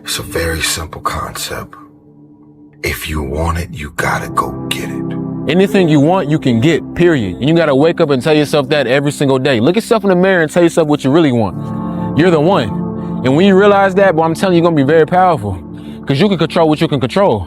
It's a very simple concept. If you want it, you gotta go get it. Anything you want, you can get, period. And you gotta wake up and tell yourself that every single day. Look yourself in the mirror and tell yourself what you really want. You're the one. And when you realize that, I'm telling you, you're gonna be very powerful. Because you can control what you can control.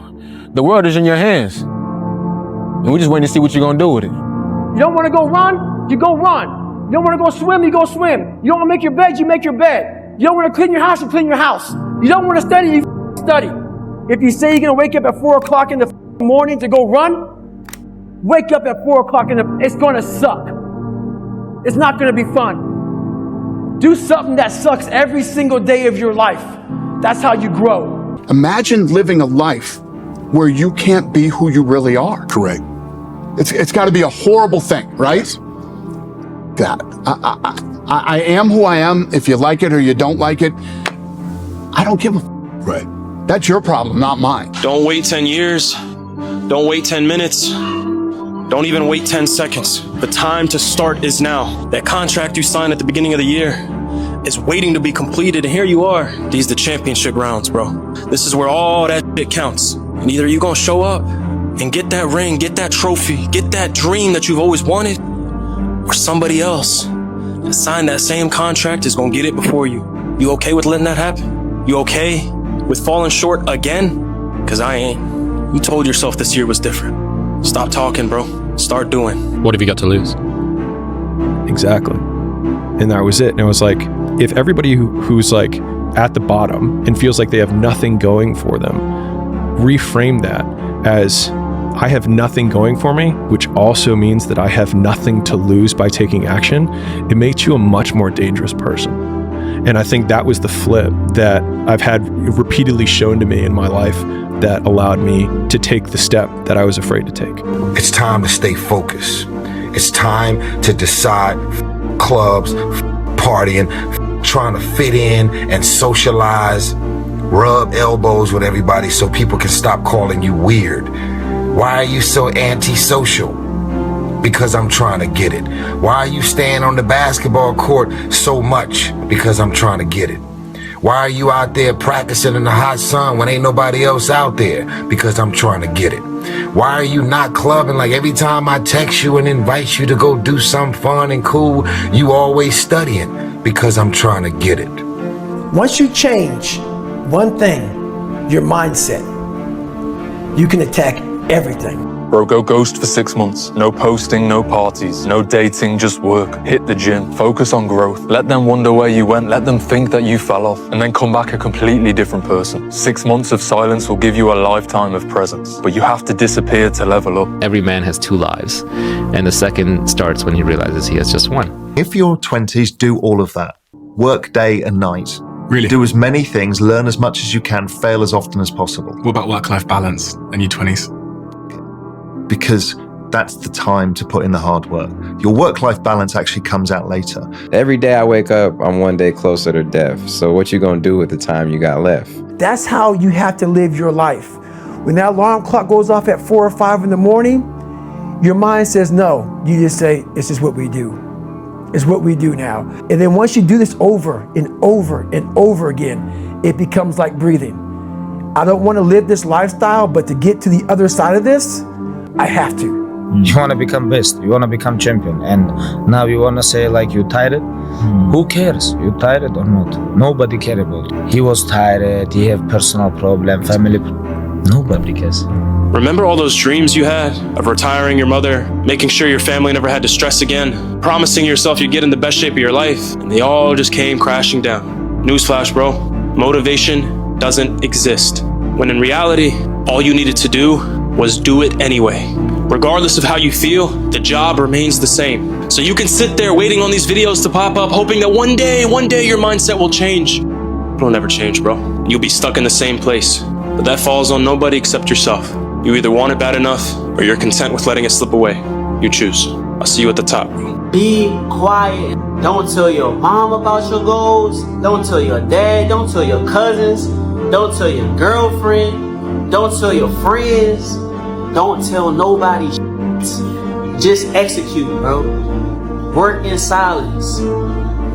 The world is in your hands. And we're just waiting to see what you're gonna do with it. You don't wanna go run, you go run. You don't wanna go swim, you go swim. You don't wanna make your bed, you make your bed. You don't wanna clean your house, you clean your house. You don't wanna study, you study. If you say you're gonna wake up at 4 o'clock in the morning to go run, wake up at 4 o'clock it's gonna suck. It's not gonna be fun. Do something that sucks every single day of your life. That's how you grow. Imagine living a life where you can't be who you really are. Correct. It's gotta be a horrible thing, right? That I am who I am. If you like it or you don't like it, I don't give a Right. That's your problem, not mine. Don't wait 10 years. Don't wait 10 minutes. Don't even wait 10 seconds. The time to start is now. That contract you signed at the beginning of the year is waiting to be completed, and here you are. These are the championship rounds, bro. This is where all that shit counts. And either you gonna show up and get that ring, get that trophy, get that dream that you've always wanted, or somebody else that signed that same contract is gonna get it before you. You okay with letting that happen? You okay with falling short again? Cause I ain't. You told yourself this year was different. Stop talking, bro. Start doing. What have you got to lose? Exactly. And that was it. And it was like, if everybody who's like at the bottom and feels like they have nothing going for them, reframe that as I have nothing going for me, which also means that I have nothing to lose by taking action, it makes you a much more dangerous person. And I think that was the flip that I've had repeatedly shown to me in my life that allowed me to take the step that I was afraid to take. It's time to stay focused. It's time to decide clubs, partying, trying to fit in and socialize, rub elbows with everybody so people can stop calling you weird. Why are you so antisocial? Because I'm trying to get it. Why are you staying on the basketball court so much? Because I'm trying to get it. Why are you out there practicing in the hot sun when ain't nobody else out there? Because I'm trying to get it. Why are you not clubbing like every time I text you and invite you to go do something fun and cool, you always studying? Because I'm trying to get it. Once you change one thing, your mindset, you can attack everything. Bro, go ghost for 6 months. No posting, no parties, no dating, just work. Hit the gym, focus on growth. Let them wonder where you went, let them think that you fell off, and then come back a completely different person. 6 months of silence will give you a lifetime of presence, but you have to disappear to level up. Every man has 2 lives, and the second starts when he realizes he has just one. If your 20s, do all of that. Work day and night. Really? Do as many things, learn as much as you can, fail as often as possible. What about work-life balance in your 20s? Because that's the time to put in the hard work. Your work-life balance actually comes out later. Every day I wake up, I'm one day closer to death. So what you gonna do with the time you got left? That's how you have to live your life. When that alarm clock goes off at 4 or 5 in the morning, your mind says no. You just say, it's just what we do. It's what we do now. And then once you do this over and over and over again, it becomes like breathing. I don't want to live this lifestyle, but to get to the other side of this, I have to. You want to become best, you want to become champion, and now you want to say like you tired? Who cares? You tired or not? Nobody cares about it. He was tired, he have personal problem, family, nobody cares. Remember all those dreams you had of retiring your mother, making sure your family never had to stress again, promising yourself you'd get in the best shape of your life, and they all just came crashing down. Newsflash, bro, motivation doesn't exist. When in reality, all you needed to do was do it anyway. Regardless of how you feel, the job remains the same. So you can sit there waiting on these videos to pop up, hoping that one day your mindset will change. It'll never change, bro. You'll be stuck in the same place. But that falls on nobody except yourself. You either want it bad enough, or you're content with letting it slip away. You choose. I'll see you at the top, bro. Be quiet. Don't tell your mom about your goals. Don't tell your dad. Don't tell your cousins. Don't tell your girlfriend. Don't tell your friends. Don't tell nobody shit. Just execute, bro. Work in silence.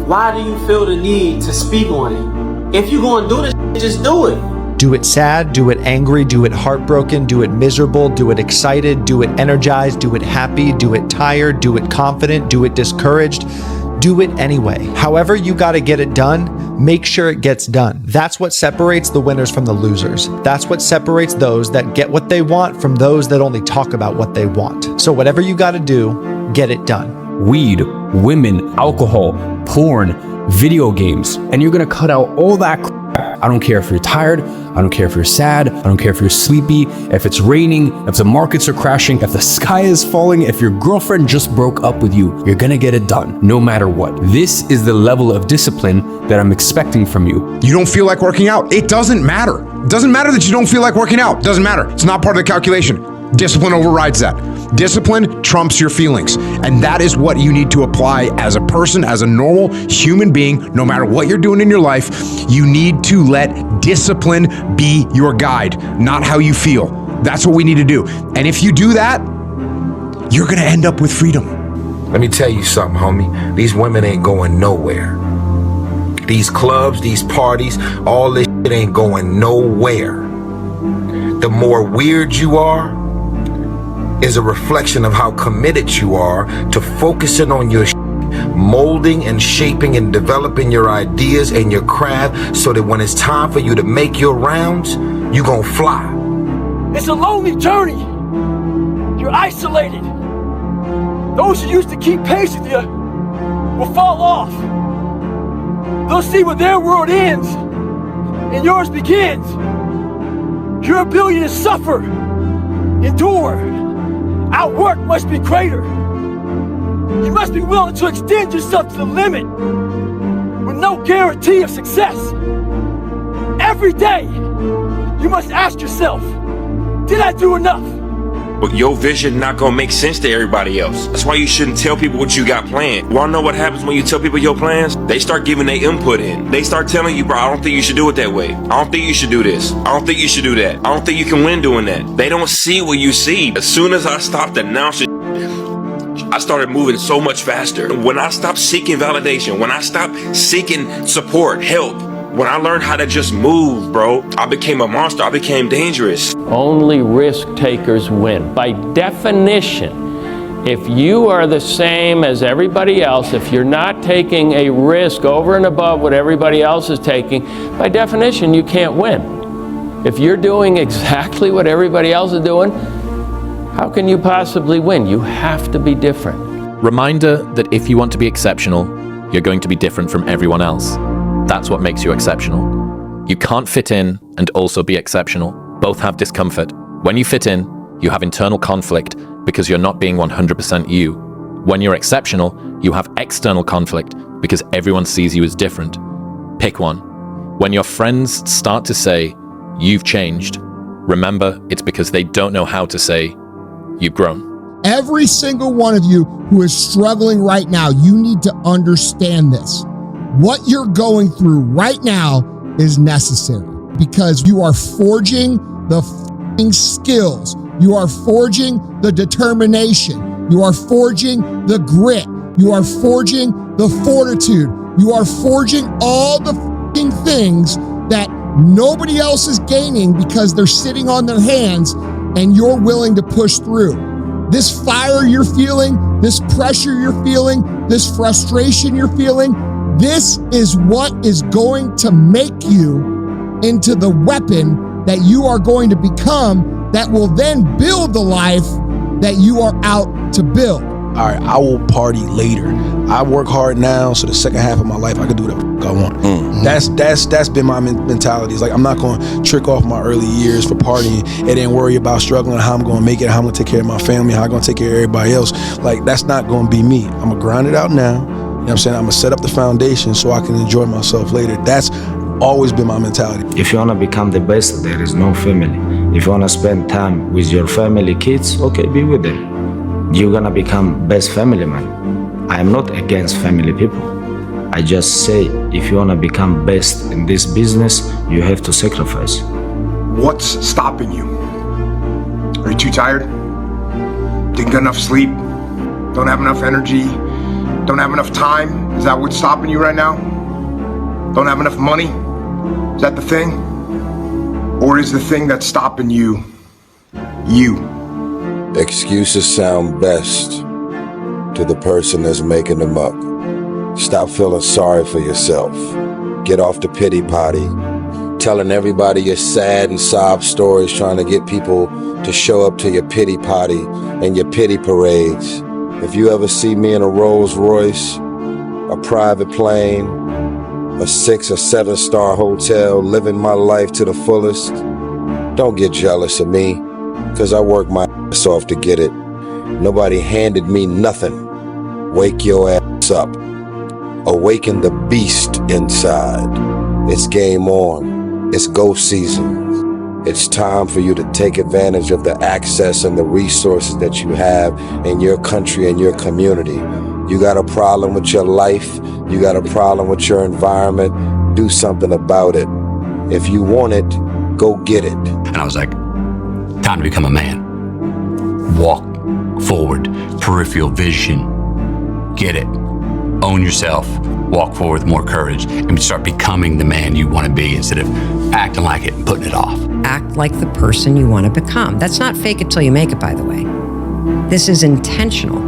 why do you feel the need to speak on it? If you're going to do this, just do it. Do it sad, do it angry, do it heartbroken, do it miserable, do it excited, do it energized, do it happy, do it tired, do it confident, do it discouraged. Do it anyway. However you got to get it done, make sure it gets done. That's what separates the winners from the losers. That's what separates those that get what they want from those that only talk about what they want. So whatever you got to do, get it done. Weed, women, alcohol, porn, video games, and you're gonna cut out all that crap. I don't care if you're tired, I don't care if you're sad, I don't care if you're sleepy, if it's raining, if the markets are crashing, if the sky is falling, if your girlfriend just broke up with you, you're gonna get it done, no matter what. This is the level of discipline that I'm expecting from you. You don't feel like working out, it doesn't matter. It doesn't matter that you don't feel like working out, it doesn't matter. It's not part of the calculation. Discipline overrides that. Discipline trumps your feelings. And that is what you need to apply as a person, as a normal human being, no matter what you're doing in your life. You need to let discipline be your guide, not how you feel. That's what we need to do. And if you do that, you're gonna end up with freedom. Let me tell you something, homie. These women ain't going nowhere. These clubs, these parties, all this shit ain't going nowhere. The more weird you are, is a reflection of how committed you are to focusing on your molding and shaping and developing your ideas and your craft so that when it's time for you to make your rounds, you gonna fly. It's a lonely journey. You're isolated. Those who used to keep pace with you will fall off. They'll see where their world ends and yours begins. Your ability to suffer, endure, outwork must be greater. You must be willing to extend yourself to the limit with no guarantee of success. Every day, you must ask yourself, did I do enough? But your vision not gonna make sense to everybody else. That's why you shouldn't tell people what you got planned. Wanna know what happens when you tell people your plans? They start giving their input in. They start telling you, bro, I don't think you should do it that way. I don't think you should do this. I don't think you should do that. I don't think you can win doing that. They don't see what you see. As soon as I stopped announcing, I started moving so much faster. When I stopped seeking validation, when I stopped seeking support, help, when I learned how to just move, bro, I became a monster. I became dangerous. Only risk takers win. By definition, if you are the same as everybody else, if you're not taking a risk over and above what everybody else is taking, by definition, you can't win. If you're doing exactly what everybody else is doing, how can you possibly win? You have to be different. Reminder that if you want to be exceptional, you're going to be different from everyone else. That's what makes you exceptional. You can't fit in and also be exceptional. Both have discomfort. When you fit in, you have internal conflict because you're not being 100% you. When you're exceptional, you have external conflict because everyone sees you as different. Pick one. When your friends start to say, you've changed, remember it's because they don't know how to say, you've grown. Every single one of you who is struggling right now, you need to understand this. What you're going through right now is necessary because you are forging the skills. You are forging the determination. You are forging the grit. You are forging the fortitude. You are forging all the things that nobody else is gaining because they're sitting on their hands and you're willing to push through. This fire you're feeling, this pressure you're feeling, this frustration you're feeling, this is what is going to make you into the weapon that you are going to become that will then build the life that you are out to build. All right, I will party later. I work hard now, so the second half of my life, I can do whatever I want. That's been my mentality. It's like, I'm not going to trick off my early years for partying and then worry about struggling, how I'm going to make it, how I'm going to take care of my family, how I'm going to take care of everybody else. Like, that's not going to be me. I'm going to grind it out now. You know what I'm saying? I'm going to set up the foundation so I can enjoy myself later. That's always been my mentality. If you want to become the best, there is no family. If you want to spend time with your family, kids, okay, be with them. You're gonna become best family man. I'm not against family people. I just say, if you wanna become best in this business, you have to sacrifice. What's stopping you? Are you too tired? Didn't get enough sleep? Don't have enough energy? Don't have enough time? Is that what's stopping you right now? Don't have enough money? Is that the thing? Or is the thing that's stopping you, you? Excuses sound best to the person that's making them up. Stop feeling sorry for yourself. Get off the pity potty. Telling everybody your sad and sob stories, trying to get people to show up to your pity potty and your pity parades. If you ever see me in a Rolls Royce, a private plane, a 6 or 7 star hotel, living my life to the fullest, don't get jealous of me, cause I worked my ass off to get it. Nobody handed me nothing. Wake your ass up. Awaken the beast inside. It's game on. It's go season. It's time for you to take advantage of the access and the resources that you have in your country and your community. You got a problem with your life, you got a problem with your environment, do something about it. If you want it, go get it. And I was like, time to become a man. Walk forward, peripheral vision, get it. Own yourself, walk forward with more courage, and start becoming the man you want to be instead of acting like it and putting it off. Act like the person you want to become. That's not fake it till you make it, by the way. This is intentional.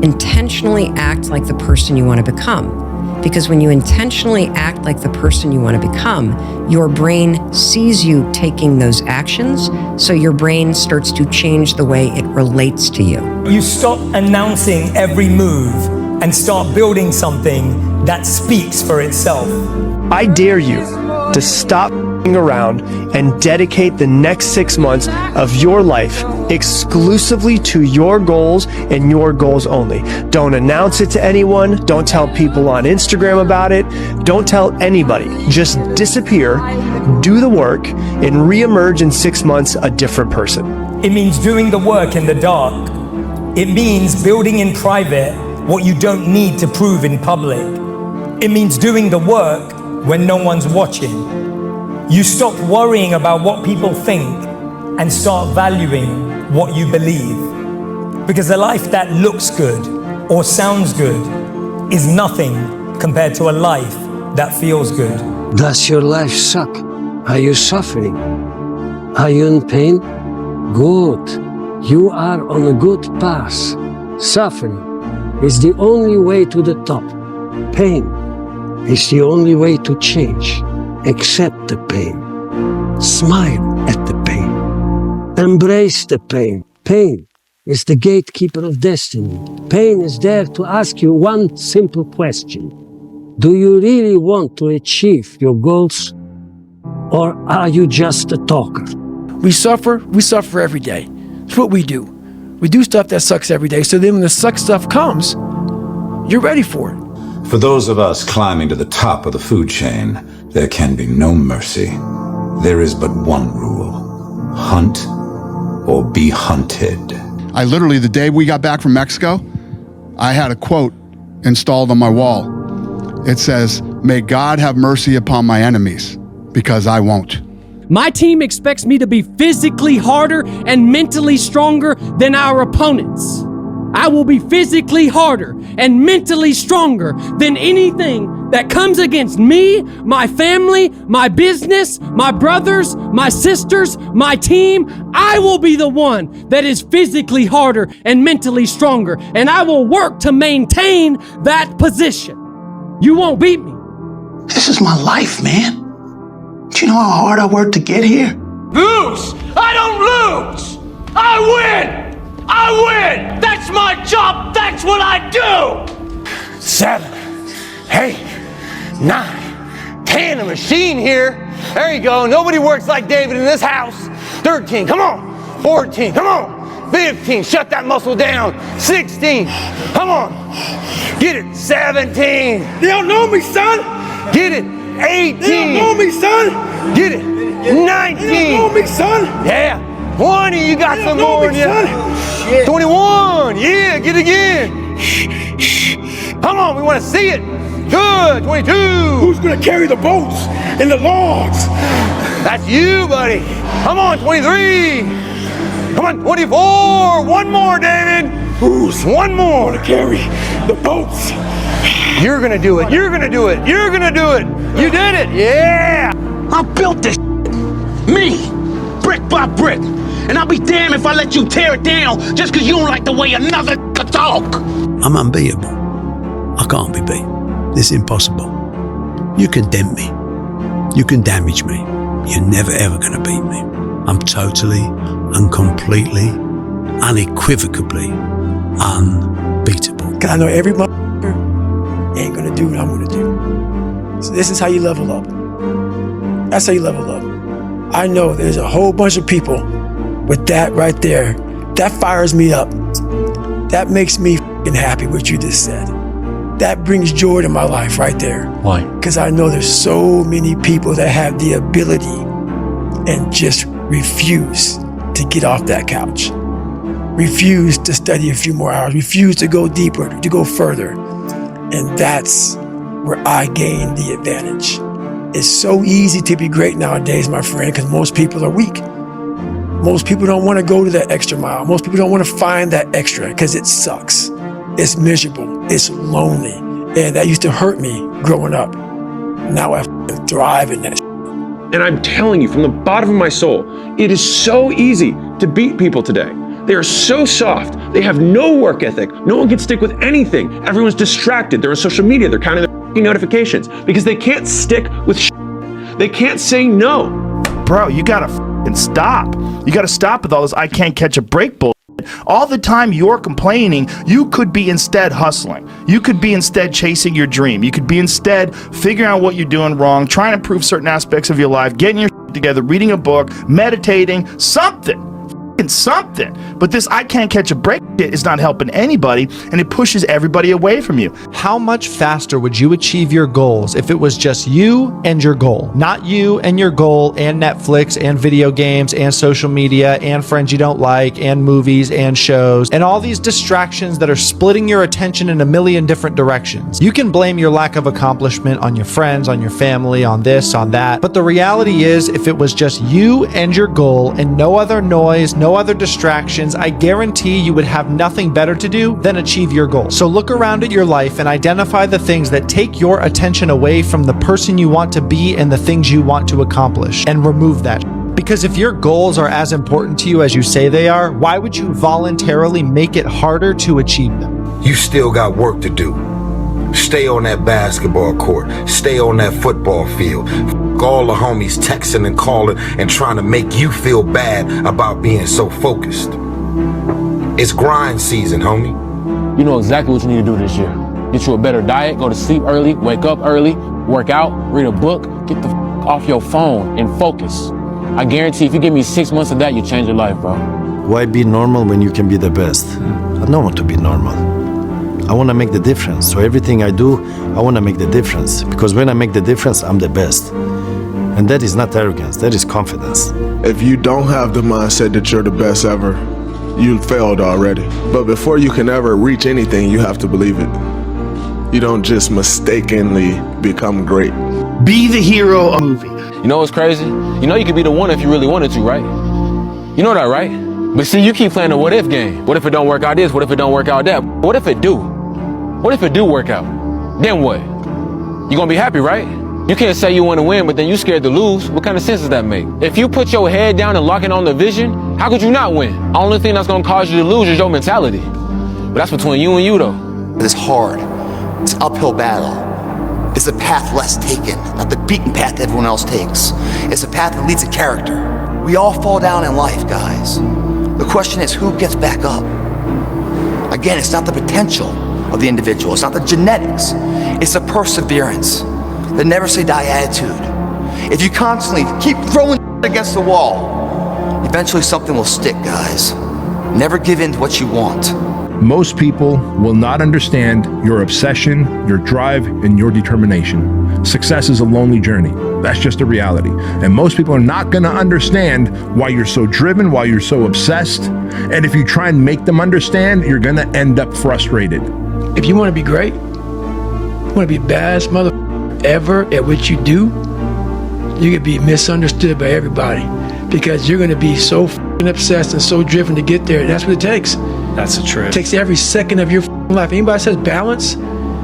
Intentionally act like the person you want to become. Because when you intentionally act like the person you want to become, your brain sees you taking those actions, so your brain starts to change the way it relates to you. You stop announcing every move and start building something that speaks for itself. I dare you to stop around and dedicate the next 6 months of your life exclusively to your goals and your goals only. Don't announce it to anyone. Don't tell people on Instagram about it. Don't tell anybody. Just disappear, do the work, and reemerge in 6 months a different person. It means doing the work in the dark. It means building in private what you don't need to prove in public. It means doing the work when no one's watching. You stop worrying about what people think and start valuing what you believe. Because a life that looks good or sounds good is nothing compared to a life that feels good. Does your life suck? Are you suffering? Are you in pain? Good. You are on a good path. Suffering is the only way to the top. Pain is the only way to change. Accept the pain. Smile at the pain. Embrace the pain. Pain is the gatekeeper of destiny. Pain is there to ask you one simple question. Do you really want to achieve your goals? Or are you just a talker? We suffer every day. It's what we do. We do stuff that sucks every day, so then when the suck stuff comes, you're ready for it. For those of us climbing to the top of the food chain, there can be no mercy. There is but one rule: hunt or be hunted. I literally, the day we got back from Mexico, I had a quote installed on my wall. It says, "May God have mercy upon my enemies, because I won't." My team expects me to be physically harder and mentally stronger than our opponents. I will be physically harder and mentally stronger than anything that comes against me, my family, my business, my brothers, my sisters, my team. I will be the one that is physically harder and mentally stronger, and I will work to maintain that position. You won't beat me. This is my life, man. Do you know how hard I worked to get here? Lose! I don't lose! I win! I win! That's my job! That's what I do! 7, 8, 9, 10, a machine here. There you go. Nobody works like David in this house. 13, come on. 14, come on. 15, shut that muscle down. 16, come on. Get it. 17. They don't know me, son. Get it. 18. They don't know me, son. Get it. 19. They don't know me, son. Yeah. 20, you got some more in you. 21, yeah, get it again. Come on, we want to see it. Good, 22. Who's going to carry the boats and the logs? That's you, buddy. Come on, 23. Come on, 24. One more, David. Who's one more going to carry the boats? You're gonna do it. You're gonna do it. You're gonna do it. You did it. Yeah. I built this me, brick by brick. And I'll be damned if I let you tear it down just because you don't like the way another talk. I'm unbeatable. I can't be beat. It's impossible. You can dent me. You can damage me. You're never ever going to beat me. I'm totally and completely, unequivocally unbeatable. Because I know every motherfucker ain't going to do what I'm going to do. So this is how you level up. That's how you level up. I know there's a whole bunch of people with that right there. That fires me up. That makes me f***ing happy what you just said. That brings joy to my life right there. Why? Because I know there's so many people that have the ability and just refuse to get off that couch. Refuse to study a few more hours. Refuse to go deeper, to go further. And that's where I gain the advantage. It's so easy to be great nowadays, my friend, because most people are weak. Most people don't want to go to that extra mile. Most people don't want to find that extra because it sucks. It's miserable. It's lonely. And that used to hurt me growing up. Now I thrive in that. And I'm telling you from the bottom of my soul, it is so easy to beat people today. They are so soft. They have no work ethic. No one can stick with anything. Everyone's distracted. They're on social media. They're counting their notifications because they can't stick with shit. They can't say no. Bro, you gotta stop. You gotta stop with all this I can't catch a break bullshit. All the time you're complaining, you could be instead hustling. You could be instead chasing your dream. You could be instead figuring out what you're doing wrong, trying to improve certain aspects of your life, getting your shit together, reading a book, meditating, something. But this I can't catch a break shit is not helping anybody, and it pushes everybody away from you. How much faster would you achieve your goals if it was just you and your goal? Not you and your goal and Netflix and video games and social media and friends you don't like and movies and shows and all these distractions that are splitting your attention in a million different directions. You can blame your lack of accomplishment on your friends, on your family, on this, on that. But the reality is, if it was just you and your goal and no other noise, no other distractions, I guarantee you would have nothing better to do than achieve your goal. So look around at your life and identify the things that take your attention away from the person you want to be and the things you want to accomplish, and remove that. Because if your goals are as important to you as you say they are, why would you voluntarily make it harder to achieve them? You still got work to do. Stay on that basketball court. Stay on that football field. All the homies texting and calling and trying to make you feel bad about being so focused. It's grind season, homie. You know exactly what you need to do this year. Get you a better diet, go to sleep early, wake up early, work out, read a book, get the off your phone and focus. I guarantee if you give me 6 months of that, you change your life, bro. Why be normal when you can be the best? I don't want to be normal. I want to make the difference. So everything I do, I want to make the difference. Because when I make the difference, I'm the best. And that is not arrogance, that is confidence. If you don't have the mindset that you're the best ever, you failed already. But before you can ever reach anything, you have to believe it. You don't just mistakenly become great. Be the hero of a movie. You know what's crazy? You know you could be the one if you really wanted to, right? You know that, right? But see, you keep playing the what if game. What if it don't work out this? What if it don't work out that? What if it do? What if it do work out? Then what? You gonna be happy, right? You can't say you want to win, but then you scared to lose. What kind of sense does that make? If you put your head down and lock in on the vision, how could you not win? The only thing that's gonna cause you to lose is your mentality. But that's between you and you, though. It's hard. It's an uphill battle. It's a path less taken, not the beaten path everyone else takes. It's a path that leads to character. We all fall down in life, guys. The question is, who gets back up? Again, it's not the potential of the individual. It's not the genetics. It's the perseverance, the never say die attitude. If you constantly keep throwing against the wall, eventually something will stick, guys. Never give in to what you want. Most people will not understand your obsession, your drive, and your determination. Success is a lonely journey. That's just a reality. And most people are not going to understand why you're so driven, why you're so obsessed. And if you try and make them understand, you're going to end up frustrated. If you want to be great, you want to be the best motherfucker ever at what you do, you're going to be misunderstood by everybody because you're going to be so obsessed and so driven to get there. And that's what it takes. That's the truth. It takes every second of your life. Anybody says balance,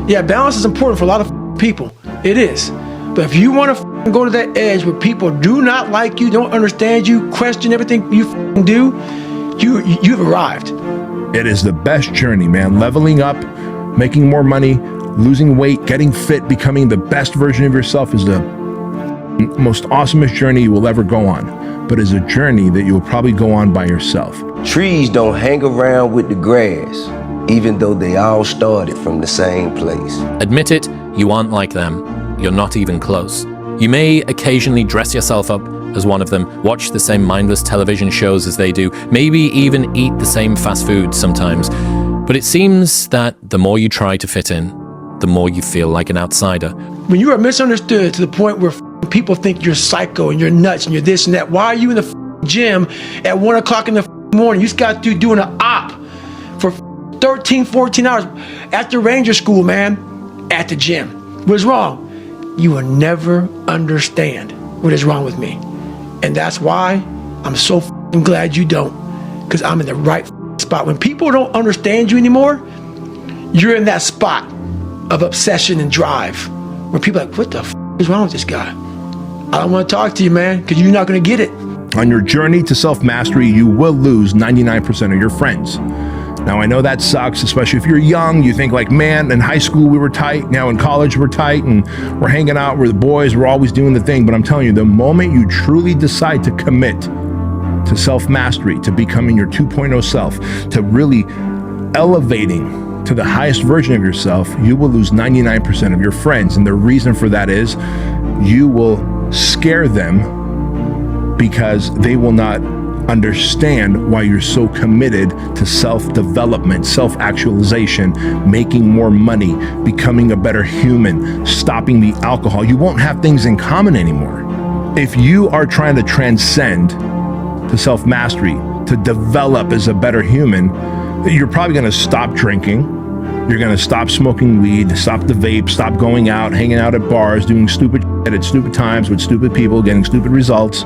Yeah, balance is important for a lot of people. It is. But if you want to go to that edge where people do not like you, don't understand you, question everything you do, you've arrived. It is the best journey, man. Leveling up, making more money, losing weight, getting fit, becoming the best version of yourself is the most awesomest journey you will ever go on. But it's a journey that you will probably go on by yourself. Trees don't hang around with the grass, even though they all started from the same place. Admit it, you aren't like them. You're not even close. You may occasionally dress yourself up as one of them, watch the same mindless television shows as they do, maybe even eat the same fast food sometimes. But it seems that the more you try to fit in, the more you feel like an outsider. When you are misunderstood to the point where people think you're psycho and you're nuts and you're this and that, why are you in the gym at 1 o'clock in the morning? You just got through doing an op for 13, 14 hours after Ranger School, man, at the gym. What's wrong? You will never understand what is wrong with me. And that's why I'm so glad you don't, because I'm in the right spot. When people don't understand you anymore, you're in that spot of obsession and drive where people are like, what the is wrong with this guy? I don't want to talk to you, man, because you're not going to get it. On your journey to self-mastery, you will lose 99% of your friends. Now, I know that sucks, especially if you're young. You think like, man, in high school we were tight. Now in college we're tight and we're hanging out. We're the boys. We're always doing the thing. But I'm telling you, the moment you truly decide to commit to self-mastery, to becoming your 2.0 self, to really elevating to the highest version of yourself, you will lose 99% of your friends. And the reason for that is you will scare them because they will not understand why you're so committed to self-development, self-actualization, making more money, becoming a better human, stopping the alcohol. You won't have things in common anymore. If you are trying to transcend to self-mastery, to develop as a better human, you're probably going to stop drinking. You're going to stop smoking weed, stop the vape, stop going out, hanging out at bars, doing stupid shit at stupid times with stupid people, getting stupid results.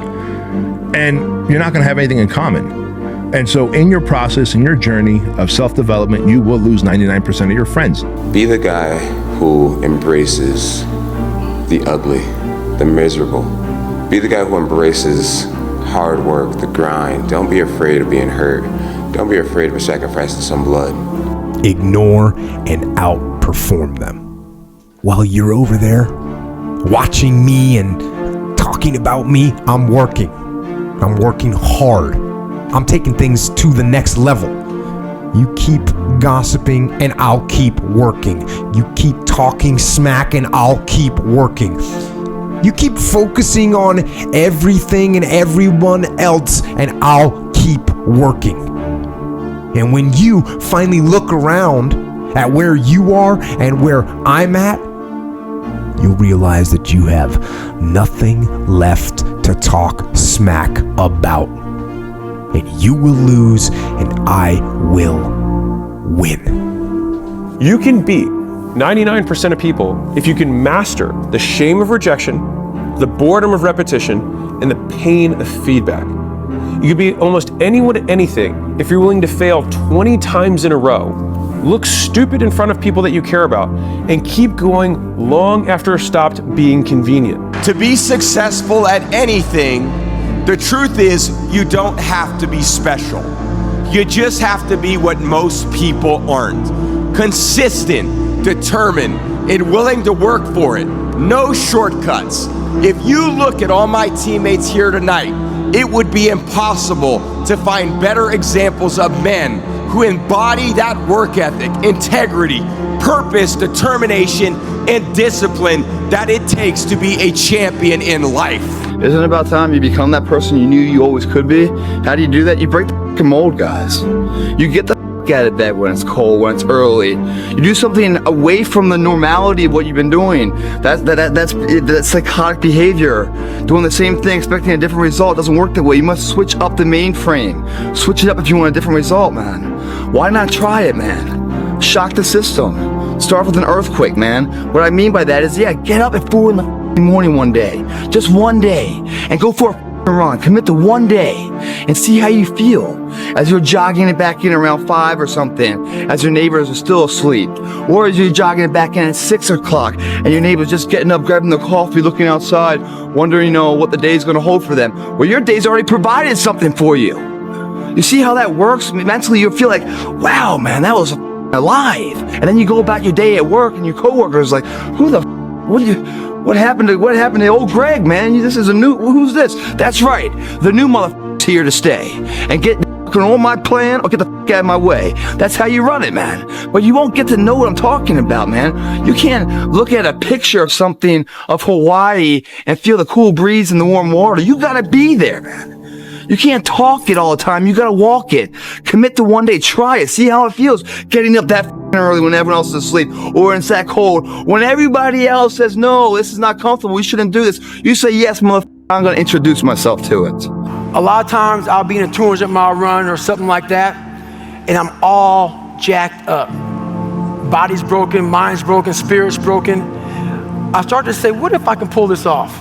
And you're not going to have anything in common. And so in your process, in your journey of self-development, you will lose 99% of your friends. Be the guy who embraces the ugly, the miserable. Be the guy who embraces hard work, the grind. Don't be afraid of being hurt. Don't be afraid of sacrificing some blood. Ignore and outperform them. While you're over there watching me and talking about me, I'm working. I'm working hard. I'm taking things to the next level. You keep gossiping and I'll keep working. You keep talking smack and I'll keep working. You keep focusing on everything and everyone else and I'll keep working. And when you finally look around at where you are and where I'm at, you'll realize that you have nothing left to talk smack about. And you will lose and I will win. You can beat 99% of people if you can master the shame of rejection, the boredom of repetition, and the pain of feedback. You can beat almost anyone at anything if you're willing to fail 20 times in a row, look stupid in front of people that you care about, and keep going long after it stopped being convenient. To be successful at anything, the truth is you don't have to be special. You just have to be what most people aren't. Consistent, determined, and willing to work for it. No shortcuts. If you look at all my teammates here tonight, it would be impossible to find better examples of men who embody that work ethic, integrity, purpose, determination, and discipline that it takes to be a champion in life. Isn't it about time you become that person you knew you always could be? How do you do that? You break the mold, guys. You get the out of bed when it's cold, when it's early. You do something away from the normality of what you've been doing. That's psychotic behavior. Doing the same thing, expecting a different result doesn't work that way. You must switch up the mainframe. Switch it up if you want a different result, man. Why not try it, man? Shock the system. Start with an earthquake, man. What I mean by that is, yeah, get up at 4 in the morning one day. Just one day. And go for a run. Commit to one day and see how you feel as you're jogging it back in around 5 or something, as your neighbors are still asleep. Or as you're jogging it back in at 6 o'clock and your neighbor's just getting up, grabbing the coffee, looking outside, wondering, what the day's gonna hold for them. Well, your day's already provided something for you. You see how that works? Mentally, you feel like, wow, man, that was alive. And then you go about your day at work and your coworkers like, what happened to old Greg, man? Who's this? That's right. The new motherfucker's here to stay. And get on my plan or get the fuck out of my way. That's how you run it, man. But you won't get to know what I'm talking about, man. You can't look at a picture of something of Hawaii and feel the cool breeze and the warm water. You gotta be there, man. You can't talk it all the time. You gotta walk it. Commit to one day. Try it. See how it feels. Getting up that early when everyone else is asleep, or it's that cold. When everybody else says, no, this is not comfortable, we shouldn't do this. You say, yes, motherfucker, I'm gonna introduce myself to it. A lot of times I'll be in a 200-mile run or something like that, and I'm all jacked up. Body's broken, mind's broken, spirit's broken. I start to say, what if I can pull this off?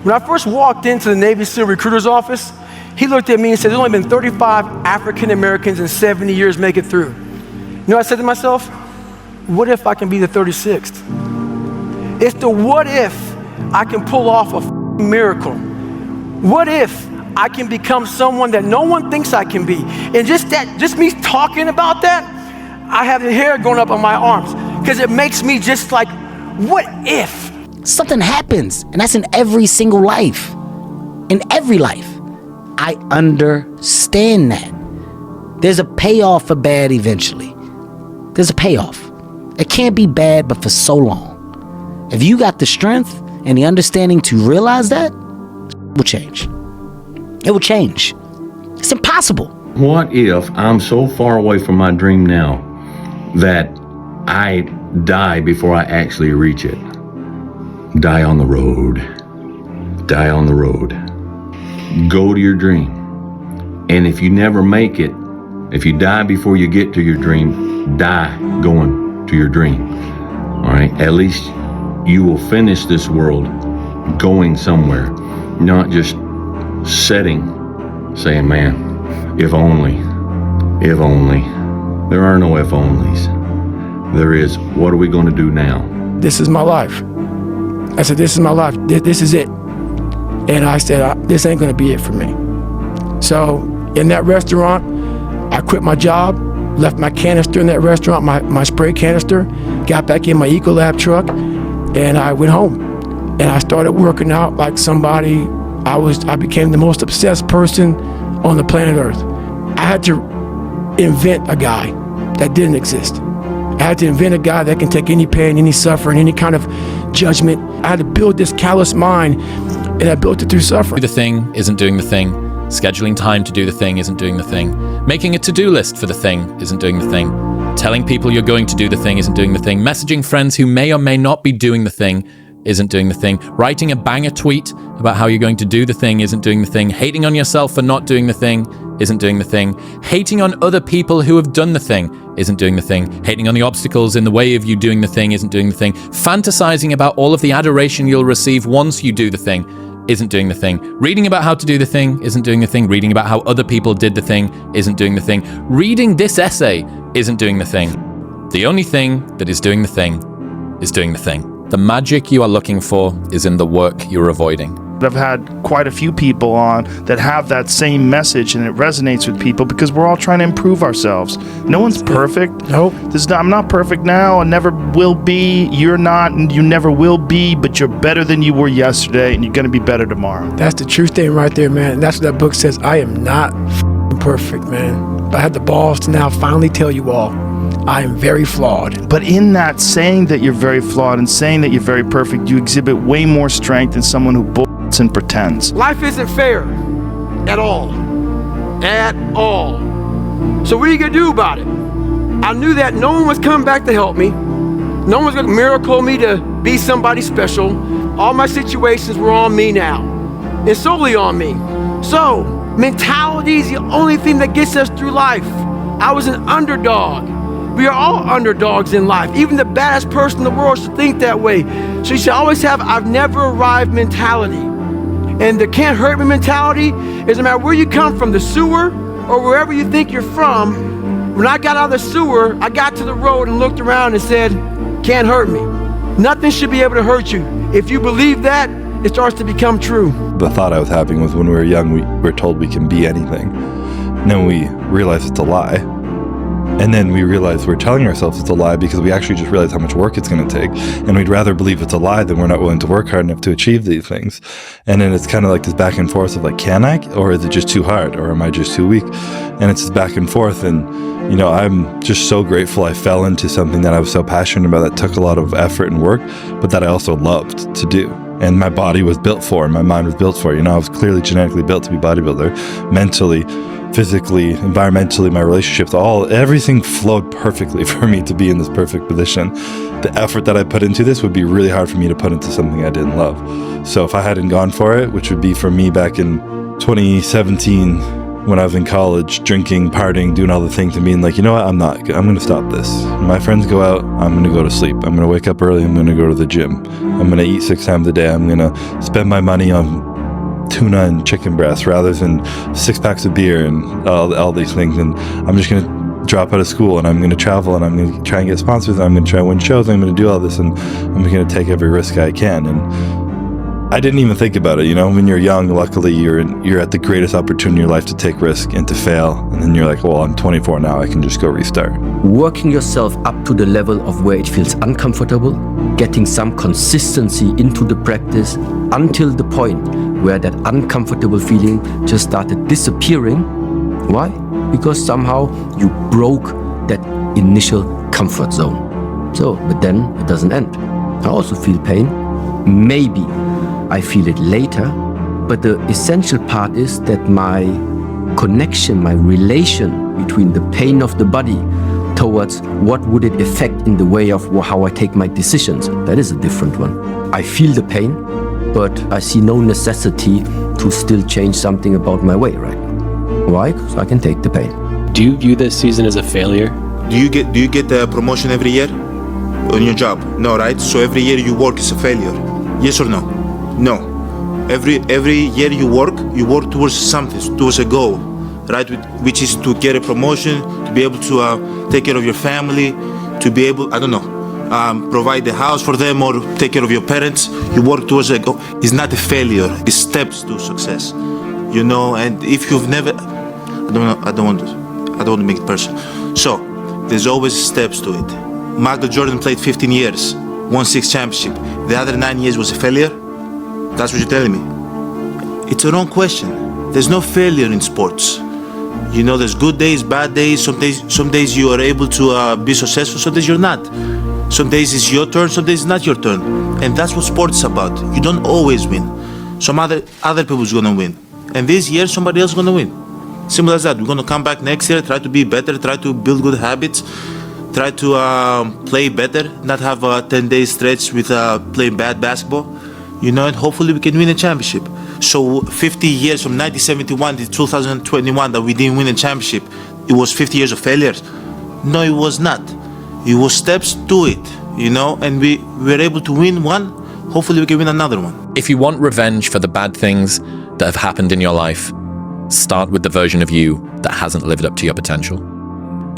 When I first walked into the Navy SEAL recruiter's office, he looked at me and said, there's only been 35 African Americans in 70 years make it through. You know what I said to myself? What if I can be the 36th? It's the what if I can pull off a miracle. What if I can become someone that no one thinks I can be? And just me talking about that, I have the hair going up on my arms because it makes me just like, what if? Something happens, and that's in every single life. In every life. I understand that. There's a payoff for bad eventually. There's a payoff. It can't be bad, but for so long. If you got the strength and the understanding to realize that, it will change. It will change. It's impossible. What if I'm so far away from my dream now that I die before I actually reach it? Die on the road. Die on the road. Go to your dream. And if you never make it, if you die before you get to your dream, die going to your dream. All right? At least you will finish this world going somewhere, not just saying, man, if only. There are no if onlys. There is, what are we going to do now? This is my life. I said, this is my life. This is it. And I said, this ain't gonna be it for me. So in that restaurant, I quit my job, left my canister in that restaurant, my spray canister, got back in my Ecolab truck, and I went home. And I started working out like somebody. I became the most obsessed person on the planet Earth. I had to invent a guy that didn't exist. I had to invent a guy that can take any pain, any suffering, any kind of judgment. I had to build this callous mind, and I built it through suffering. The thing isn't doing the thing. Scheduling time to do the thing isn't doing the thing. Making a to-do list for the thing isn't doing the thing. Telling people you're going to do the thing isn't doing the thing. Messaging friends who may or may not be doing the thing isn't doing the thing. Writing a banger tweet about how you're going to do the thing isn't doing the thing. Hating on yourself for not doing the thing isn't doing the thing. Hating on other people who have done the thing isn't doing the thing. Hating on the obstacles in the way of you doing the thing isn't doing the thing. Fantasizing about all of the adoration you'll receive once you do the thing isn't doing the thing. Reading about how to do the thing isn't doing the thing. Reading about how other people did the thing isn't doing the thing. Reading this essay isn't doing the thing. The only thing that is doing the thing is doing the thing. The magic you are looking for is in the work you're avoiding. I've had quite a few people on that have that same message, and it resonates with people because we're all trying to improve ourselves. No one's perfect. Nope. I'm not perfect now. I never will be. You're not, and you never will be, but you're better than you were yesterday, and you're going to be better tomorrow. That's the true thing right there, man. And that's what that book says. I am not perfect, man. But I had the balls to now finally tell you all, I am very flawed. But in that saying that you're very flawed and saying that you're very perfect, you exhibit way more strength than someone who bullshits and pretends. Life isn't fair at all. At all. So what are you gonna do about it? I knew that no one was coming back to help me. No one was gonna miracle me to be somebody special. All my situations were on me now. It's solely on me. So, mentality is the only thing that gets us through life. I was an underdog. We are all underdogs in life. Even the baddest person in the world should think that way. So you should always have I've never arrived mentality. And the can't hurt me mentality is no matter where you come from, the sewer or wherever you think you're from, when I got out of the sewer, I got to the road and looked around and said, can't hurt me. Nothing should be able to hurt you. If you believe that, it starts to become true. The thought I was having was when we were young, we're told we can be anything. And then we realize it's a lie. And then we realize we're telling ourselves it's a lie because we actually just realize how much work it's going to take. And we'd rather believe it's a lie than we're not willing to work hard enough to achieve these things. And then it's kind of like this back and forth of like, can I? Or is it just too hard? Or am I just too weak? And it's this back and forth. And, you know, I'm just so grateful I fell into something that I was so passionate about that took a lot of effort and work, but that I also loved to do. And my body was built for, and my mind was built for. You know, I was clearly genetically built to be a bodybuilder, mentally, physically, environmentally, my relationships, everything flowed perfectly for me to be in this perfect position. The effort that I put into this would be really hard for me to put into something I didn't love. So if I hadn't gone for it, which would be for me back in 2017, when I was in college, drinking, partying, doing all the things and being like, you know what, I'm going to stop this. My friends go out, I'm going to go to sleep. I'm going to wake up early, I'm going to go to the gym. I'm going to eat 6 times a day. I'm going to spend my money on tuna and chicken breast rather than 6 packs of beer and all these things. And I'm just going to drop out of school and I'm going to travel and I'm going to try and get sponsors and I'm going to try and win shows. I'm going to do all this and I'm going to take every risk I can. And I didn't even think about it. You know, when you're young, luckily you're at the greatest opportunity in your life to take risk and to fail. And then you're like, well, I'm 24 now. I can just go restart. Working yourself up to the level of where it feels uncomfortable, getting some consistency into the practice until the point where that uncomfortable feeling just started disappearing. Why? Because somehow you broke that initial comfort zone. So, but then it doesn't end. I also feel pain. Maybe I feel it later, but the essential part is that my connection, my relation between the pain of the body towards what would it affect in the way of how I take my decisions, that is a different one. I feel the pain, but I see no necessity to still change something about my way right now. Why? Because I can take the pain. Do you view this season as a failure? Do you get the promotion every year on your job? No, right? So every year you work is a failure. Yes or no? No. Every year you work towards something, towards a goal, right? Which is to get a promotion, to be able to take care of your family, to be able, provide the house for them or take care of your parents. You work towards a goal. It's not a failure. It's steps to success, you know. And if you've never, I don't want to make it personal. So there's always steps to it. Michael Jordan played 15 years, won 6 championships. The other 9 years was a failure. That's what you're telling me. It's a wrong question. There's no failure in sports. You know, there's good days, bad days. Some days you are able to be successful, some days you're not. Some days it's your turn, some days it's not your turn. And that's what sports is about. You don't always win. Some other people's gonna win. And this year, somebody else is gonna win. Simple as that. We're gonna come back next year, try to be better, try to build good habits, try to play better, not have a 10-day stretch with playing bad basketball. You know, and hopefully we can win a championship. So 50 years from 1971 to 2021 that we didn't win a championship, it was 50 years of failures? No, it was not. It was steps to it, you know, and we were able to win one. Hopefully we can win another one. If you want revenge for the bad things that have happened in your life, start with the version of you that hasn't lived up to your potential.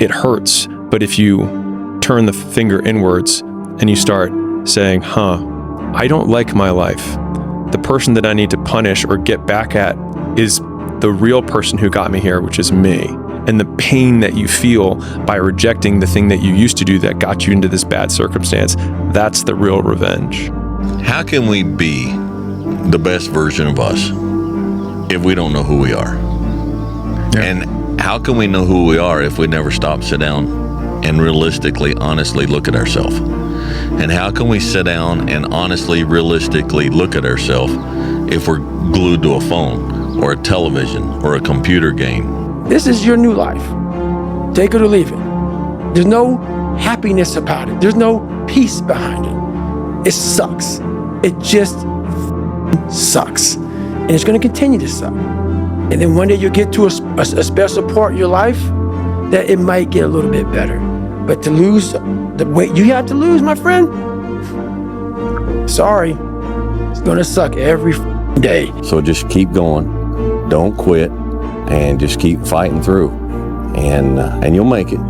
It hurts, but if you turn the finger inwards and you start saying, I don't like my life. The person that I need to punish or get back at is the real person who got me here, which is me. And the pain that you feel by rejecting the thing that you used to do that got you into this bad circumstance, that's the real revenge. How can we be the best version of us if we don't know who we are? Yeah. And how can we know who we are if we never stop, sit down, and realistically, honestly look at ourselves? And how can we sit down and honestly, realistically look at ourselves if we're glued to a phone or a television or a computer game? This is your new life. Take it or leave it. There's no happiness about it. There's no peace behind it. It sucks. It just sucks. And it's going to continue to suck. And then one day you'll get to a special part in your life that it might get a little bit better. But to lose the weight you have to lose, my friend, sorry, it's gonna suck every day. So just keep going, don't quit, and just keep fighting through, and you'll make it.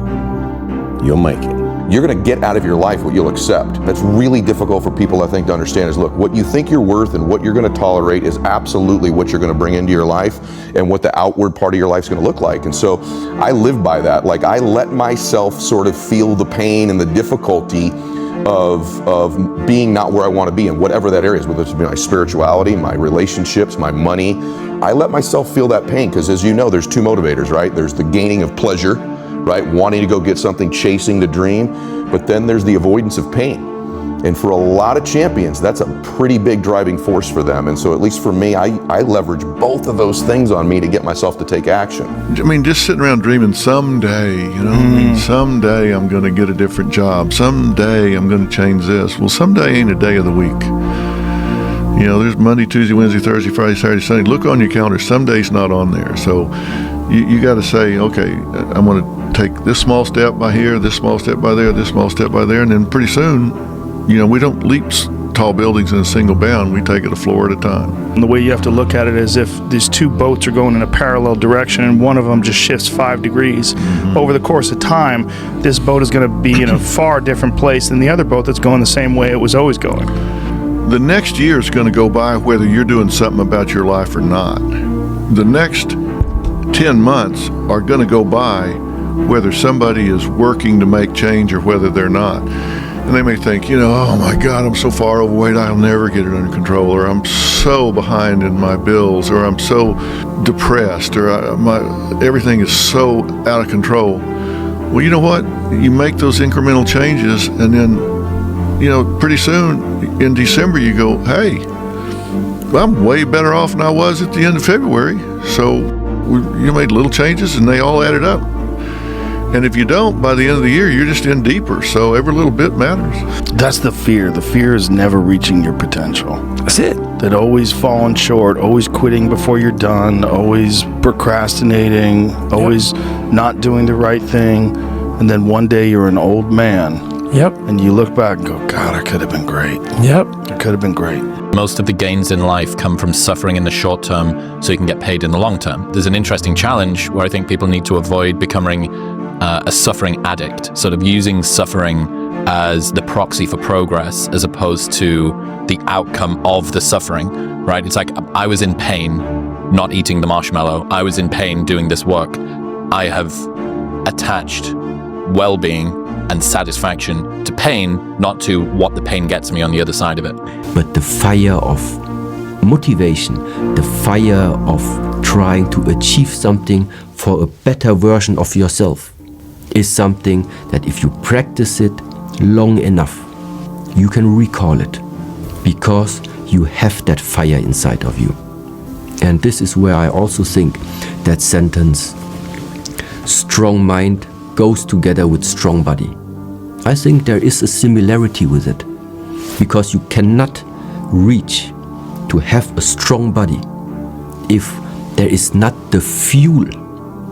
You'll make it. You're going to get out of your life what you'll accept. That's really difficult for people, I think, to understand is, look, what you think you're worth and what you're going to tolerate is absolutely what you're going to bring into your life and what the outward part of your life is going to look like. And so I live by that. Like, I let myself sort of feel the pain and the difficulty of being not where I want to be in whatever that area is, whether it's my spirituality, my relationships, my money. I let myself feel that pain because, as you know, there's two motivators, right? There's the gaining of pleasure, right? Wanting to go get something, chasing the dream, but then there's the avoidance of pain. And for a lot of champions, that's a pretty big driving force for them. And so at least for me, I leverage both of those things on me to get myself to take action. I mean, just sitting around dreaming someday, you know, I mean, someday I'm going to get a different job. Someday I'm going to change this. Well, someday ain't a day of the week. You know, there's Monday, Tuesday, Wednesday, Thursday, Friday, Saturday, Sunday. Look on your calendar. Some days not on there. So you got to say, okay, I'm going to take this small step by here, this small step by there, this small step by there. And then pretty soon, you know, we don't leap tall buildings in a single bound. We take it a floor at a time. And the way you have to look at it is if these two boats are going in a parallel direction and one of them just shifts 5 degrees, over the course of time, this boat is going to be in a far different place than the other boat that's going the same way it was always going. The next year is going to go by whether you're doing something about your life or not. The next 10 months are going to go by whether somebody is working to make change or whether they're not. And they may think, you know, oh my God, I'm so far overweight, I'll never get it under control, or I'm so behind in my bills, or I'm so depressed, or everything is so out of control. Well, you know what? You make those incremental changes, and then, you know, pretty soon in December you go, hey, I'm way better off than I was at the end of February. So you made little changes and they all added up. And if you don't, by the end of the year, you're just in deeper. So every little bit matters. That's the fear. The fear is never reaching your potential. That's it. That always falling short, always quitting before you're done, always procrastinating, always not doing the right thing. And then one day you're an old man. Yep. And you look back and go, God, I could have been great. Yep. I could have been great. Most of the gains in life come from suffering in the short term so you can get paid in the long term. There's an interesting challenge where I think people need to avoid becoming a suffering addict, sort of using suffering as the proxy for progress as opposed to the outcome of the suffering, right? It's like, I was in pain not eating the marshmallow. I was in pain doing this work. I have attached well-being and satisfaction to pain, not to what the pain gets me on the other side of it. But the fire of motivation, the fire of trying to achieve something for a better version of yourself is something that if you practice it long enough, you can recall it because you have that fire inside of you. And this is where I also think that sentence, strong mind goes together with strong body. I think there is a similarity with it because you cannot reach to have a strong body if there is not the fuel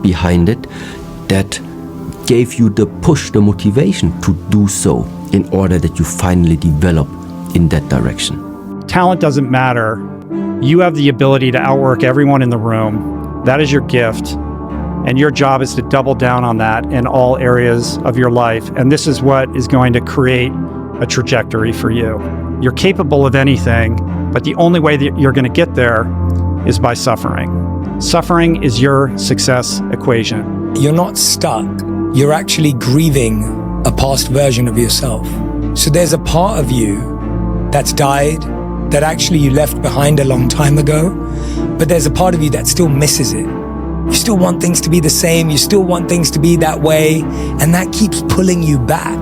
behind it that gave you the push, the motivation to do so in order that you finally develop in that direction. Talent doesn't matter. You have the ability to outwork everyone in the room. That is your gift. And your job is to double down on that in all areas of your life. And this is what is going to create a trajectory for you. You're capable of anything, but the only way that you're going to get there is by suffering. Suffering is your success equation. You're not stuck. You're actually grieving a past version of yourself. So there's a part of you that's died, that actually you left behind a long time ago, but there's a part of you that still misses it. You still want things to be the same, you still want things to be that way, and that keeps pulling you back.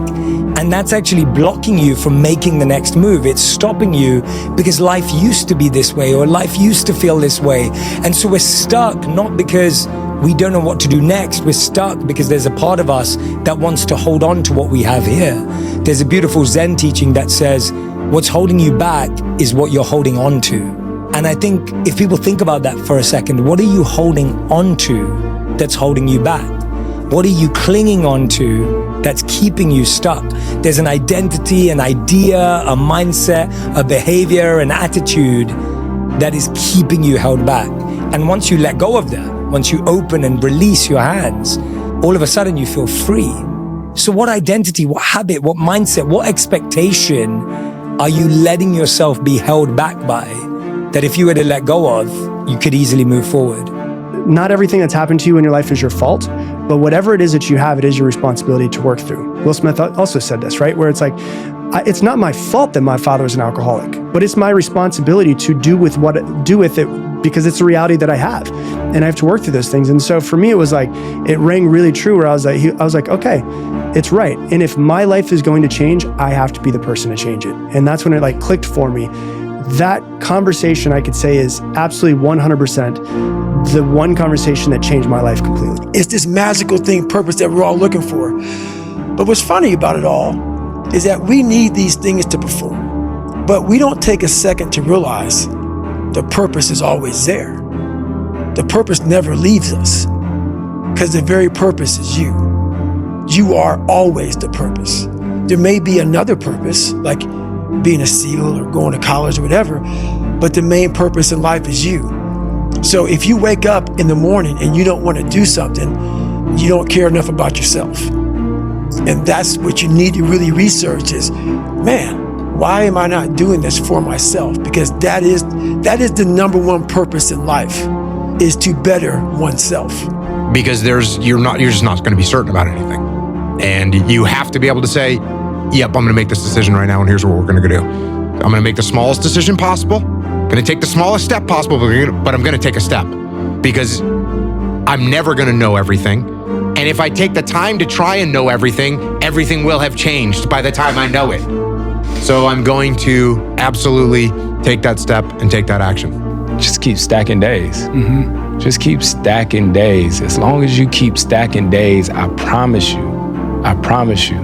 And that's actually blocking you from making the next move. It's stopping you because life used to be this way, or life used to feel this way. And so we're stuck, not because we don't know what to do next. We're stuck because there's a part of us that wants to hold on to what we have here. There's a beautiful Zen teaching that says, what's holding you back is what you're holding on to. And I think if people think about that for a second, what are you holding on to that's holding you back? What are you clinging on to that's keeping you stuck? There's an identity, an idea, a mindset, a behavior, an attitude that is keeping you held back. And once you let go of that, once you open and release your hands, all of a sudden you feel free. So what identity, what habit, what mindset, what expectation are you letting yourself be held back by that if you were to let go of, you could easily move forward? Not everything that's happened to you in your life is your fault, but whatever it is that you have, it is your responsibility to work through. Will Smith also said this, right? Where it's like, it's not my fault that my father was an alcoholic, but it's my responsibility to do with it because it's a reality that I have, and I have to work through those things. And so for me, it was like, it rang really true where I was like, okay, it's right. And if my life is going to change, I have to be the person to change it. And that's when it like clicked for me. That conversation, I could say, is absolutely 100% the one conversation that changed my life completely. It's this magical thing, purpose that we're all looking for. But what's funny about it all is that we need these things to perform, but we don't take a second to realize the purpose is always there. The purpose never leaves us because the very purpose is you. You are always the purpose. There may be another purpose, like being a SEAL or going to college or whatever, but the main purpose in life is you. So if you wake up in the morning and you don't want to do something, you don't care enough about yourself. And that's what you need to really research is, man, why am I not doing this for myself? Because that is the number one purpose in life, is to better oneself. Because you're just not going to be certain about anything. And you have to be able to say, yep, I'm going to make this decision right now, and here's what we're going to do. I'm going to make the smallest decision possible. I'm going to take the smallest step possible, but I'm going to take a step. Because I'm never going to know everything. And if I take the time to try and know everything, everything will have changed by the time I know it. So I'm going to absolutely take that step and take that action. Just keep stacking days. Just keep stacking days. As long as you keep stacking days, I promise you,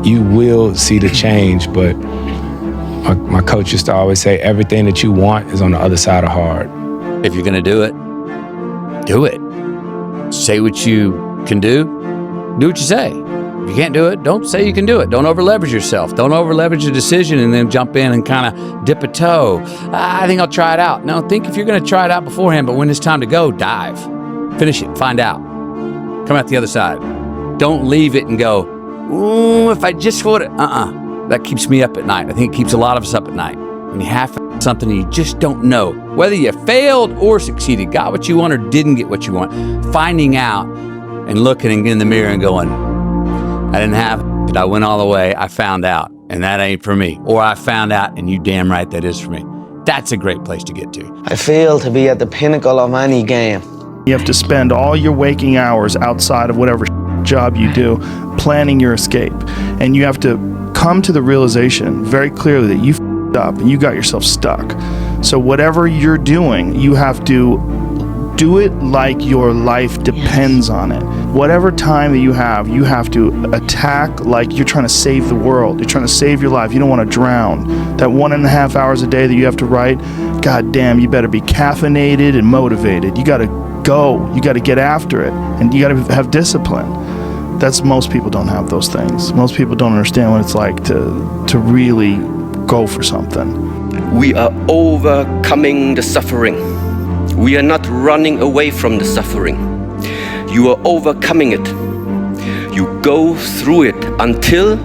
you will see the change. But my coach used to always say, everything that you want is on the other side of hard. If you're gonna do it, do it. Say what you can do what you say. If you can't do it, don't say you can do it. Don't over leverage yourself. Don't over leverage a decision and then jump in and kind of dip a toe. I think I'll try it out. No, think if you're gonna try it out beforehand, but when it's time to go, dive. Finish it, find out. Come out the other side. Don't leave it and go, ooh, if I just would, That keeps me up at night. I think it keeps a lot of us up at night. When you have something and you just don't know, whether you failed or succeeded, got what you want or didn't get what you want, finding out and looking in the mirror and going, I didn't have it, I went all the way, I found out, and that ain't for me. Or I found out, and you damn right that is for me. That's a great place to get to. I feel to be at the pinnacle of any game. You have to spend all your waking hours outside of whatever job you do planning your escape. And you have to come to the realization very clearly that you f***ed up and you got yourself stuck. So whatever you're doing, you have to do it like your life depends on it. Whatever time that you have to attack like you're trying to save the world. You're trying to save your life. You don't want to drown. That 1.5 hours a day that you have to write, God damn, you better be caffeinated and motivated. You got to go. You got to get after it. And you got to have discipline. Most people don't have those things. Most people don't understand what it's like to really go for something. We are overcoming the suffering. We are not running away from the suffering. You are overcoming it. You go through it until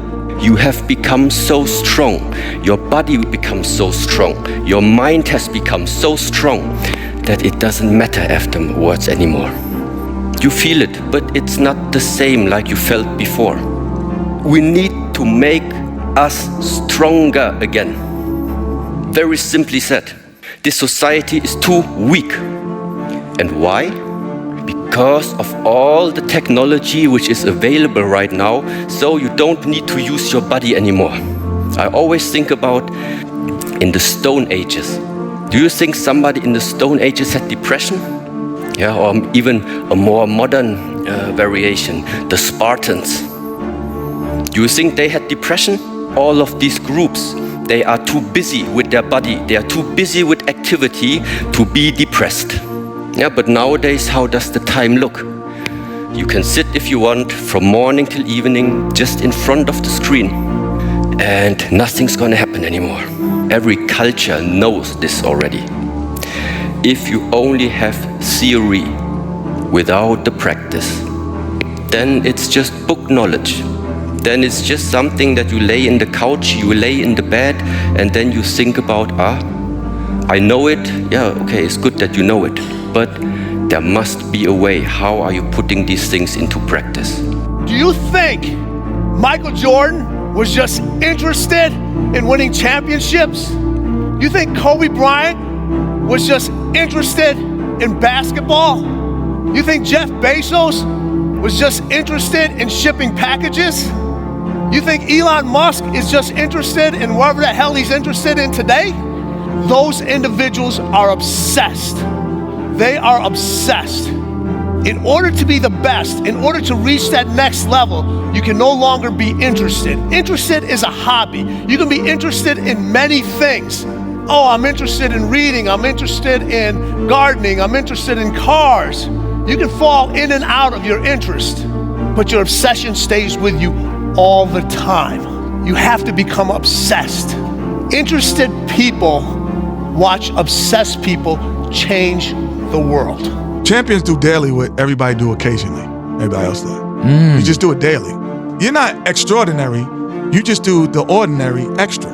you have become so strong. Your body becomes so strong. Your mind has become so strong that it doesn't matter afterwards anymore. You feel it, but it's not the same like you felt before. We need to make us stronger again. Very simply said, this society is too weak. And why? Because of all the technology which is available right now, so you don't need to use your body anymore. I always think about in the Stone Ages. Do you think somebody in the Stone Ages had depression? Yeah, or even a more modern variation, the Spartans. Do you think they had depression? All of these groups, they are too busy with their body. They are too busy with activity to be depressed. Yeah, but nowadays, how does the time look? You can sit if you want from morning till evening just in front of the screen and nothing's gonna happen anymore. Every culture knows this already. If you only have theory without the practice, then it's just book knowledge. Then it's just something that you lay in the couch, you lay in the bed, and then you think about, I know it. Yeah, okay, it's good that you know it. But there must be a way. How are you putting these things into practice? Do you think Michael Jordan was just interested in winning championships? You think Kobe Bryant was just interested in basketball? You think Jeff Bezos was just interested in shipping packages? You think Elon Musk is just interested in whatever the hell he's interested in today? Those individuals are obsessed. They are obsessed. In order to be the best, in order to reach that next level, you can no longer be interested. Interested is a hobby. You can be interested in many things. Oh, I'm interested in reading. I'm interested in gardening. I'm interested in cars. You can fall in and out of your interest, but your obsession stays with you all the time. You have to become obsessed. Interested people watch obsessed people change the world. Champions do daily what everybody do occasionally. Everybody else does. You just do it daily. You're not extraordinary. You just do the ordinary extra.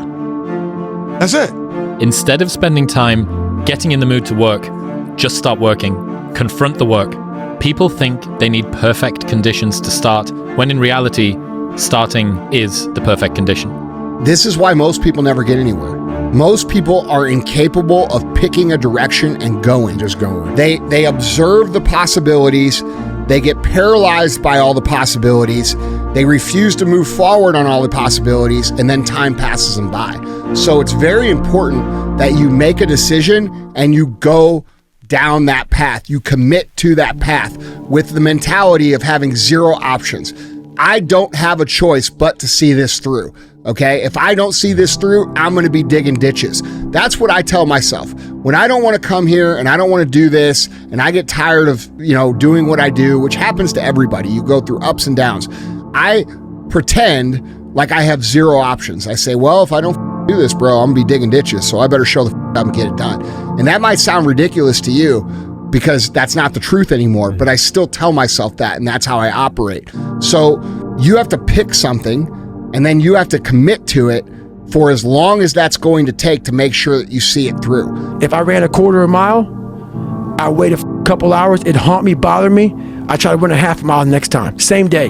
That's it. Instead of spending time getting in the mood to work, just start working. Confront the work. People think they need perfect conditions to start, when in reality, starting is the perfect condition. This is why most people never get anywhere. Most people are incapable of picking a direction and just going. They observe the possibilities. They get paralyzed by all the possibilities. They refuse to move forward on all the possibilities, and then time passes them by. So it's very important that you make a decision and you go down that path. You commit to that path with the mentality of having zero options. I don't have a choice but to see this through. Okay, if I don't see this through, I'm going to be digging ditches. That's what I tell myself. When I don't want to come here and I don't want to do this and I get tired of, doing what I do, which happens to everybody. You go through ups and downs. I pretend like I have zero options. I say, well, if I don't do this, bro, I'm going to be digging ditches. So I better show the up and get it done. And that might sound ridiculous to you because that's not the truth anymore, but I still tell myself that, and that's how I operate. So you have to pick something, and then you have to commit to it for as long as that's going to take to make sure that you see it through. If I ran a quarter of a mile, I wait a couple hours, it'd haunt me, bother me. I try to run a half a mile next time, same day.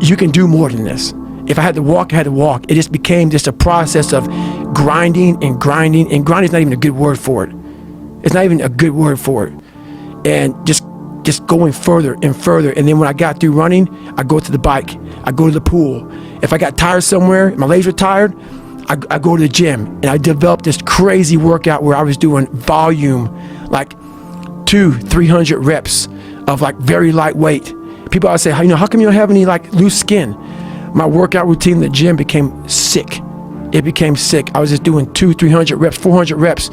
You can do more than this. If I had to walk, I had to walk. It just became just a process of grinding and grinding, and grinding is not even a good word for it. It's not even a good word for it. And just going further and further. And then when I got through running, I go to the bike, I go to the pool. If I got tired somewhere, my legs were tired, I go to the gym. And I developed this crazy workout where I was doing volume, like 200-300 reps of like very lightweight. People always say, how come you don't have any like loose skin? My workout routine in the gym became sick. It became sick. I was just doing 200-300 reps, 400 reps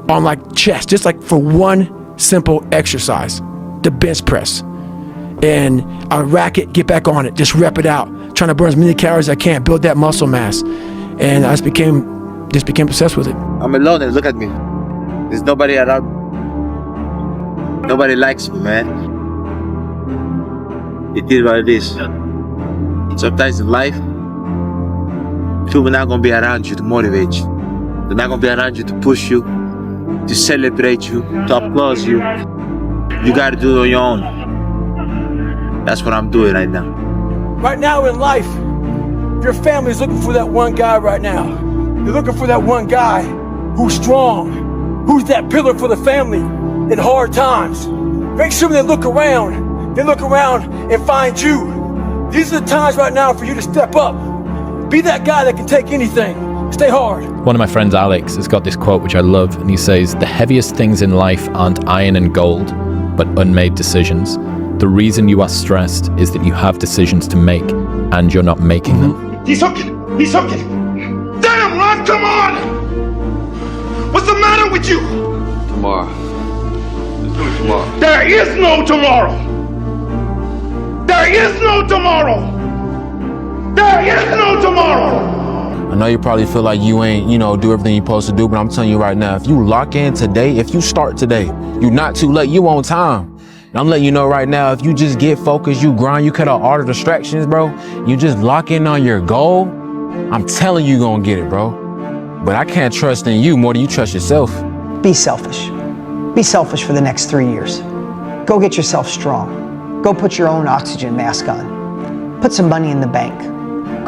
on like chest, just like for one simple exercise, the bench press. And I rack it, get back on it, just rep it out, trying to burn as many calories as I can, build that muscle mass. And I just became obsessed with it. I'm alone and look at me. There's nobody around. Nobody likes me, man. It is what it is. Sometimes in life, people are not going to be around you to motivate you. They're not going to be around you to push you, to celebrate you, to applaud you. You got to do it on your own. That's what I'm doing right now. Right now in life, your family's looking for that one guy right now. They're looking for that one guy who's strong, who's that pillar for the family in hard times. Make sure they look around and find you. These are the times right now for you to step up. Be that guy that can take anything. Stay hard. One of my friends, Alex, has got this quote which I love, and he says, "The heaviest things in life aren't iron and gold, but unmade decisions. The reason you are stressed is that you have decisions to make, and you're not making them." He's hooking. He's hooking. Damn, Ron, come on. What's the matter with you? Tomorrow. Let's do it tomorrow. There is no tomorrow. There is no tomorrow. There is no tomorrow. I know you probably feel like you ain't, do everything you're supposed to do, but I'm telling you right now, if you lock in today, if you start today, you're not too late, you on time. And I'm letting you know right now, if you just get focused, you grind, you cut out all the distractions, bro, you just lock in on your goal, I'm telling you, you're gonna get it, bro. But I can't trust in you more than you trust yourself. Be selfish. Be selfish for the next 3 years. Go get yourself strong. Go put your own oxygen mask on. Put some money in the bank.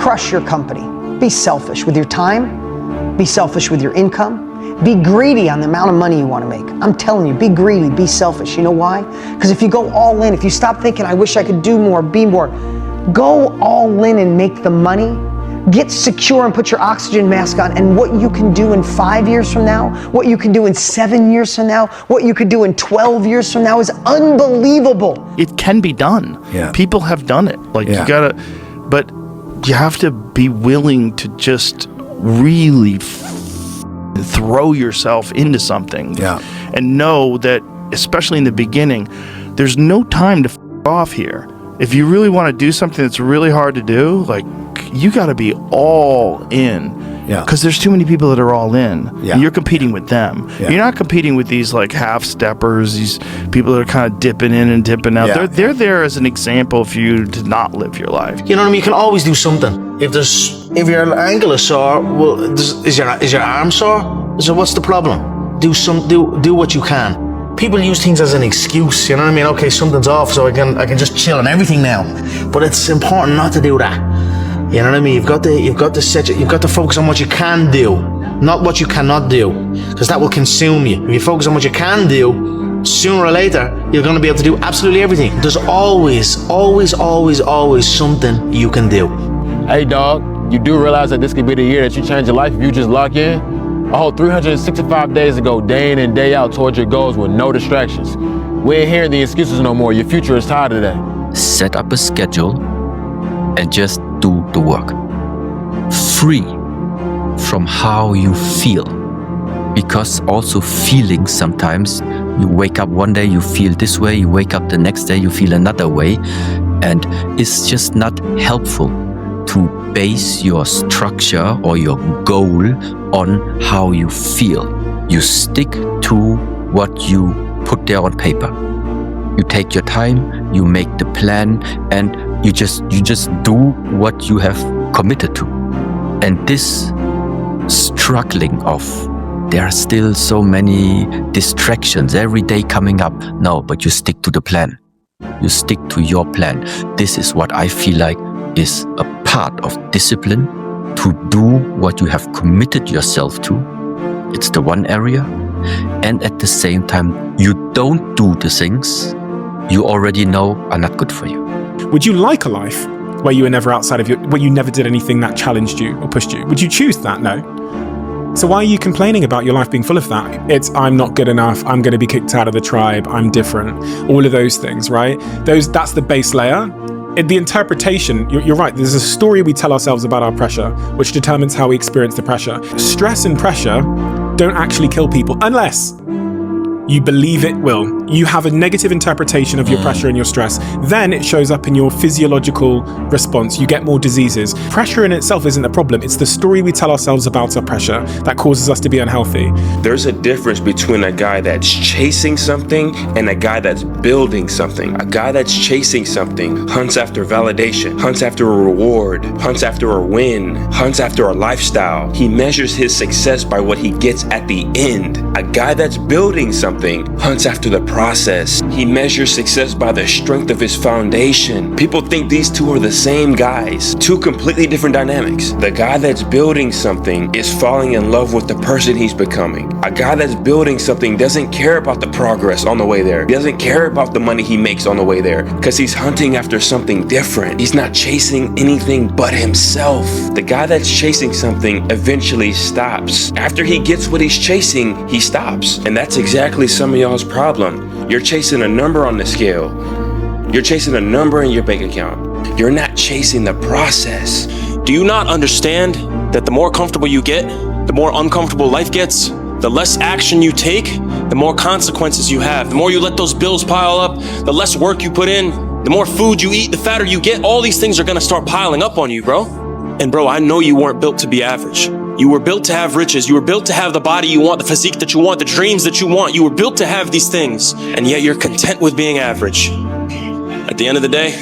Crush your company. Be selfish with your time. Be selfish with your income. Be greedy on the amount of money you want to make. I'm telling you, be greedy, be selfish. You know why? Because if you go all in, if you stop thinking, I wish I could do more, be more, go all in and make the money. Get secure and put your oxygen mask on, and what you can do in 5 years from now, what you can do in 7 years from now, what you could do in 12 years from now is unbelievable. It can be done. Yeah. People have done it. You gotta, but you have to be willing to just really throw yourself into something. And know that, especially in the beginning, there's no time to off here. If you really want to do something that's really hard to do, you got to be all in. Because there's too many people that are all in. And you're competing with them. You're not competing with these half-steppers, these people that are kind of dipping in and dipping out. They're there as an example for you to not live your life. You know what I mean? You can always do something. If your ankle is sore, well, is your arm sore? So what's the problem? Do what you can. People use things as an excuse, you know what I mean? Okay, something's off, so I can just chill on everything now. But it's important not to do that. You know what I mean? You've got to focus on what you can do, not what you cannot do, because that will consume you. If you focus on what you can do, sooner or later you're going to be able to do absolutely everything. There's always something you can do. Hey dog, you do realize that this could be the year that you change your life if you just lock in? A whole 365 days ago, day in and day out towards your goals with no distractions. We ain't hearing the excuses no more. Your future is tied to that. Set up a schedule and just do the work. Free from how you feel. Because also feeling sometimes, you wake up one day, you feel this way, you wake up the next day, you feel another way. And it's just not helpful to base your structure or your goal on how you feel. You stick to what you put there on paper. You take your time, you make the plan, and you just do what you have committed to. And this struggling of there are still so many distractions every day coming up. No, but you stick to the plan. You stick to your plan. This is what I feel like is a part of discipline, to do what you have committed yourself to. It's the one area. And at the same time, you don't do the things you already know are not good for you. Would you like a life where you were never outside of where you never did anything that challenged you or pushed you? Would you choose that? No. So why are you complaining about your life being full of that? It's, I'm not good enough, I'm going to be kicked out of the tribe, I'm different, all of those things, right? That's the base layer. The interpretation, you're right, there's a story we tell ourselves about our pressure, which determines how we experience the pressure. Stress and pressure don't actually kill people unless you believe it will. You have a negative interpretation of your pressure and your stress. Then it shows up in your physiological response. You get more diseases. Pressure in itself isn't a problem. It's the story we tell ourselves about our pressure that causes us to be unhealthy. There's a difference between a guy that's chasing something and a guy that's building something. A guy that's chasing something hunts after validation, hunts after a reward, hunts after a win, hunts after a lifestyle. He measures his success by what he gets at the end. A guy that's building something hunts after the process. He measures success by the strength of his foundation. People think these two are the same guys, two completely different dynamics. The guy that's building something is falling in love with the person he's becoming. A guy that's building something doesn't care about the progress on the way there. He doesn't care about the money he makes on the way there, because he's hunting after something different. He's not chasing anything but himself. The guy that's chasing something eventually stops. After he gets what he's chasing, he stops. And that's exactly some of y'all's problem. You're chasing a number on the scale. You're chasing a number in your bank account. You're not chasing the process. Do you not understand that the more comfortable you get, the more uncomfortable life gets? The less action you take, the more consequences you have. The more you let those bills pile up, the less work you put in, the more food you eat, the fatter you get. All these things are gonna start piling up on you, bro. And bro, I know you weren't built to be average. You were built to have riches. You were built to have the body you want, the physique that you want, the dreams that you want. You were built to have these things, and yet you're content with being average. At the end of the day,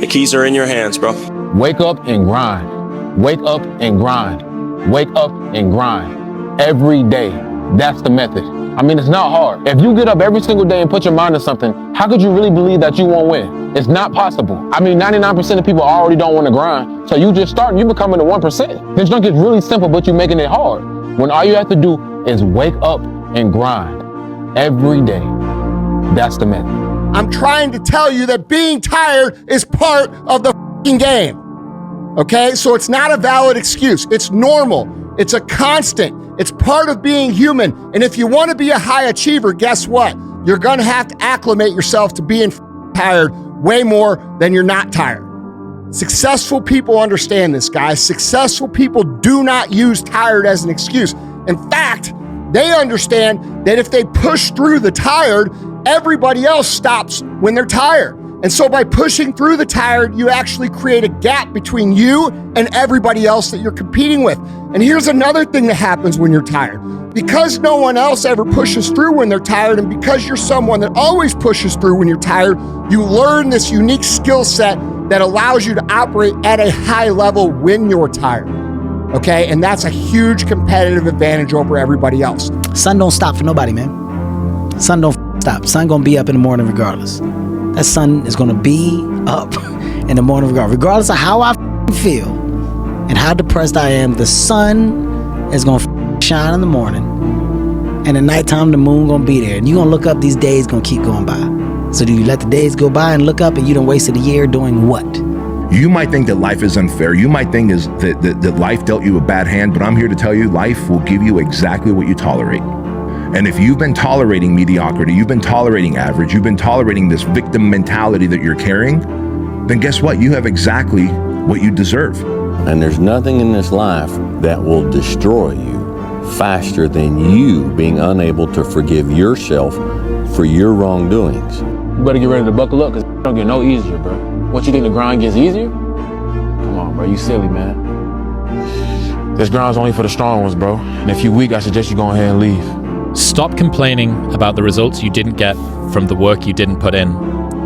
the keys are in your hands, bro. Wake up and grind. Wake up and grind. Wake up and grind. Every day. That's the method. I mean, it's not hard. If you get up every single day and put your mind to something, how could you really believe that you won't win? It's not possible. I mean, 99% of people already don't want to grind. So you just start and you becoming the 1%. This junk is really simple, but you're making it hard. When all you have to do is wake up and grind every day. That's the method. I'm trying to tell you that being tired is part of the f***ing game. Okay? So it's not a valid excuse. It's normal. It's a constant. It's part of being human. And if you want to be a high achiever, guess what? You're going to have to acclimate yourself to being tired way more than you're not tired. Successful people understand this, guys. Successful people do not use tired as an excuse. In fact, they understand that if they push through the tired, everybody else stops when they're tired. And so by pushing through the tired, you actually create a gap between you and everybody else that you're competing with. And here's another thing that happens when you're tired. Because no one else ever pushes through when they're tired, and because you're someone that always pushes through when you're tired, you learn this unique skill set that allows you to operate at a high level when you're tired. Okay? And that's a huge competitive advantage over everybody else. Sun don't stop for nobody, man. Sun don't stop. Sun gonna be up in the morning regardless. That sun is gonna be up in the morning regardless of how I feel and how depressed I am. The sun is gonna shine in the morning, and at nighttime the moon gonna be there, and you gonna look up. These days gonna keep going by. So do you let the days go by and look up, and you done wasted a year doing what? You might think that life is unfair. You might think that life dealt you a bad hand, but I'm here to tell you, life will give you exactly what you tolerate. And if you've been tolerating mediocrity, you've been tolerating average, you've been tolerating this victim mentality that you're carrying, then guess what? You have exactly what you deserve. And there's nothing in this life that will destroy you faster than you being unable to forgive yourself for your wrongdoings. You better get ready to buckle up, because it don't get no easier, bro. What, you think the grind gets easier? Come on, bro, you silly, man. This grind's only for the strong ones, bro. And if you're weak, I suggest you go ahead and leave. Stop complaining about the results you didn't get from the work you didn't put in.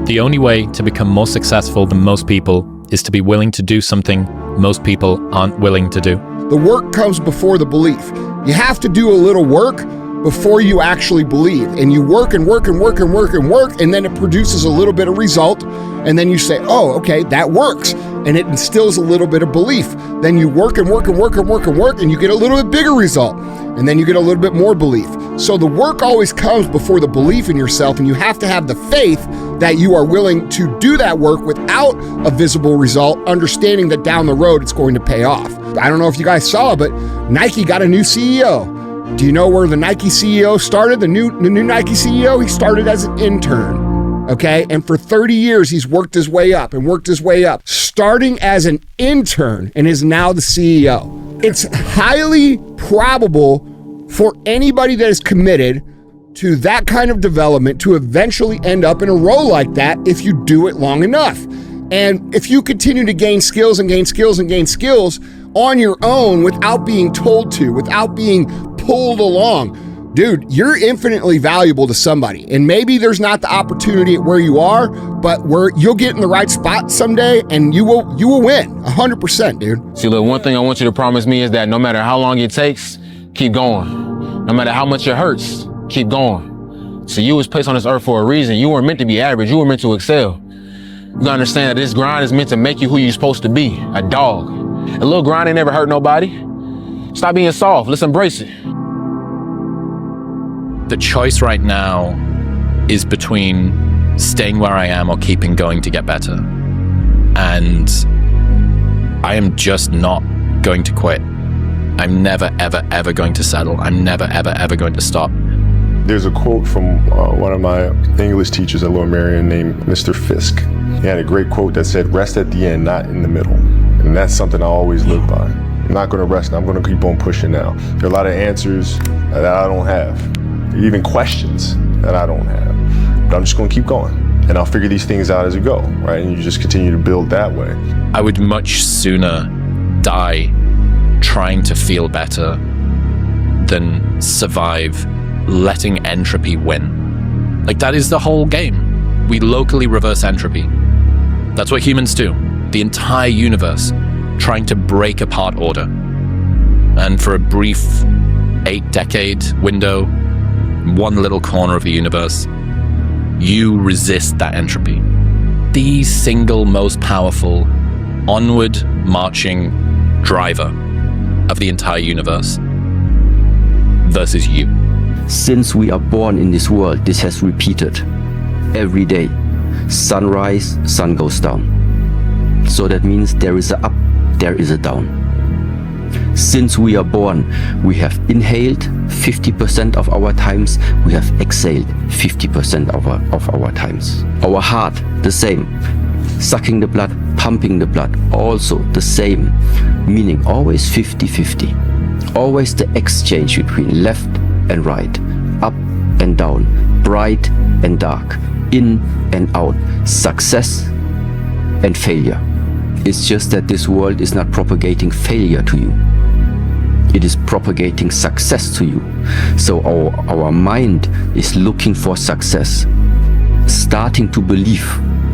The only way to become more successful than most people is to be willing to do something most people aren't willing to do. The work comes before the belief. You have to do a little work before you actually believe. And you work and work and work and work and work, and then it produces a little bit of result. And then you say, oh, okay, that works. And it instills a little bit of belief. Then you work and work and work and work and work, and you get a little bit bigger result. And then you get a little bit more belief. So the work always comes before the belief in yourself, and you have to have the faith that you are willing to do that work without a visible result, understanding that down the road it's going to pay off. I don't know if you guys saw, but Nike got a new CEO. Do you know where the Nike CEO started? The new Nike CEO, he started as an intern. Okay, and for 30 years, he's worked his way up and worked his way up, starting as an intern and is now the CEO. It's highly probable for anybody that is committed to that kind of development to eventually end up in a role like that if you do it long enough. And if you continue to gain skills and gain skills and gain skills on your own without being told to, without being pulled along, dude, you're infinitely valuable to somebody. And maybe there's not the opportunity at where you are, but where you'll get in the right spot someday and you will win 100%, dude. See, look, one thing I want you to promise me is that no matter how long it takes, keep going. No matter how much it hurts, keep going. So you was placed on this earth for a reason. You weren't meant to be average. You were meant to excel. You gotta understand that this grind is meant to make you who you're supposed to be, a dog. A little grind ain't never hurt nobody. Stop being soft. Let's embrace it. The choice right now is between staying where I am or keeping going to get better. And I am just not going to quit. I'm never, ever, ever going to settle. I'm never, ever, ever going to stop. There's a quote from one of my English teachers at Lower Merion named Mr. Fisk. He had a great quote that said, rest at the end, not in the middle. And that's something I always live by. I'm not gonna rest, I'm gonna keep on pushing now. There are a lot of answers that I don't have, even questions that I don't have. But I'm just gonna keep going. And I'll figure these things out as we go, right? And you just continue to build that way. I would much sooner die trying to feel better than survive letting entropy win. Like, that is the whole game. We locally reverse entropy. That's what humans do. The entire universe trying to break apart order. And for a brief 8-decade window, one little corner of the universe, you resist that entropy. The single most powerful onward marching driver of the entire universe versus you. Since we are born in this world, this has repeated every day. Sunrise, sun goes down. So that means there is a up, there is a down. Since we are born, we have inhaled 50% of our times, we have exhaled 50% of our times. Our heart, the same. Sucking the blood, pumping the blood, also the same. Meaning always 50-50. Always the exchange between left and right, up and down, bright and dark, in and out, success and failure. It's just that this world is not propagating failure to you. It is propagating success to you. So our mind is looking for success, starting to believe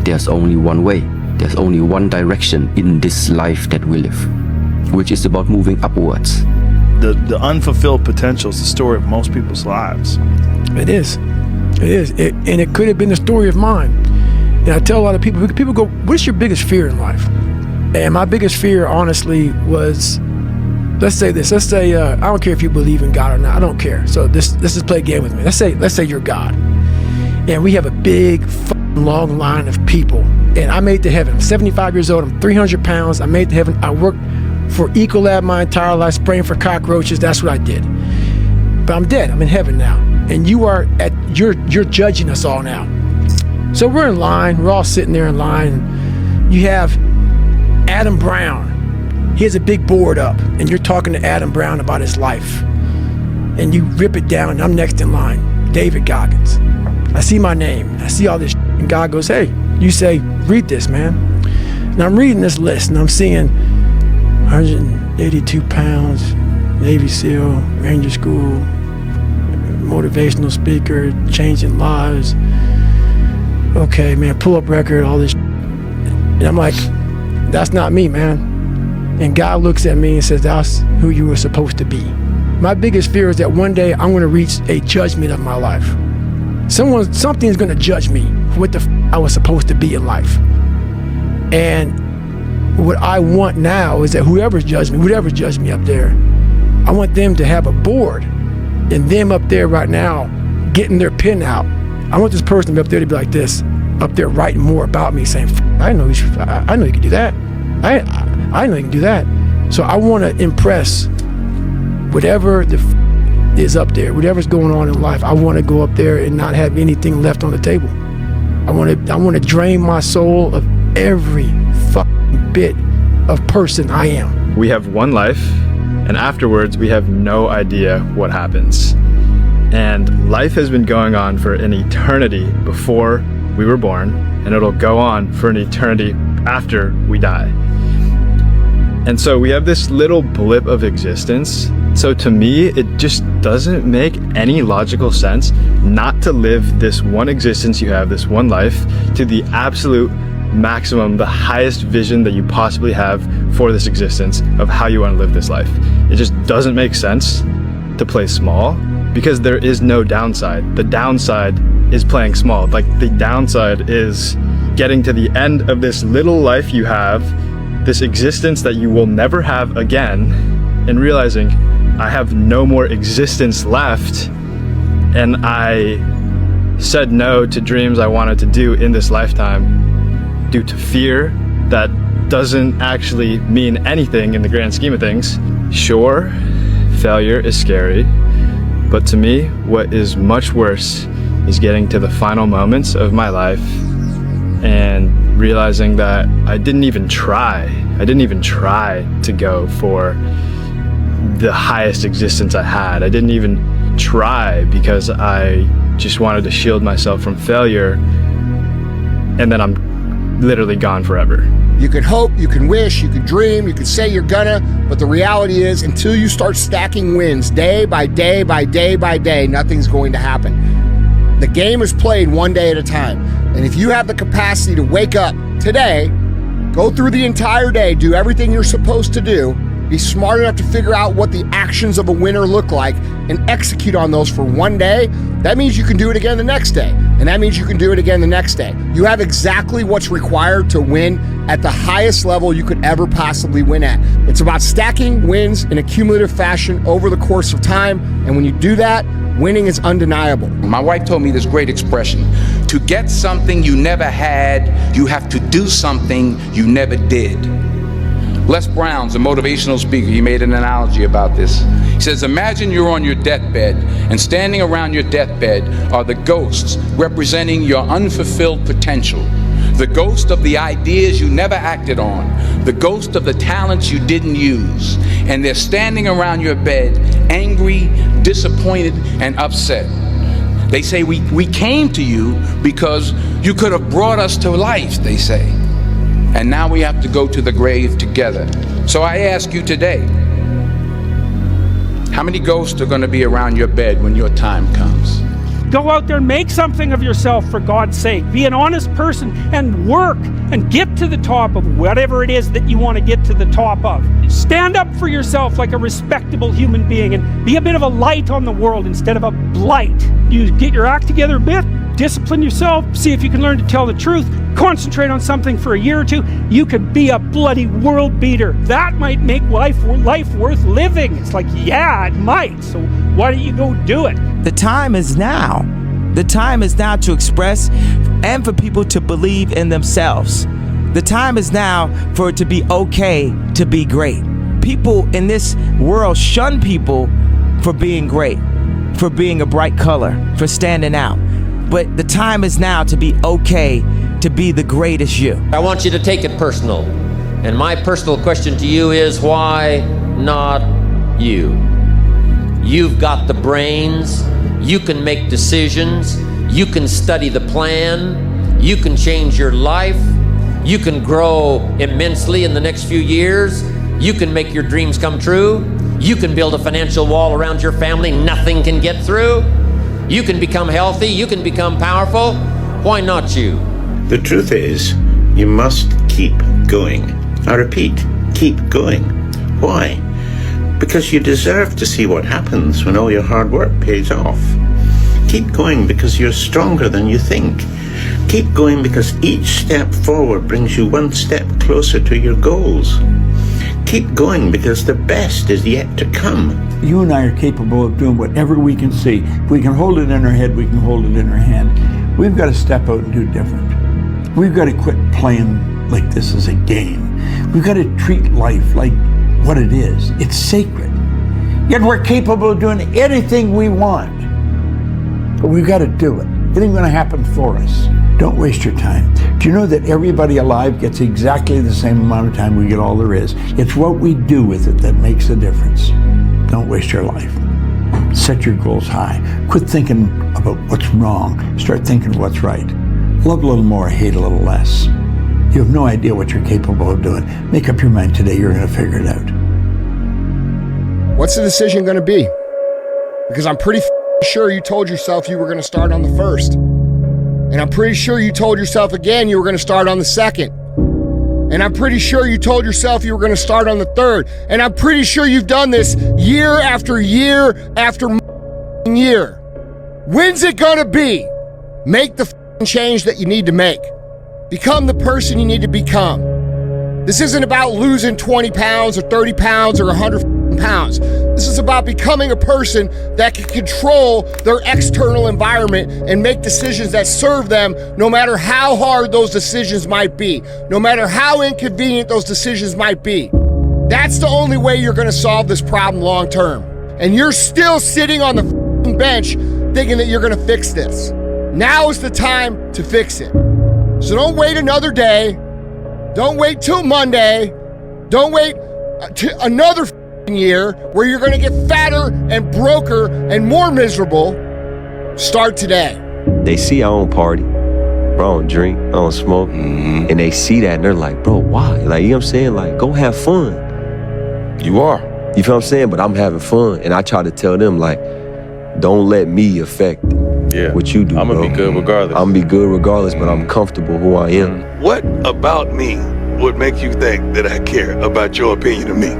there's only one way, there's only one direction in this life that we live, which is about moving upwards. The unfulfilled potential is the story of most people's lives. It is. It is. And it could have been the story of mine. And I tell a lot of people go, what's your biggest fear in life? And my biggest fear, honestly, was, let's say this. Let's say, I don't care if you believe in God or not. I don't care. So let's just play a game with me. Let's say you're God. And we have a big, long line of people. And I made it to heaven. I'm 75 years old. I'm 300 pounds. I made it to heaven. I worked for Ecolab my entire life, spraying for cockroaches. That's what I did. But I'm dead. I'm in heaven now. And you're judging us all now. So we're in line. We're all sitting there in line. You have Adam Brown. He has a big board up, and you're talking to Adam Brown about his life. And you rip it down, and I'm next in line, David Goggins. I see my name. I see all this, and God goes, hey, you say, read this, man. And I'm reading this list, and I'm seeing 182 pounds, Navy SEAL, Ranger School, motivational speaker, changing lives. Okay, man, pull-up record, all this. And I'm like, that's not me, man. And God looks at me and says, that's who you were supposed to be. My biggest fear is that one day I'm going to reach a judgment of my life. Something's going to judge me for what I was supposed to be in life. And what I want now is that whoever's judged me up there, I want them to have a board and them up there right now getting their pen out. I want this person up there to be like this, up there writing more about me, saying, I know you can do that. I know you can do that. So I want to impress whatever is up there, whatever's going on in life. I want to go up there and not have anything left on the table. I want to drain my soul of every fucking bit of person I am. We have one life, and afterwards we have no idea what happens. And life has been going on for an eternity before we were born, and it'll go on for an eternity after we die. And so we have this little blip of existence. So to me, it just doesn't make any logical sense not to live this one existence you have, this one life, to the absolute maximum, the highest vision that you possibly have for this existence of how you want to live this life. It just doesn't make sense to play small because there is no downside. The downside is playing small. Like, the downside is getting to the end of this little life you have, this existence that you will never have again, and realizing I have no more existence left, and I said no to dreams I wanted to do in this lifetime due to fear that doesn't actually mean anything in the grand scheme of things. Sure, failure is scary, but to me, what is much worse is getting to the final moments of my life and realizing that I didn't even try to go for the highest existence I had. I didn't even try because I just wanted to shield myself from failure, and then I'm literally gone forever. You can hope, you can wish, you can dream, you can say you're gonna, but the reality is until you start stacking wins day by day by day by day, nothing's going to happen. The game is played one day at a time. And if you have the capacity to wake up today, go through the entire day, do everything you're supposed to do, be smart enough to figure out what the actions of a winner look like and execute on those for one day, that means you can do it again the next day. And that means you can do it again the next day. You have exactly what's required to win at the highest level you could ever possibly win at. It's about stacking wins in a cumulative fashion over the course of time. And when you do that, winning is undeniable. My wife told me this great expression: to get something you never had, you have to do something you never did. Les Brown's a motivational speaker. He made an analogy about this. He says, imagine you're on your deathbed, and standing around your deathbed are the ghosts representing your unfulfilled potential. The ghost of the ideas you never acted on, the ghost of the talents you didn't use. And they're standing around your bed, angry, disappointed, and upset. They say, we came to you because you could have brought us to life, they say. And now we have to go to the grave together. So I ask you today, how many ghosts are going to be around your bed when your time comes? Go out there and make something of yourself, for God's sake. Be an honest person and work and get to the top of whatever it is that you want to get to the top of. Stand up for yourself like a respectable human being and be a bit of a light on the world instead of a blight. You get your act together a bit, discipline yourself, see if you can learn to tell the truth, concentrate on something for a year or two, you could be a bloody world beater. That might make life worth living. It's like, yeah, it might. So why don't you go do it? The time is now. The time is now to express and for people to believe in themselves. The time is now for it to be okay to be great. People in this world shun people for being great, for being a bright color, for standing out. But the time is now to be okay to be the greatest you. I want you to take it personal. And my personal question to you is, why not you? You've got the brains, you can make decisions, you can study the plan, you can change your life, you can grow immensely in the next few years, you can make your dreams come true, you can build a financial wall around your family nothing can get through, you can become healthy, you can become powerful. Why not you? The truth is, you must keep going. I repeat, keep going. Why? Because you deserve to see what happens when all your hard work pays off. Keep going because you're stronger than you think. Keep going because each step forward brings you one step closer to your goals. Keep going because the best is yet to come. You and I are capable of doing whatever we can see. If we can hold it in our head, we can hold it in our hand. We've got to step out and do different. We've got to quit playing like this is a game. We've got to treat life like what it is. It's sacred. Yet we're capable of doing anything we want. But we've got to do it. It ain't going to happen for us. Don't waste your time. Do you know that everybody alive gets exactly the same amount of time we get all there is? It's what we do with it that makes the difference. Don't waste your life. Set your goals high. Quit thinking about what's wrong. Start thinking what's right. Love a little more, hate a little less. You have no idea what you're capable of doing. Make up your mind today, you're going to figure it out. What's the decision going to be? Because I'm pretty sure you told yourself you were going to start on the first. And I'm pretty sure you told yourself again you were going to start on the second. And I'm pretty sure you told yourself you were going to start on the third. And I'm pretty sure you've done this year after year after year. When's it going to be? Make the change that you need to make. Become the person you need to become. This isn't about losing 20 pounds or 30 pounds or 100 pounds. This is about becoming a person that can control their external environment and make decisions that serve them no matter how hard those decisions might be, no matter how inconvenient those decisions might be. That's the only way you're going to solve this problem long term. And you're still sitting on the bench thinking that you're going to fix this. Now is the time to fix it. So don't wait another day. Don't wait till Monday. Don't wait another year where you're going to get fatter and broker and more miserable. Start today. They see our own party, bro, I don't drink, I don't smoke. And they see that and they're like, bro, why? Like, you know what I'm saying? Like, go have fun. You are. You feel what I'm saying? But I'm having fun. And I try to tell them, like, don't let me affect what you do, I'm gonna be good regardless. I'm gonna be good regardless, but I'm comfortable who I am. What about me would make you think that I care about your opinion of me?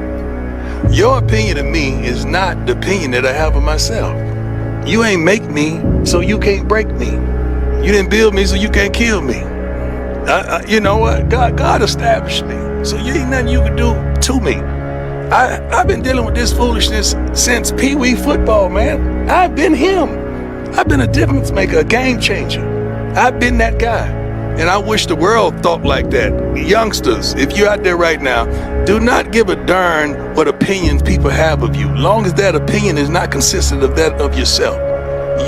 Your opinion of me is not the opinion that I have of myself. You ain't make me, so you can't break me. You didn't build me, so you can't kill me. You know what? God established me, so you ain't nothing you can do to me. I've been dealing with this foolishness since Pee Wee football, man. I've been him. I've been a difference maker, a game changer. I've been that guy. And I wish the world thought like that. Youngsters, if you're out there right now, do not give a darn what opinions people have of you, long as that opinion is not consistent of that of yourself.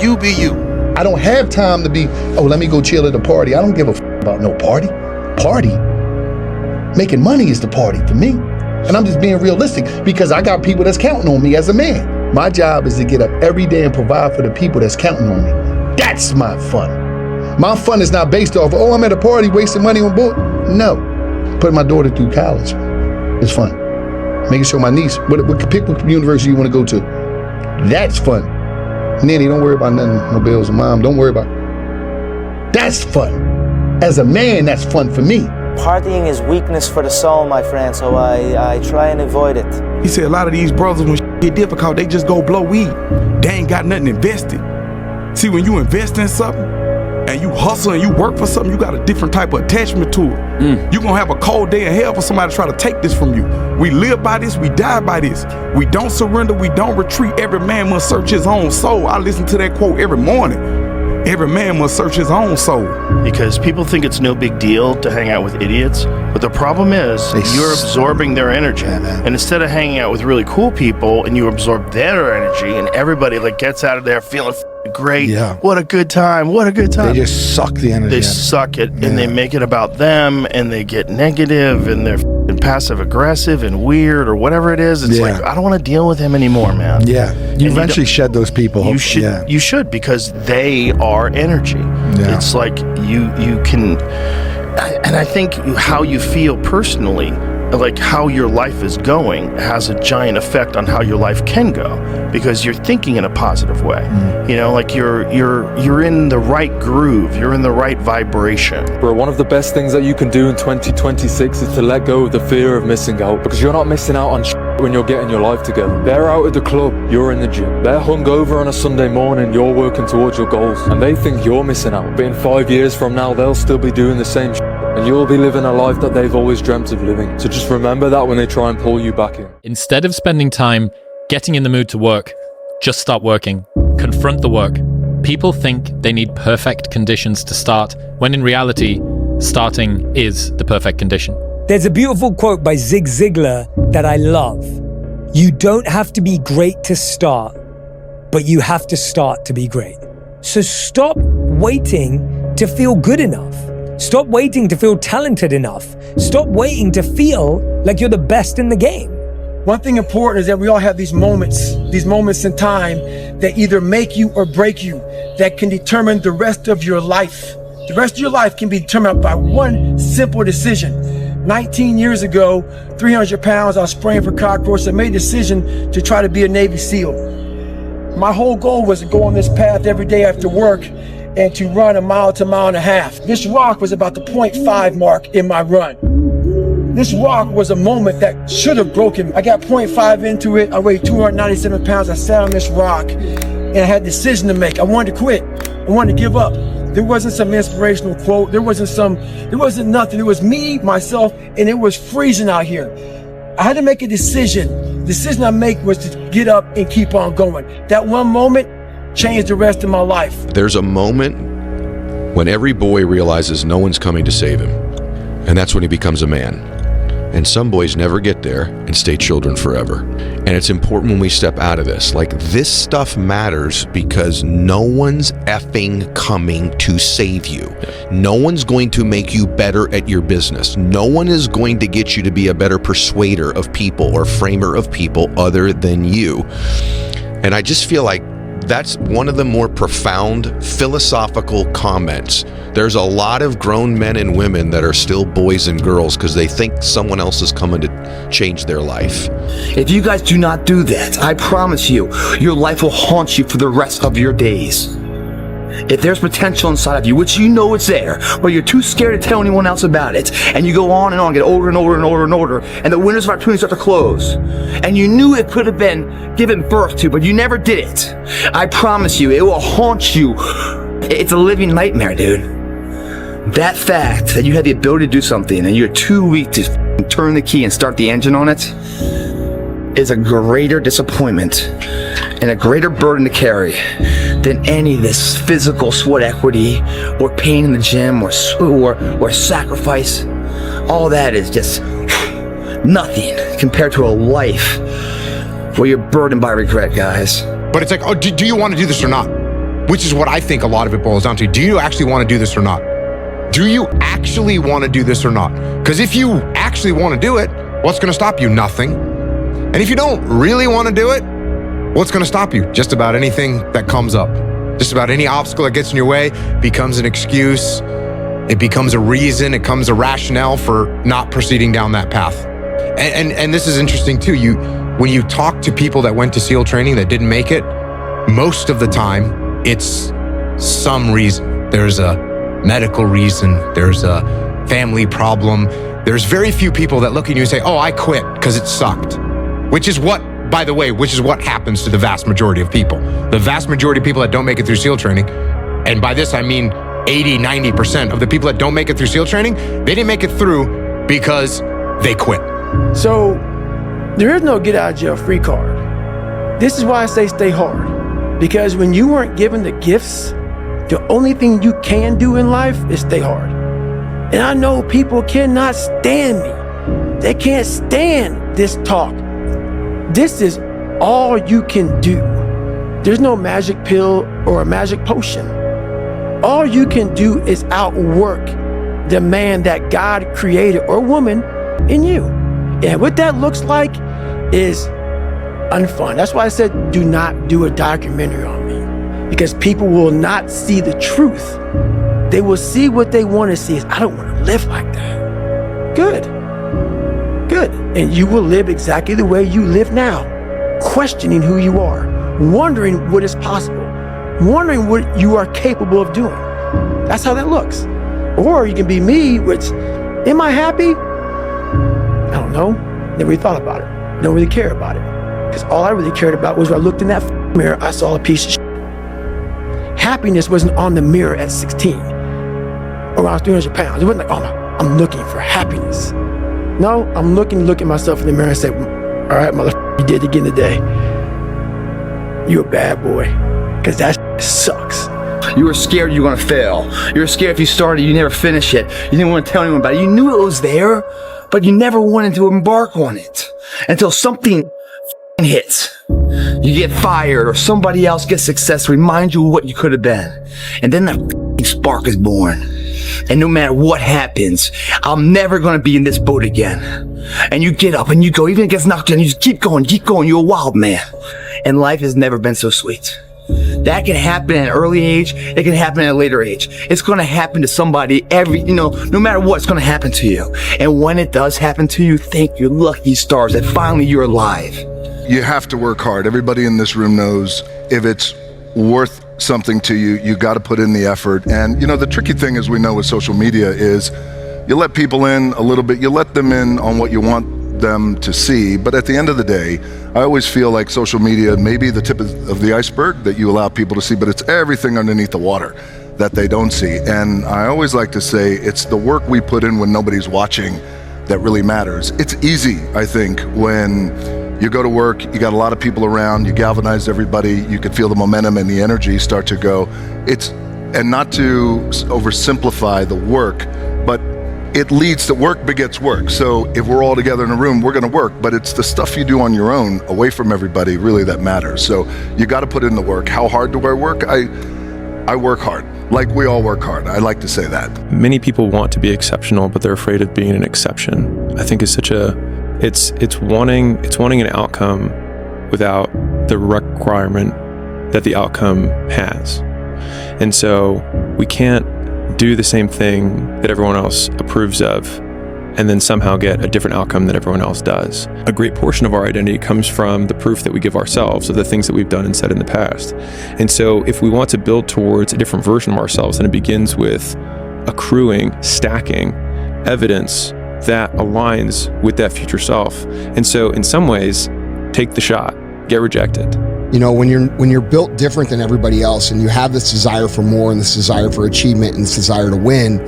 You be you. I don't have time to be, let me go chill at a party. I don't give a about no party. Party? Making money is the party for me. And I'm just being realistic because I got people that's counting on me as a man. My job is to get up every day and provide for the people that's counting on me. That's my fun. My fun is not based off, I'm at a party wasting money on book. No. Putting my daughter through college is fun. Making sure my niece, pick what university you want to go to. That's fun. Nanny, don't worry about nothing, no bills, and mom, don't worry about it. That's fun. As a man, that's fun for me. Partying is weakness for the soul, my friend, so I try and avoid it. He said a lot of these brothers, when shit get difficult, they just go blow weed. They ain't got nothing invested. See, when you invest in something, and you hustle and you work for something, you got a different type of attachment to it. You're gonna have a cold day in hell for somebody to try to take this from you. We live by this, we die by this. We don't surrender, we don't retreat. Every man must search his own soul. I listen to that quote every morning. Every man must search his own soul. Because people think it's no big deal to hang out with idiots, but the problem is you're absorbing their energy. And instead of hanging out with really cool people and you absorb their energy and everybody gets out of there feeling great. Yeah. What a good time. What a good time. They just suck the energy. They suck it and they make it about them and they get negative and they're passive aggressive and weird or whatever it is. It's like, I don't want to deal with him anymore, man. Yeah. You eventually shed those people. You should because they are energy. Yeah. It's like you can, and I think how you feel personally, like how your life is going, has a giant effect on how your life can go because you're thinking in a positive way. You know, like you're in the right groove, you're in the right vibration. Bro, one of the best things that you can do in 2026 is to let go of the fear of missing out, because you're not missing out on when you're getting your life together. They're out at the club, you're in the gym. They're hungover on a Sunday morning, you're working towards your goals, and they think you're missing out. But in 5 years from now, they'll still be doing the same and you'll be living a life that they've always dreamt of living. So just remember that when they try and pull you back in. Instead of spending time getting in the mood to work, just start working. Confront the work. People think they need perfect conditions to start, when in reality, starting is the perfect condition. There's a beautiful quote by Zig Ziglar that I love. You don't have to be great to start, but you have to start to be great. So stop waiting to feel good enough. Stop waiting to feel talented enough. Stop waiting to feel like you're the best in the game. One thing important is that we all have these moments in time that either make you or break you, that can determine the rest of your life. The rest of your life can be determined by one simple decision. 19 years ago, 300 pounds, I was spraying for cockroaches. I made a decision to try to be a Navy SEAL. My whole goal was to go on this path every day after work and to run a mile to a mile and a half. This rock was about the 0.5 mark in my run. This rock was a moment that should have broken me. I got 0.5 into it. I weighed 297 pounds. I sat on this rock and I had a decision to make. I wanted to quit. I wanted to give up. There wasn't some inspirational quote. There wasn't nothing. It was me, myself, and it was freezing out here. I had to make a decision. The decision I make was to get up and keep on going. That one moment changed the rest of my life. There's a moment when every boy realizes no one's coming to save him, and that's when he becomes a man. And some boys never get there and stay children forever. And it's important when we step out of this. Like, this stuff matters because no one's effing coming to save you. No one's going to make you better at your business. No one is going to get you to be a better persuader of people or framer of people other than you. And I just feel like that's one of the more profound philosophical comments. There's a lot of grown men and women that are still boys and girls because they think someone else is coming to change their life. If you guys do not do that, I promise you, your life will haunt you for the rest of your days. If there's potential inside of you, which you know it's there, but you're too scared to tell anyone else about it, and you go on, get older and older and older and older, and the windows of opportunity start to close, and you knew it could have been given birth to, but you never did it, I promise you, it will haunt you. It's a living nightmare, dude. That fact that you had the ability to do something and you're too weak to turn the key and start the engine on it is a greater disappointment and a greater burden to carry than any of this physical sweat equity or pain in the gym or sacrifice. All that is just nothing compared to a life where you're burdened by regret, guys. But it's like, oh, do you want to do this or not? Which is what I think a lot of it boils down to. Do you actually want to do this or not? Do you actually want to do this or not? Because if you actually want to do it, what's going to stop you? Nothing. And if you don't really want to do it, what's going to stop you? Just about anything that comes up. Just about any obstacle that gets in your way becomes an excuse. It becomes a reason. It becomes a rationale for not proceeding down that path. And this is interesting too. When you talk to people that went to SEAL training that didn't make it, most of the time it's some reason. There's a medical reason. There's a family problem. There's very few people that look at you and say, "Oh, I quit because it sucked," which is what happens to the vast majority of people. The vast majority of people that don't make it through SEAL training, and by this I mean 80-90% of the people that don't make it through SEAL training, they didn't make it through because they quit. So there is no get out of jail free card. This is why I say stay hard. Because when you weren't given the gifts, the only thing you can do in life is stay hard. And I know people cannot stand me. They can't stand this talk. This is all you can do. There's no magic pill or a magic potion. All you can do is outwork the man that God created or woman in you. And what that looks like is unfun. That's why I said do not do a documentary on me, because people will not see the truth. They will see what they want to see. I don't want to live like that. Good. And you will live exactly the way you live now, questioning who you are, wondering what is possible, wondering what you are capable of doing. That's how that looks. Or you can be me, which, am I happy? I don't know. Never really thought about it. Don't really care about it. Because all I really cared about was when I looked in that mirror, I saw a piece of shit. Happiness wasn't on the mirror at 16, or when I was 300 pounds. It wasn't like, oh, I'm looking for happiness. No, I'm looking to look at myself in the mirror and say, all right, motherfucker, you did it again today. You a bad boy. Because that sucks. You were scared you were going to fail. You were scared if you started, you never finish it. You didn't want to tell anyone about it. You knew it was there, but you never wanted to embark on it until something hits. You get fired or somebody else gets success, remind you of what you could have been. And then that spark is born. And no matter what happens, I'm never going to be in this boat again. And you get up and you go, even if it gets knocked down, you just keep going. You're a wild man. And life has never been so sweet. That can happen at an early age. It can happen at a later age. It's going to happen to somebody no matter what, it's going to happen to you. And when it does happen to you, thank your lucky stars that finally you're alive. You have to work hard. Everybody in this room knows if it's worth something to you, you got to put in the effort. And the tricky thing, as we know with social media, is you let people in a little bit, you let them in on what you want them to see, but at the end of the day, I always feel like social media may be the tip of the iceberg that you allow people to see, but it's everything underneath the water that they don't see. And I always like to say it's the work we put in when nobody's watching that really matters. It's easy, I think, when you go to work, you got a lot of people around, you galvanize everybody, you can feel the momentum and the energy start to go. And not to oversimplify the work, but it leads to work begets work. So if we're all together in a room, we're gonna work, but it's the stuff you do on your own, away from everybody, really that matters. So you gotta put in the work. How hard do I work? I work hard. Like we all work hard. I like to say that. Many people want to be exceptional, but they're afraid of being an exception. I think it's such it's wanting an outcome without the requirement that the outcome has. And so we can't do the same thing that everyone else approves of and then somehow get a different outcome that everyone else does. A great portion of our identity comes from the proof that we give ourselves of the things that we've done and said in the past. And so if we want to build towards a different version of ourselves, then it begins with accruing, stacking evidence that aligns with that future self. And so in some ways, take the shot, get rejected. You know, when you're built different than everybody else and you have this desire for more and this desire for achievement and this desire to win,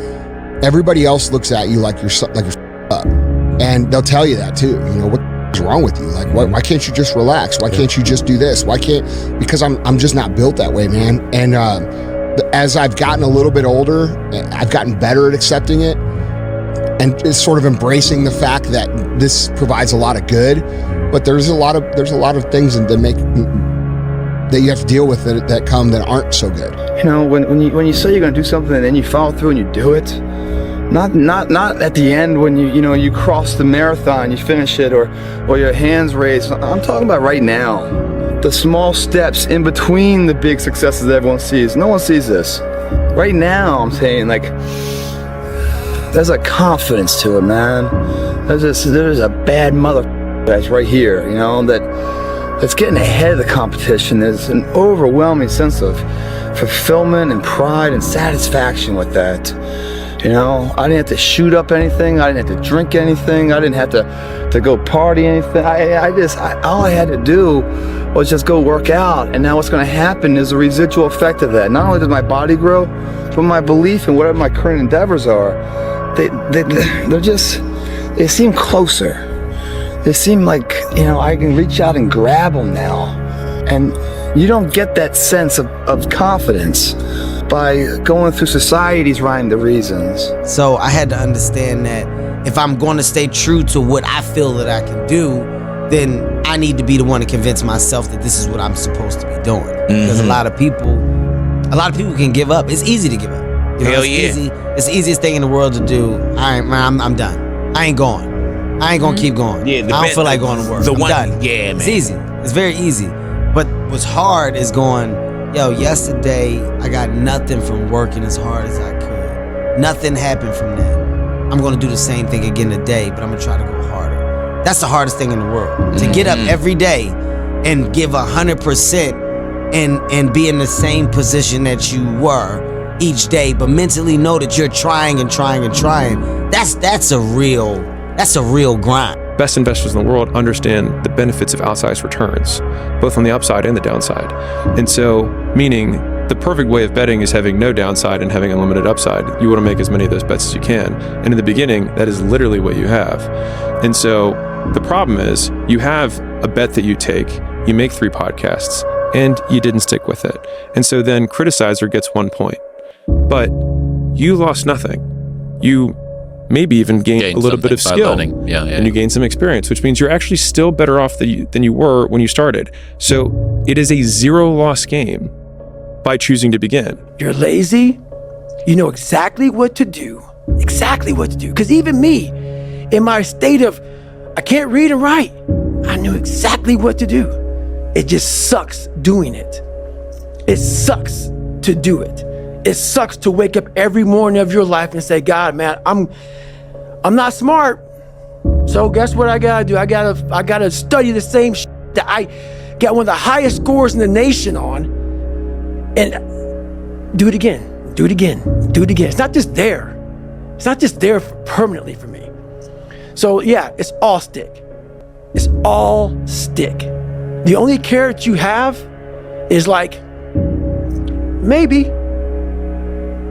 everybody else looks at you like you're up. And they'll tell you that too. You know, what's wrong with you? Like, why can't you just relax? Why can't you just do this? Because I'm just not built that way, man. And as I've gotten a little bit older, I've gotten better at accepting it and just sort of embracing the fact that this provides a lot of good, but there's a lot of things that you have to deal with that come that aren't so good. You know, when you say you're gonna do something and then you follow through and you do it, not at the end when you cross the marathon, you finish it, or your hands raised. I'm talking about right now, the small steps in between the big successes that everyone sees. No one sees this. Right now, I'm saying, like, there's a confidence to it, man. There's a bad mother that's right here, that's getting ahead of the competition. There's an overwhelming sense of fulfillment and pride and satisfaction with that. I didn't have to shoot up anything. I didn't have to drink anything. I didn't have to go party anything. All I had to do was just go work out. And now what's going to happen is a residual effect of that. Not only does my body grow, but my belief in whatever my current endeavors are, they seem closer. They seem like, I can reach out and grab them now. And you don't get that sense of confidence by going through society's rhyme the reasons. So I had to understand that if I'm going to stay true to what I feel that I can do, then I need to be the one to convince myself that this is what I'm supposed to be doing. Because a lot of people can give up. It's easy to give up. It's the easiest thing in the world to do. I'm done. I ain't going. I ain't gonna keep going. I don't feel like going to work. I'm done. Yeah, man. It's easy. It's very easy. But what's hard is going, yesterday I got nothing from working as hard as I could. Nothing happened from that. I'm gonna do the same thing again today, but I'm gonna try to go harder. That's the hardest thing in the world. To get up every day and give 100% and be in the same position that you were each day, but mentally know that you're trying and trying and trying. That's a real grind. Best investors in the world understand the benefits of outsized returns, both on the upside and the downside. And so, meaning the perfect way of betting is having no downside and having unlimited upside. You want to make as many of those bets as you can. And in the beginning, that is literally what you have. And so the problem is you have a bet that you take, you make 3 podcasts, and you didn't stick with it. And so then criticizer gets 1 point. But you lost nothing. You maybe even gain a little bit of skill, and you gain some experience, which means you're actually still better off than you were when you started. So it is a 0-loss game by choosing to begin. You're lazy, you know exactly what to do. Because even me, in my state of, I can't read and write, I knew exactly what to do. It just sucks doing it. It sucks to do it. It sucks to wake up every morning of your life and say, God, man, I'm not smart. So guess what I gotta do? I gotta study the same shit that I got one of the highest scores in the nation on, and do it again. It's not just there. It's not just there permanently for me. So yeah, it's all stick. The only carrot you have is like, maybe,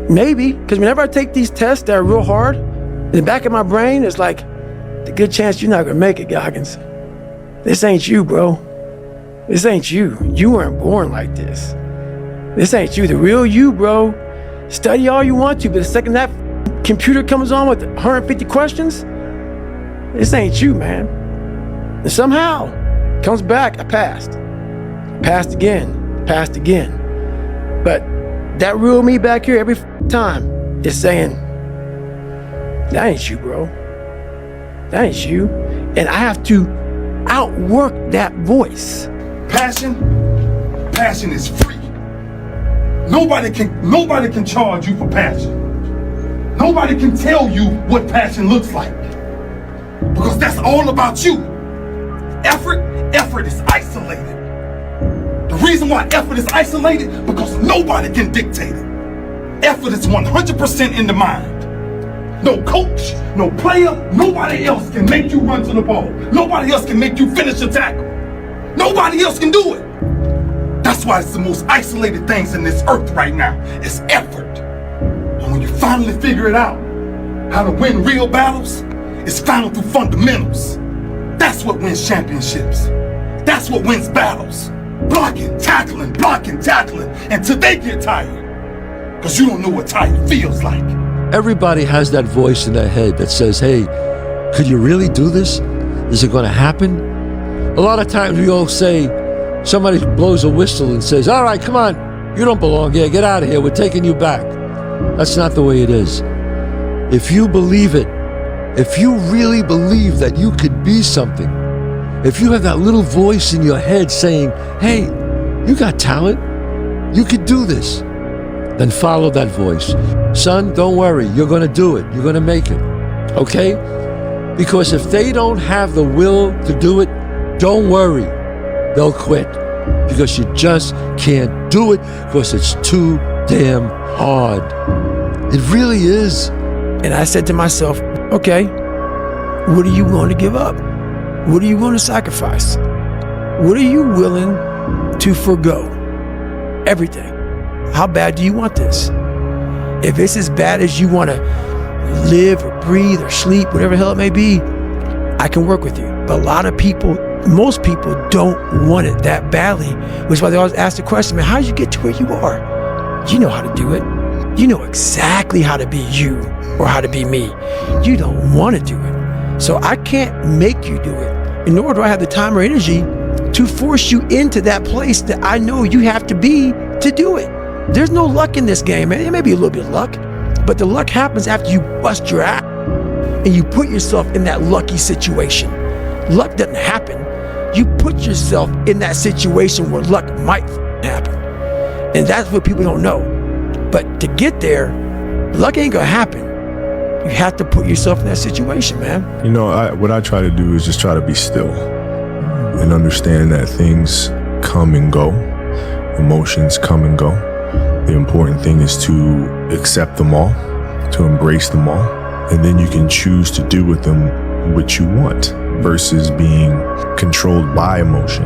because whenever I take these tests that are real hard, in the back of my brain, it's like, the good chance you're not gonna make it, Goggins. This ain't you, bro. This ain't you. You weren't born like this. This ain't you. The real you, bro. Study all you want to, but the second that computer comes on with 150 questions, this ain't you, man. And somehow, comes back, I passed. Passed again. But that real me back here every time is saying, that ain't you, bro. That ain't you. And I have to outwork that voice. Passion, passion is free. Nobody can charge you for passion. Nobody can tell you what passion looks like. Because that's all about you. Effort is isolated. The reason why effort is isolated, because nobody can dictate it. Effort is 100% in the mind. No coach, no player, nobody else can make you run to the ball. Nobody else can make you finish a tackle. Nobody else can do it. That's why it's the most isolated things in this earth right now. It's effort. And when you finally figure it out, how to win real battles, it's found through fundamentals. That's what wins championships. That's what wins battles. Blocking, tackling, until they get tired. Because you don't know what tired feels like. Everybody has that voice in their head that says, hey, could you really do this? Is it going to happen? A lot of times we all say, somebody blows a whistle and says, all right, come on, you don't belong here, get out of here, we're taking you back. That's not the way it is. If you believe it, if you really believe that you could be something, if you have that little voice in your head saying, hey, you got talent, you could do this, then follow that voice. Son, don't worry, you're gonna do it, you're gonna make it, okay? Because if they don't have the will to do it, don't worry, they'll quit. Because you just can't do it because it's too damn hard. It really is. And I said to myself, okay, what are you going to give up? What are you going to sacrifice? What are you willing to forgo? Everything. How bad do you want this? If it's as bad as you want to live or breathe or sleep, whatever the hell it may be, I can work with you. But a lot of people, most people don't want it that badly, which is why they always ask the question, man, how did you get to where you are? You know how to do it. You know exactly how to be you or how to be me. You don't want to do it. So I can't make you do it. And nor do I have the time or energy to force you into that place that I know you have to be to do it. There's no luck in this game, man. It may be a little bit of luck, but the luck happens after you bust your ass and you put yourself in that lucky situation. Luck doesn't happen. You put yourself in that situation where luck might happen. And that's what people don't know. But to get there, luck ain't gonna happen. You have to put yourself in that situation, man. You know, what I try to do is just try to be still and understand that things come and go. Emotions come and go. The important thing is to accept them all, to embrace them all, and then you can choose to do with them what you want versus being controlled by emotion.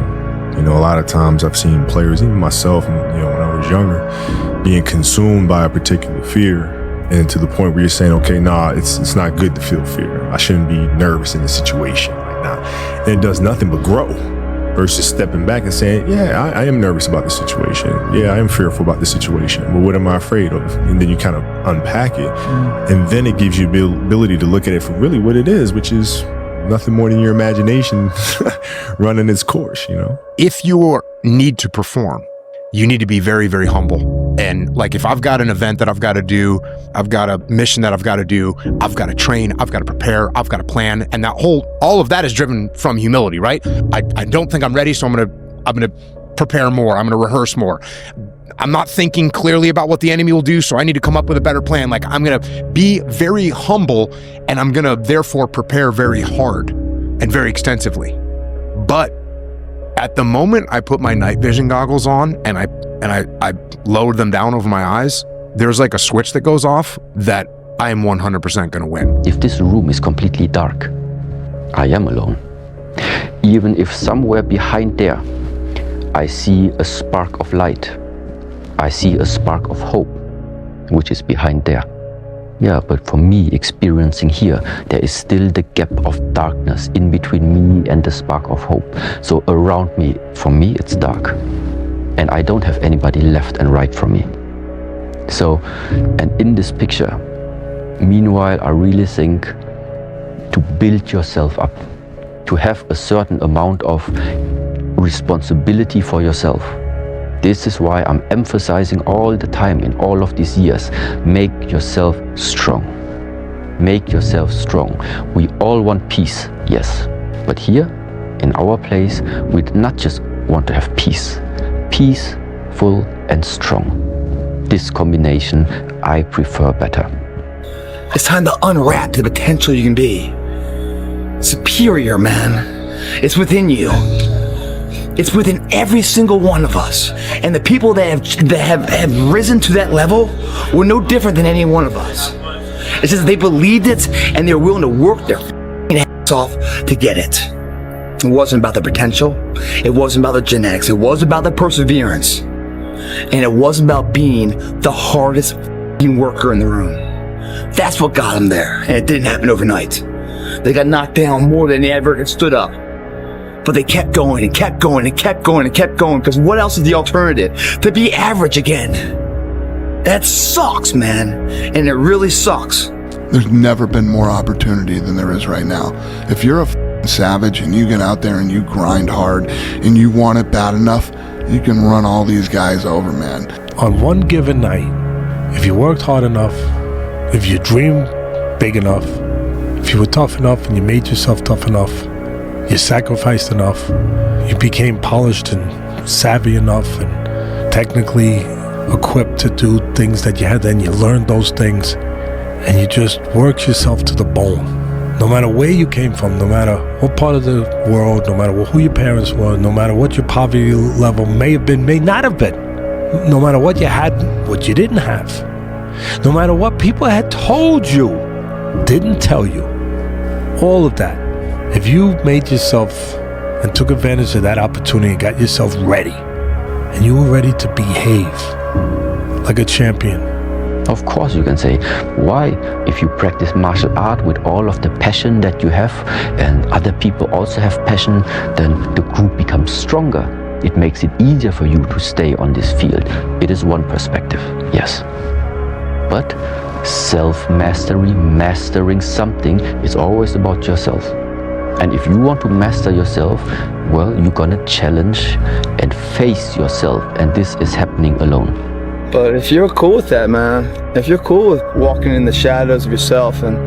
You know, a lot of times I've seen players, even myself, you know, when I was younger, being consumed by a particular fear, and to the point where you're saying, okay, nah, it's not good to feel fear. I shouldn't be nervous in the situation. Like, nah. And it does nothing but grow. Versus stepping back and saying, yeah, I am nervous about the situation. Yeah, I am fearful about the situation. But what am I afraid of? And then you kind of unpack it. And then it gives you the ability to look at it for really what it is, which is nothing more than your imagination running its course, you know? If you need to perform, you need to be very, very humble. And like, if I've got an event that I've got to do, I've got a mission that I've got to do, I've got to train, I've got to prepare, I've got to plan. And all of that is driven from humility, right? I don't think I'm ready, so I'm gonna prepare more. I'm gonna rehearse more. I'm not thinking clearly about what the enemy will do, so I need to come up with a better plan. Like, I'm gonna be very humble, and I'm gonna therefore prepare very hard and very extensively. But at the moment I put my night vision goggles on and I lower them down over my eyes, there's like a switch that goes off that I am 100% gonna win. If this room is completely dark, I am alone. Even if somewhere behind there, I see a spark of light, I see a spark of hope, which is behind there. Yeah, but for me, experiencing here, there is still the gap of darkness in between me and the spark of hope. So around me, for me, it's dark. And I don't have anybody left and right from me. So, and in this picture, meanwhile, I really think to build yourself up, to have a certain amount of responsibility for yourself. This is why I'm emphasizing all the time in all of these years, make yourself strong. Make yourself strong. We all want peace, yes. But here, in our place, we not just want to have peace. peaceful and strong. This combination I prefer better. It's time to unwrap the potential you can be. Superior, man. It's within you. It's within every single one of us. And the people that have risen to that level were no different than any one of us. It's just they believed it and they were willing to work their ass off to get it. It wasn't about the potential. It wasn't about the genetics. It was about the perseverance. And it wasn't about being the hardest worker in the room. That's what got them there. And it didn't happen overnight. They got knocked down more than they ever stood up. But they kept going and kept going and kept going and kept going, because what else is the alternative? To be average again. That sucks, man. And it really sucks. There's never been more opportunity than there is right now. If you're a savage and you get out there and you grind hard and you want it bad enough, you can run all these guys over, man. On one given night, if you worked hard enough, if you dreamed big enough, if you were tough enough and you made yourself tough enough, you sacrificed enough, you became polished and savvy enough and technically equipped to do things that you had, then you learned those things and you just worked yourself to the bone. No matter where you came from, no matter what part of the world, no matter who your parents were, no matter what your poverty level may have been, may not have been, no matter what you had, what you didn't have, no matter what people had told you, didn't tell you, all of that. If you made yourself and took advantage of that opportunity and got yourself ready, and you were ready to behave like a champion. Of course you can say, why? If you practice martial art with all of the passion that you have and other people also have passion, then the group becomes stronger. It makes it easier for you to stay on this field. It is one perspective, yes. But self-mastery, mastering something, is always about yourself. And if you want to master yourself, well, you're gonna challenge and face yourself, and this is happening alone. But if you're cool with that, man, if you're cool with walking in the shadows of yourself, and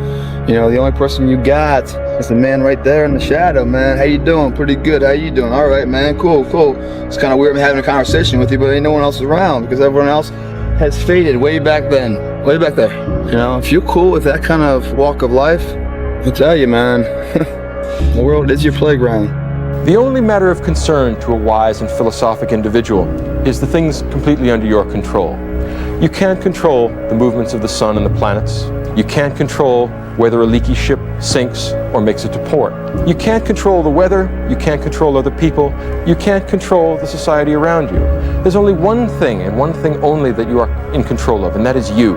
you know the only person you got is the man right there in the shadow, man. How you doing? Pretty good. How you doing? All right, man. Cool. It's kind of weird having a conversation with you, but ain't no one else around because everyone else has faded way back then, way back there. You know, if you're cool with that kind of walk of life, I'll tell you, man, the world is your playground. The only matter of concern to a wise and philosophic individual is the things completely under your control. You can't control the movements of the sun and the planets. You can't control whether a leaky ship sinks or makes it to port. You can't control the weather. You can't control other people. You can't control the society around you. There's only one thing and one thing only that you are in control of, and that is you.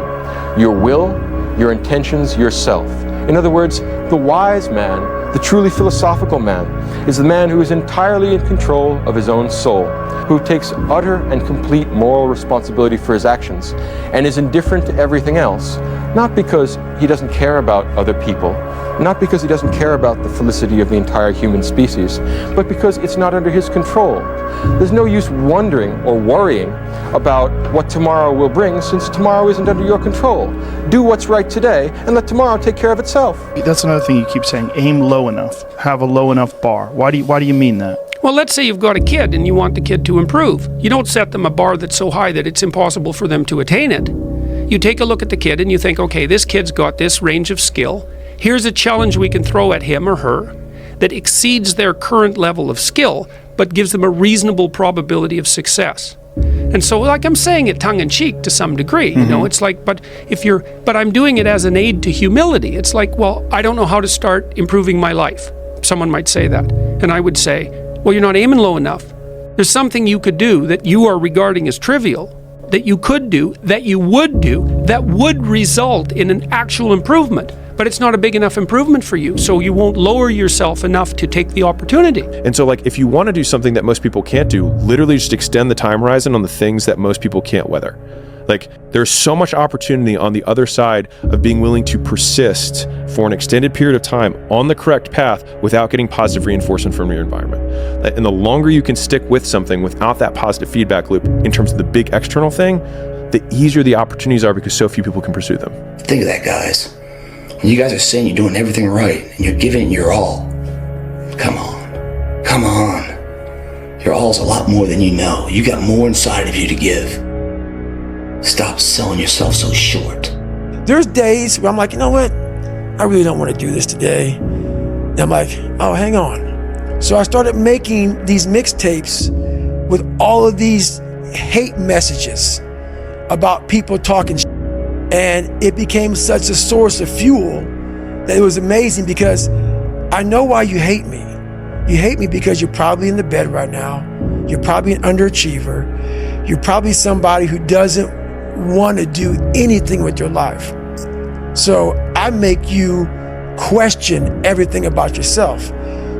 Your will, your intentions, yourself. In other words, the wise man, the truly philosophical man, is the man who is entirely in control of his own soul, who takes utter and complete moral responsibility for his actions, and is indifferent to everything else, not because he doesn't care about other people, not because he doesn't care about the felicity of the entire human species, but because it's not under his control. There's no use wondering or worrying about what tomorrow will bring, since tomorrow isn't under your control. Do what's right today and let tomorrow take care of itself. That's another thing you keep saying, aim low enough, have a low enough bar. Why do you mean that? Well, let's say you've got a kid and you want the kid to improve. You don't set them a bar that's so high that it's impossible for them to attain it. You take a look at the kid and you think, okay, this kid's got this range of skill. Here's a challenge we can throw at him or her that exceeds their current level of skill, but gives them a reasonable probability of success. And so, like, I'm saying it tongue-in-cheek to some degree, you know, it's like, but I'm doing it as an aid to humility. It's like, well, I don't know how to start improving my life. Someone might say that. And I would say, well, you're not aiming low enough. There's something you could do that you are regarding as trivial, that you could do, that you would do, that would result in an actual improvement. But it's not a big enough improvement for you, so you won't lower yourself enough to take the opportunity. And so, like, if you want to do something that most people can't do, literally just extend the time horizon on the things that most people can't weather. Like, there's so much opportunity on the other side of being willing to persist for an extended period of time on the correct path without getting positive reinforcement from your environment. And the longer you can stick with something without that positive feedback loop in terms of the big external thing, the easier the opportunities are because so few people can pursue them. Think of that, guys. When you guys are saying you're doing everything right and you're giving it your all, come on. Your all's a lot more than you know. You got more inside of you to give. Stop selling yourself so short. There's days where I'm like, you know what? I really don't want to do this today. And I'm like, oh, hang on. So I started making these mixtapes with all of these hate messages about people talking shit. And it became such a source of fuel that it was amazing, because I know why you hate me. You hate me because you're probably in the bed right now. You're probably an underachiever. You're probably somebody who doesn't want to do anything with your life. So I make you question everything about yourself.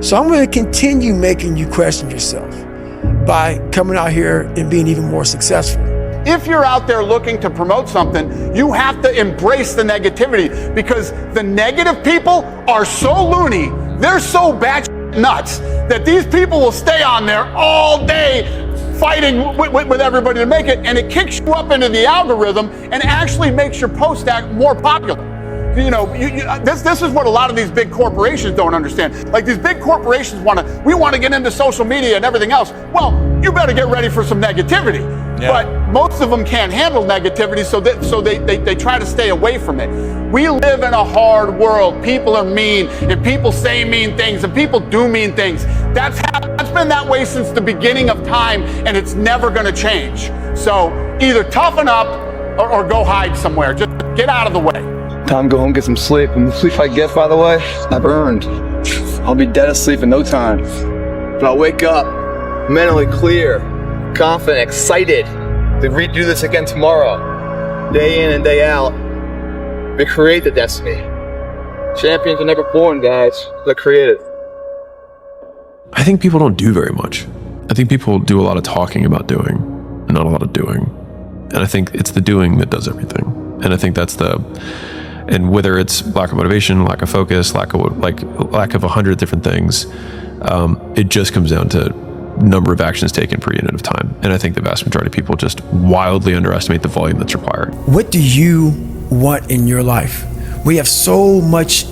So I'm going to continue making you question yourself by coming out here and being even more successful. If you're out there looking to promote something, you have to embrace the negativity, because the negative people are so loony, they're so batshit nuts, that these people will stay on there all day fighting with everybody to make it, and it kicks you up into the algorithm and actually makes your post act more popular. You know, this is what a lot of these big corporations don't understand. Like, these big corporations we want to get into social media and everything else. Well, you better get ready for some negativity. Yeah. But most of them can't handle negativity, so they try to stay away from it. We live in a hard world. People are mean, and people say mean things, and people do mean things. That's been that way since the beginning of time, and it's never going to change. So either toughen up or go hide somewhere. Just get out of the way. Time to go home, get some sleep. And the sleep I get, by the way, I've earned. I'll be dead asleep in no time. But I'll wake up mentally clear, confident, excited to redo this again tomorrow. Day in and day out, we create the destiny. Champions are never born, guys. They're created. I think people don't do very much. I think people do a lot of talking about doing, and not a lot of doing. And I think it's the doing that does everything. And I think that's and whether it's lack of motivation, lack of focus, lack of 100 different things, it just comes down to number of actions taken per unit of time. And I think the vast majority of people just wildly underestimate the volume that's required. What do you want in your life? We have so much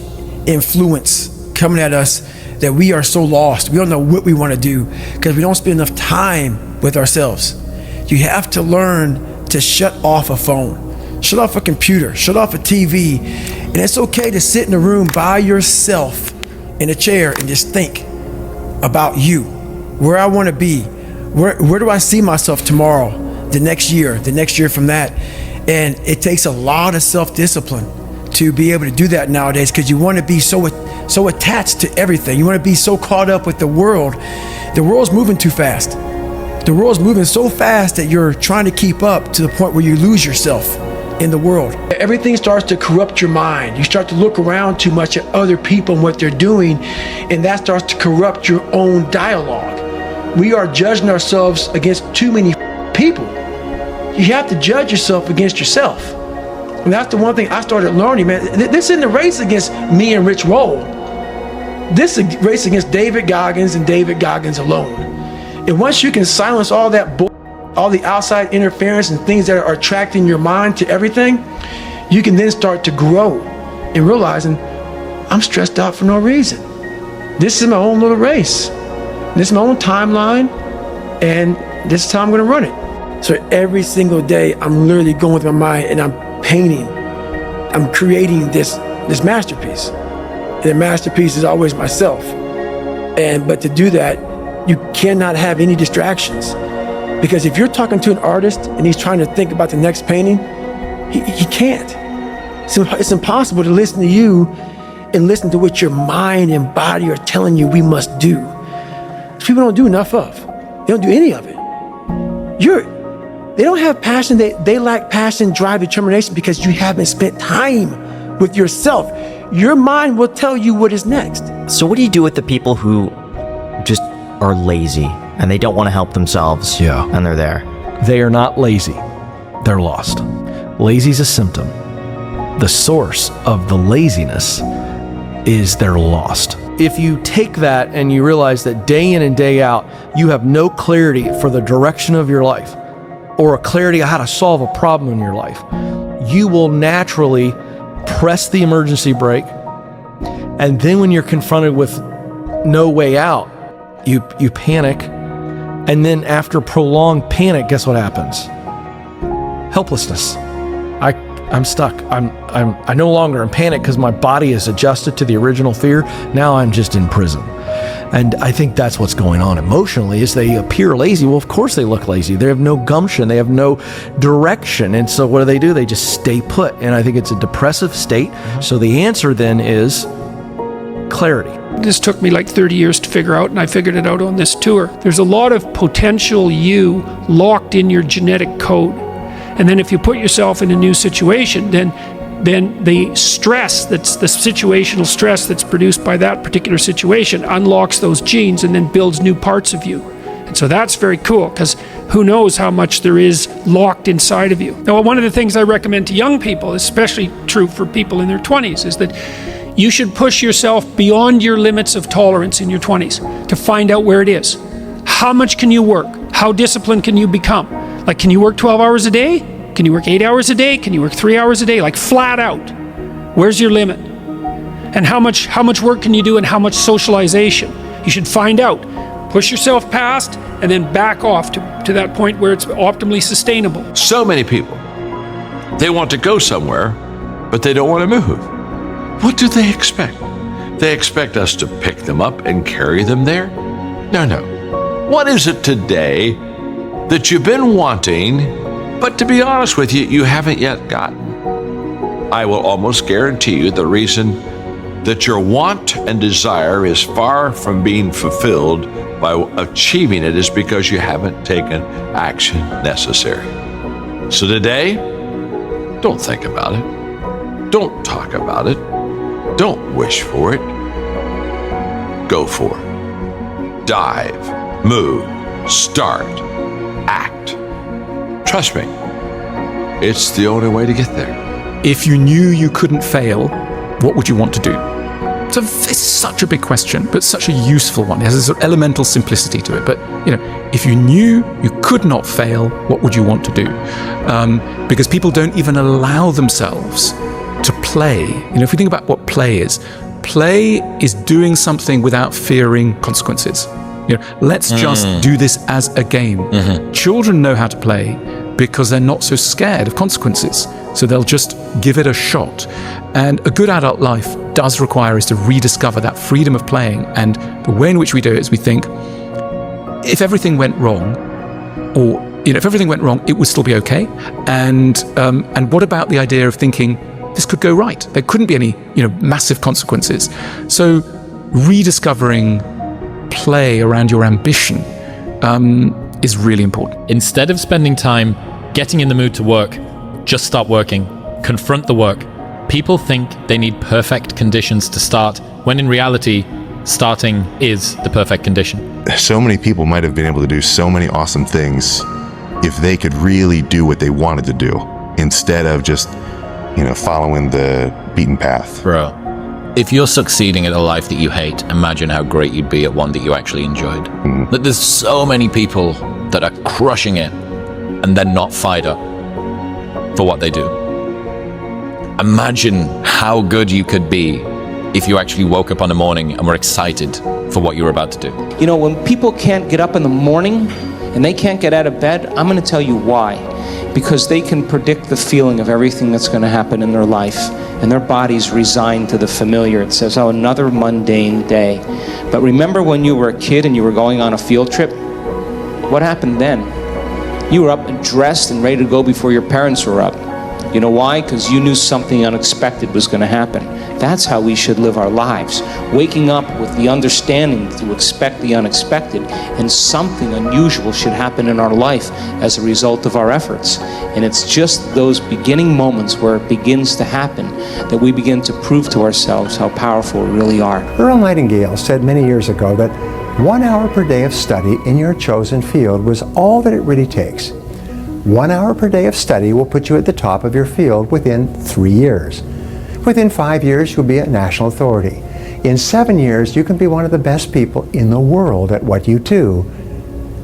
influence coming at us that we are so lost. We don't know what we want to do because we don't spend enough time with ourselves. You have to learn to shut off a phone, shut off a computer, shut off a TV. And it's okay to sit in a room by yourself in a chair and just think about you, where I want to be, where do I see myself tomorrow, the next year from that. And it takes a lot of self-discipline to be able to do that nowadays, because you want to be so attached to everything. You want to be so caught up with the world. The world's moving too fast. The world's moving so fast that you're trying to keep up to the point where you lose yourself in the world. Everything starts to corrupt your mind. You start to look around too much at other people and what they're doing, and that starts to corrupt your own dialogue. We are judging ourselves against too many people. You have to judge yourself against yourself. And that's the one thing I started learning, man. This isn't a race against me and Rich Roll. This is a race against David Goggins and David Goggins alone. And once you can silence all that all the outside interference and things that are attracting your mind to everything, you can then start to grow and realizing, I'm stressed out for no reason. This is my own little race. This is my own timeline, and this is how I'm gonna run it. So every single day, I'm literally going with my mind and I'm painting. I'm creating this masterpiece. And the masterpiece is always myself. But to do that, you cannot have any distractions. Because if you're talking to an artist and he's trying to think about the next painting, he can't. So it's impossible to listen to you and listen to what your mind and body are telling you we must do. People don't do enough of. They don't do any of it. They don't have passion. They lack passion, drive, determination because you haven't spent time with yourself. Your mind will tell you what is next. So what do you do with the people who just are lazy and they don't want to help themselves? Yeah. And they're there. They are not lazy. They're lost. Lazy is a symptom. The source of the laziness is they're lost. If you take that and you realize that day in and day out, you have no clarity for the direction of your life or a clarity of how to solve a problem in your life, you will naturally press the emergency brake. And then when you're confronted with no way out, you panic, And then after prolonged panic, guess what happens? Helplessness. I'm stuck. I no longer am panicked because my body is adjusted to the original fear. Now I'm just in prison. And I think that's what's going on emotionally is they appear lazy. Well, of course they look lazy. They have no gumption. They have no direction. And so what do? They just stay put. And I think it's a depressive state. So the answer then is clarity. This took me like 30 years to figure out, and I figured it out on this tour. There's a lot of potential you locked in your genetic code. And then if you put yourself in a new situation, then the stress, that's the situational stress that's produced by that particular situation, unlocks those genes and then builds new parts of you. And so that's very cool, because who knows how much there is locked inside of you. Now, one of the things I recommend to young people, especially true for people in their 20s, is that you should push yourself beyond your limits of tolerance in your 20s to find out where it is. How much can you work? How disciplined can you become? Like, can you work 12 hours a day? Can you work 8 hours a day? Can you work 3 hours a day? Like, flat out. Where's your limit? And how much work can you do, and how much socialization? You should find out. Push yourself past and then back off to that point where it's optimally sustainable. So many people, they want to go somewhere, but they don't want to move. What do they expect? They expect us to pick them up and carry them there? No. What is it today that you've been wanting, but to be honest with you, you haven't yet gotten? I will almost guarantee you the reason that your want and desire is far from being fulfilled by achieving it is because you haven't taken action necessary. So today, don't think about it. Don't talk about it. Don't wish for it. Go for it. Dive, move, start, act. Trust me, it's the only way to get there. If you knew you couldn't fail, what would you want to do? It's such a big question, but such a useful one. It has this elemental simplicity to it. But, if you knew you could not fail, what would you want to do? Because people don't even allow themselves to play. If we think about what play is doing something without fearing consequences. Let's just do this as a game. Children know how to play because they're not so scared of consequences. So they'll just give it a shot. And a good adult life does require us to rediscover that freedom of playing. And the way in which we do it is we think, if everything went wrong, if everything went wrong, it would still be okay. And what about the idea of thinking, this could go right? There couldn't be any, massive consequences. So rediscovering play around your ambition is really important. Instead of spending time getting in the mood to work, just start working. Confront the work. People think they need perfect conditions to start, when in reality, starting is the perfect condition. So many people might have been able to do so many awesome things if they could really do what they wanted to do, instead of just, following the beaten path. Bro, if you're succeeding at a life that you hate, imagine how great you'd be at one that you actually enjoyed. But there's so many people that are crushing it and they're not fired up for what they do. Imagine how good you could be if you actually woke up on a morning and were excited for what you were about to do. When people can't get up in the morning and they can't get out of bed, I'm going to tell you why. Because they can predict the feeling of everything that's going to happen in their life, and their body's resigned to the familiar. It says, another mundane day. But remember when you were a kid and you were going on a field trip? What happened then? You were up and dressed and ready to go before your parents were up. You know why? Because you knew something unexpected was going to happen. That's how we should live our lives. Waking up with the understanding to expect the unexpected, and something unusual should happen in our life as a result of our efforts. And it's just those beginning moments where it begins to happen that we begin to prove to ourselves how powerful we really are. Earl Nightingale said many years ago that 1 hour per day of study in your chosen field was all that it really takes. 1 hour per day of study will put you at the top of your field within 3 years. Within 5 years, you'll be a national authority. In 7 years, you can be one of the best people in the world at what you do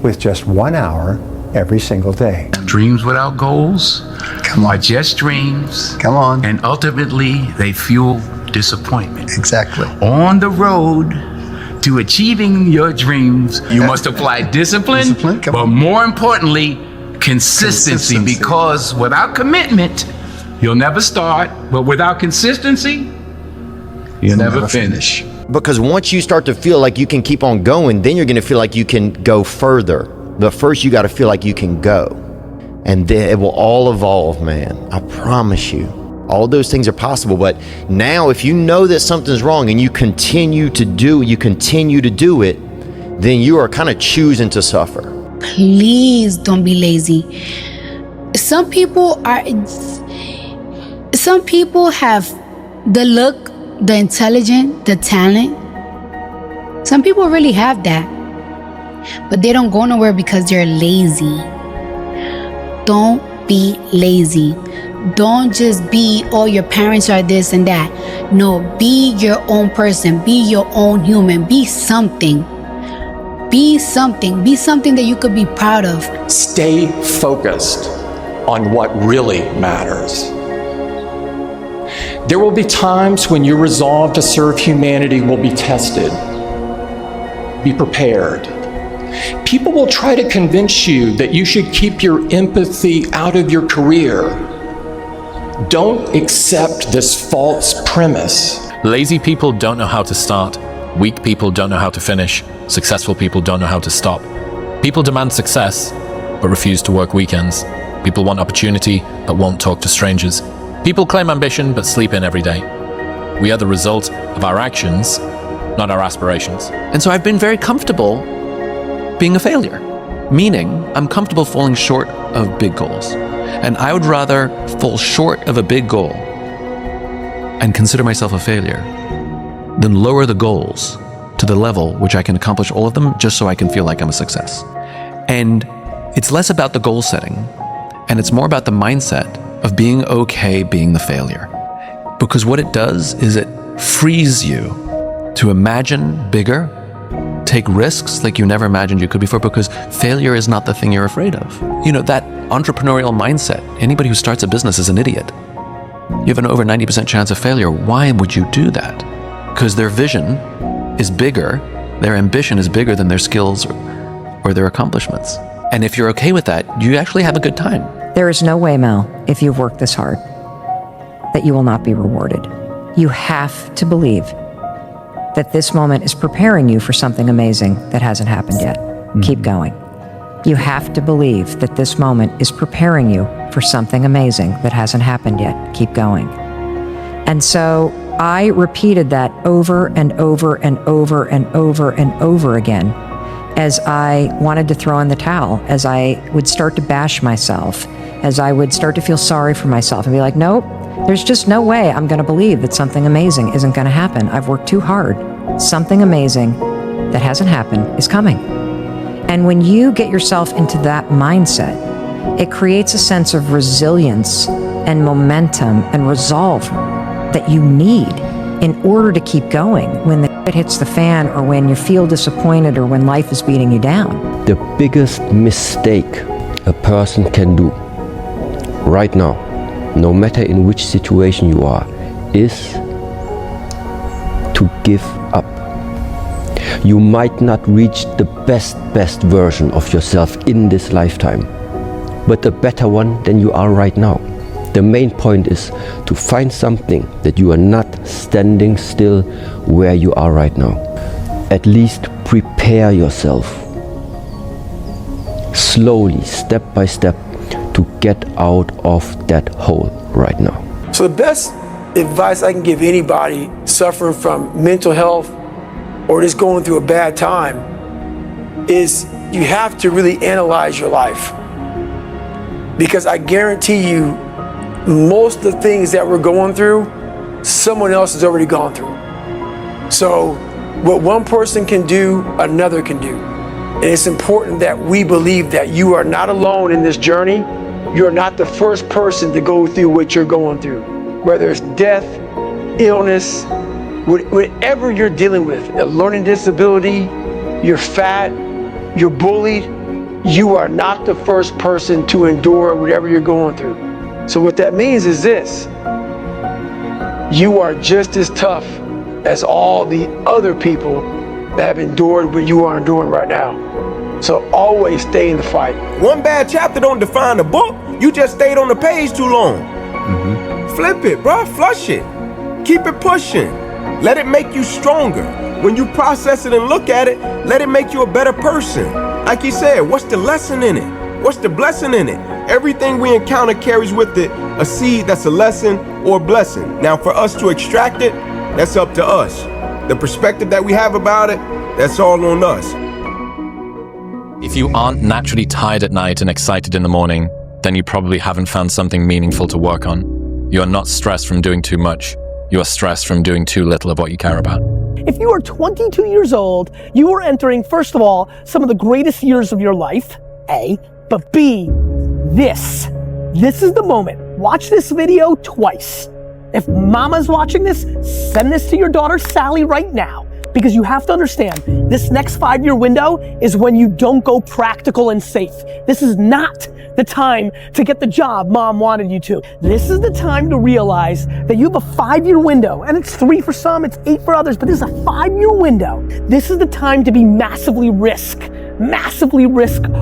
with just 1 hour every single day. Dreams without goals are just dreams. Come on. And ultimately, they fuel disappointment. Exactly. On the road To achieving your dreams, you must apply discipline, but more importantly, consistency. Because without commitment, you'll never start, but without consistency, you'll never finish. Because once you start to feel like you can keep on going, then you're going to feel like you can go further. But first you got to feel like you can go. And then it will all evolve, man. I promise you. All those things are possible. But now if you know that something's wrong and you continue to do it, then you are kind of choosing to suffer. Please don't be lazy. Some people have the look, the intelligence, the talent. Some people really have that, but they don't go nowhere because they're lazy. Don't be lazy. Don't just be, oh, your parents are this and that. No, be your own person. Be your own human. Be something. Be something. Be something that you could be proud of. Stay focused on what really matters. There will be times when your resolve to serve humanity will be tested. Be prepared. People will try to convince you that you should keep your empathy out of your career. Don't accept this false premise. Lazy people don't know how to start. Weak people don't know how to finish. Successful people don't know how to stop. People demand success, but refuse to work weekends. People want opportunity, but won't talk to strangers. People claim ambition, but sleep in every day. We are the result of our actions, not our aspirations. And so I've been very comfortable being a failure, meaning I'm comfortable falling short of big goals. And I would rather fall short of a big goal and consider myself a failure than lower the goals to the level which I can accomplish all of them just so I can feel like I'm a success. And it's less about the goal setting, and it's more about the mindset of being okay being the failure. Because what it does is it frees you to imagine bigger, take risks like you never imagined you could before, because failure is not the thing you're afraid of. You know, that entrepreneurial mindset, anybody who starts a business is an idiot. You have an over 90% chance of failure. Why would you do that? Because their vision is bigger, their ambition is bigger than their skills or their accomplishments. And if you're okay with that, you actually have a good time. There is no way, Mel, if you've worked this hard, that you will not be rewarded. You have to believe that this moment is preparing you for something amazing that hasn't happened yet. Keep going. You have to believe that this moment is preparing you for something amazing that hasn't happened yet. Keep going. And so I repeated that over and over and over and over and over again as I wanted to throw in the towel, as I would start to bash myself, as I would start to feel sorry for myself and be like, nope, there's just no way I'm going to believe that something amazing isn't going to happen. I've worked too hard. Something amazing that hasn't happened is coming. And when you get yourself into that mindset, it creates a sense of resilience and momentum and resolve that you need in order to keep going when the shit hits the fan, or when you feel disappointed, or when life is beating you down. The biggest mistake a person can do right now, no matter in which situation you are, is to give up. You might not reach the best version of yourself in this lifetime, but a better one than you are right now. The main point is to find something that you are not standing still where you are right now. At least prepare yourself slowly, step by step, to get out of that hole right now. So the best advice I can give anybody suffering from mental health or just going through a bad time is you have to really analyze your life. Because I guarantee you, most of the things that we're going through, someone else has already gone through. So what one person can do, another can do. And it's important that we believe that you are not alone in this journey. You're not the first person to go through what you're going through. Whether it's death, illness, whatever you're dealing with, a learning disability, you're fat, you're bullied, you are not the first person to endure whatever you're going through. So what that means is this: you are just as tough as all the other people that have endured what you are enduring right now. So always stay in the fight. One bad chapter don't define the book. You just stayed on the page too long. Flip it, bro. Flush it. Keep it pushing. Let it make you stronger. When you process it and look at it, let it make you a better person. Like he said, what's the lesson in it? What's the blessing in it? Everything we encounter carries with it a seed that's a lesson or a blessing. Now, for us to extract it, that's up to us. The perspective that we have about it, that's all on us. If you aren't naturally tired at night and excited in the morning, then you probably haven't found something meaningful to work on. You are not stressed from doing too much. You are stressed from doing too little of what you care about. If you are 22 years old, you are entering, first of all, some of the greatest years of your life, A, but B, this is the moment. Watch this video twice. If mama's watching this, send this to your daughter Sally right now, because you have to understand, this next 5-year window is when you don't go practical and safe. This is not the time to get the job mom wanted you to. This is the time to realize that you have a 5-year window, and it's 3 for some, it's 8 for others, but this is a 5-year window. This is the time to be massively risk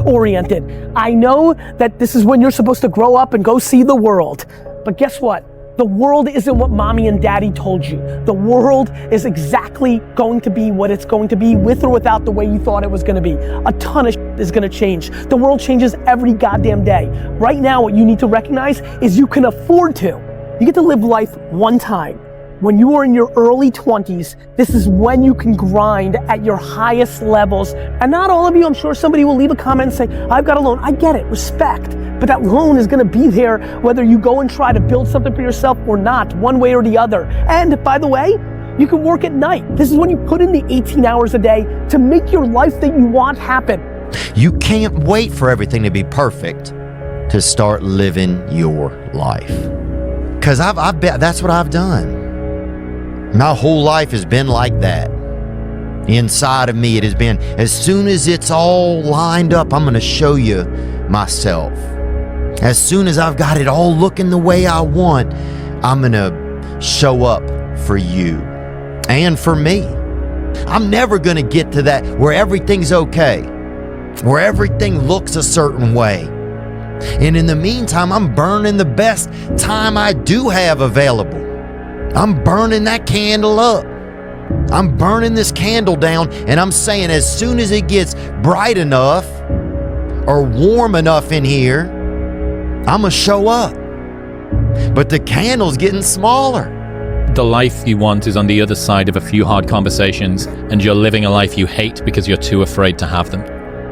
oriented. I know that this is when you're supposed to grow up and go see the world, but guess what? The world isn't what mommy and daddy told you. The world is exactly going to be what it's going to be, with or without the way you thought it was gonna be. A ton of is gonna change. The world changes every goddamn day. Right now, what you need to recognize is you can afford to. You get to live life one time. When you are in your early 20s, this is when you can grind at your highest levels. And not all of you, I'm sure somebody will leave a comment and say, I've got a loan. I get it, respect. But that loan is gonna be there whether you go and try to build something for yourself or not, one way or the other. And by the way, you can work at night. This is when you put in the 18 hours a day to make your life that you want happen. You can't wait for everything to be perfect to start living your life. Because I've bet that's what I've done. My whole life has been like that. Inside of me, it has been, as soon as it's all lined up, I'm going to show you myself. As soon as I've got it all looking the way I want, I'm going to show up for you and for me. I'm never going to get to that where everything's okay, where everything looks a certain way. And in the meantime, I'm burning the best time I do have available. I'm burning that candle up. I'm burning this candle down, and I'm saying as soon as it gets bright enough or warm enough in here, I'm gonna show up. But the candle's getting smaller. The life you want is on the other side of a few hard conversations, and you're living a life you hate because you're too afraid to have them.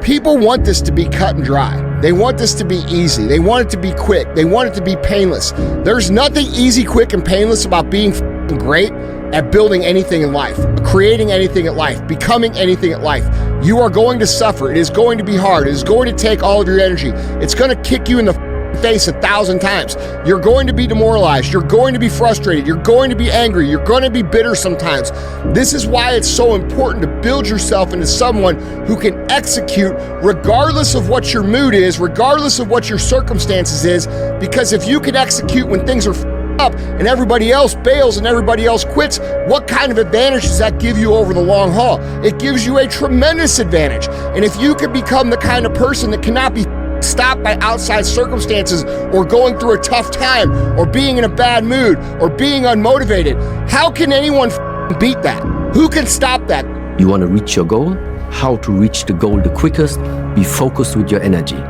People want this to be cut and dry. They want this to be easy. They want it to be quick. They want it to be painless. There's nothing easy, quick, and painless about being great at building anything in life, creating anything in life, becoming anything in life. You are going to suffer. It is going to be hard. It is going to take all of your energy. It's going to kick you in the face 1,000 times. You're going to be demoralized. You're going to be frustrated. You're going to be angry. You're going to be bitter sometimes. This is why it's so important to build yourself into someone who can execute regardless of what your mood is, regardless of what your circumstances is, because if you can execute when things are up and everybody else bails and everybody else quits, what kind of advantage does that give you over the long haul? It gives you a tremendous advantage. And if you can become the kind of person that cannot be stopped by outside circumstances or going through a tough time or being in a bad mood or being unmotivated, how can anyone beat that? Who can stop that? You want to reach your goal? How to reach the goal the quickest? Be focused with your energy.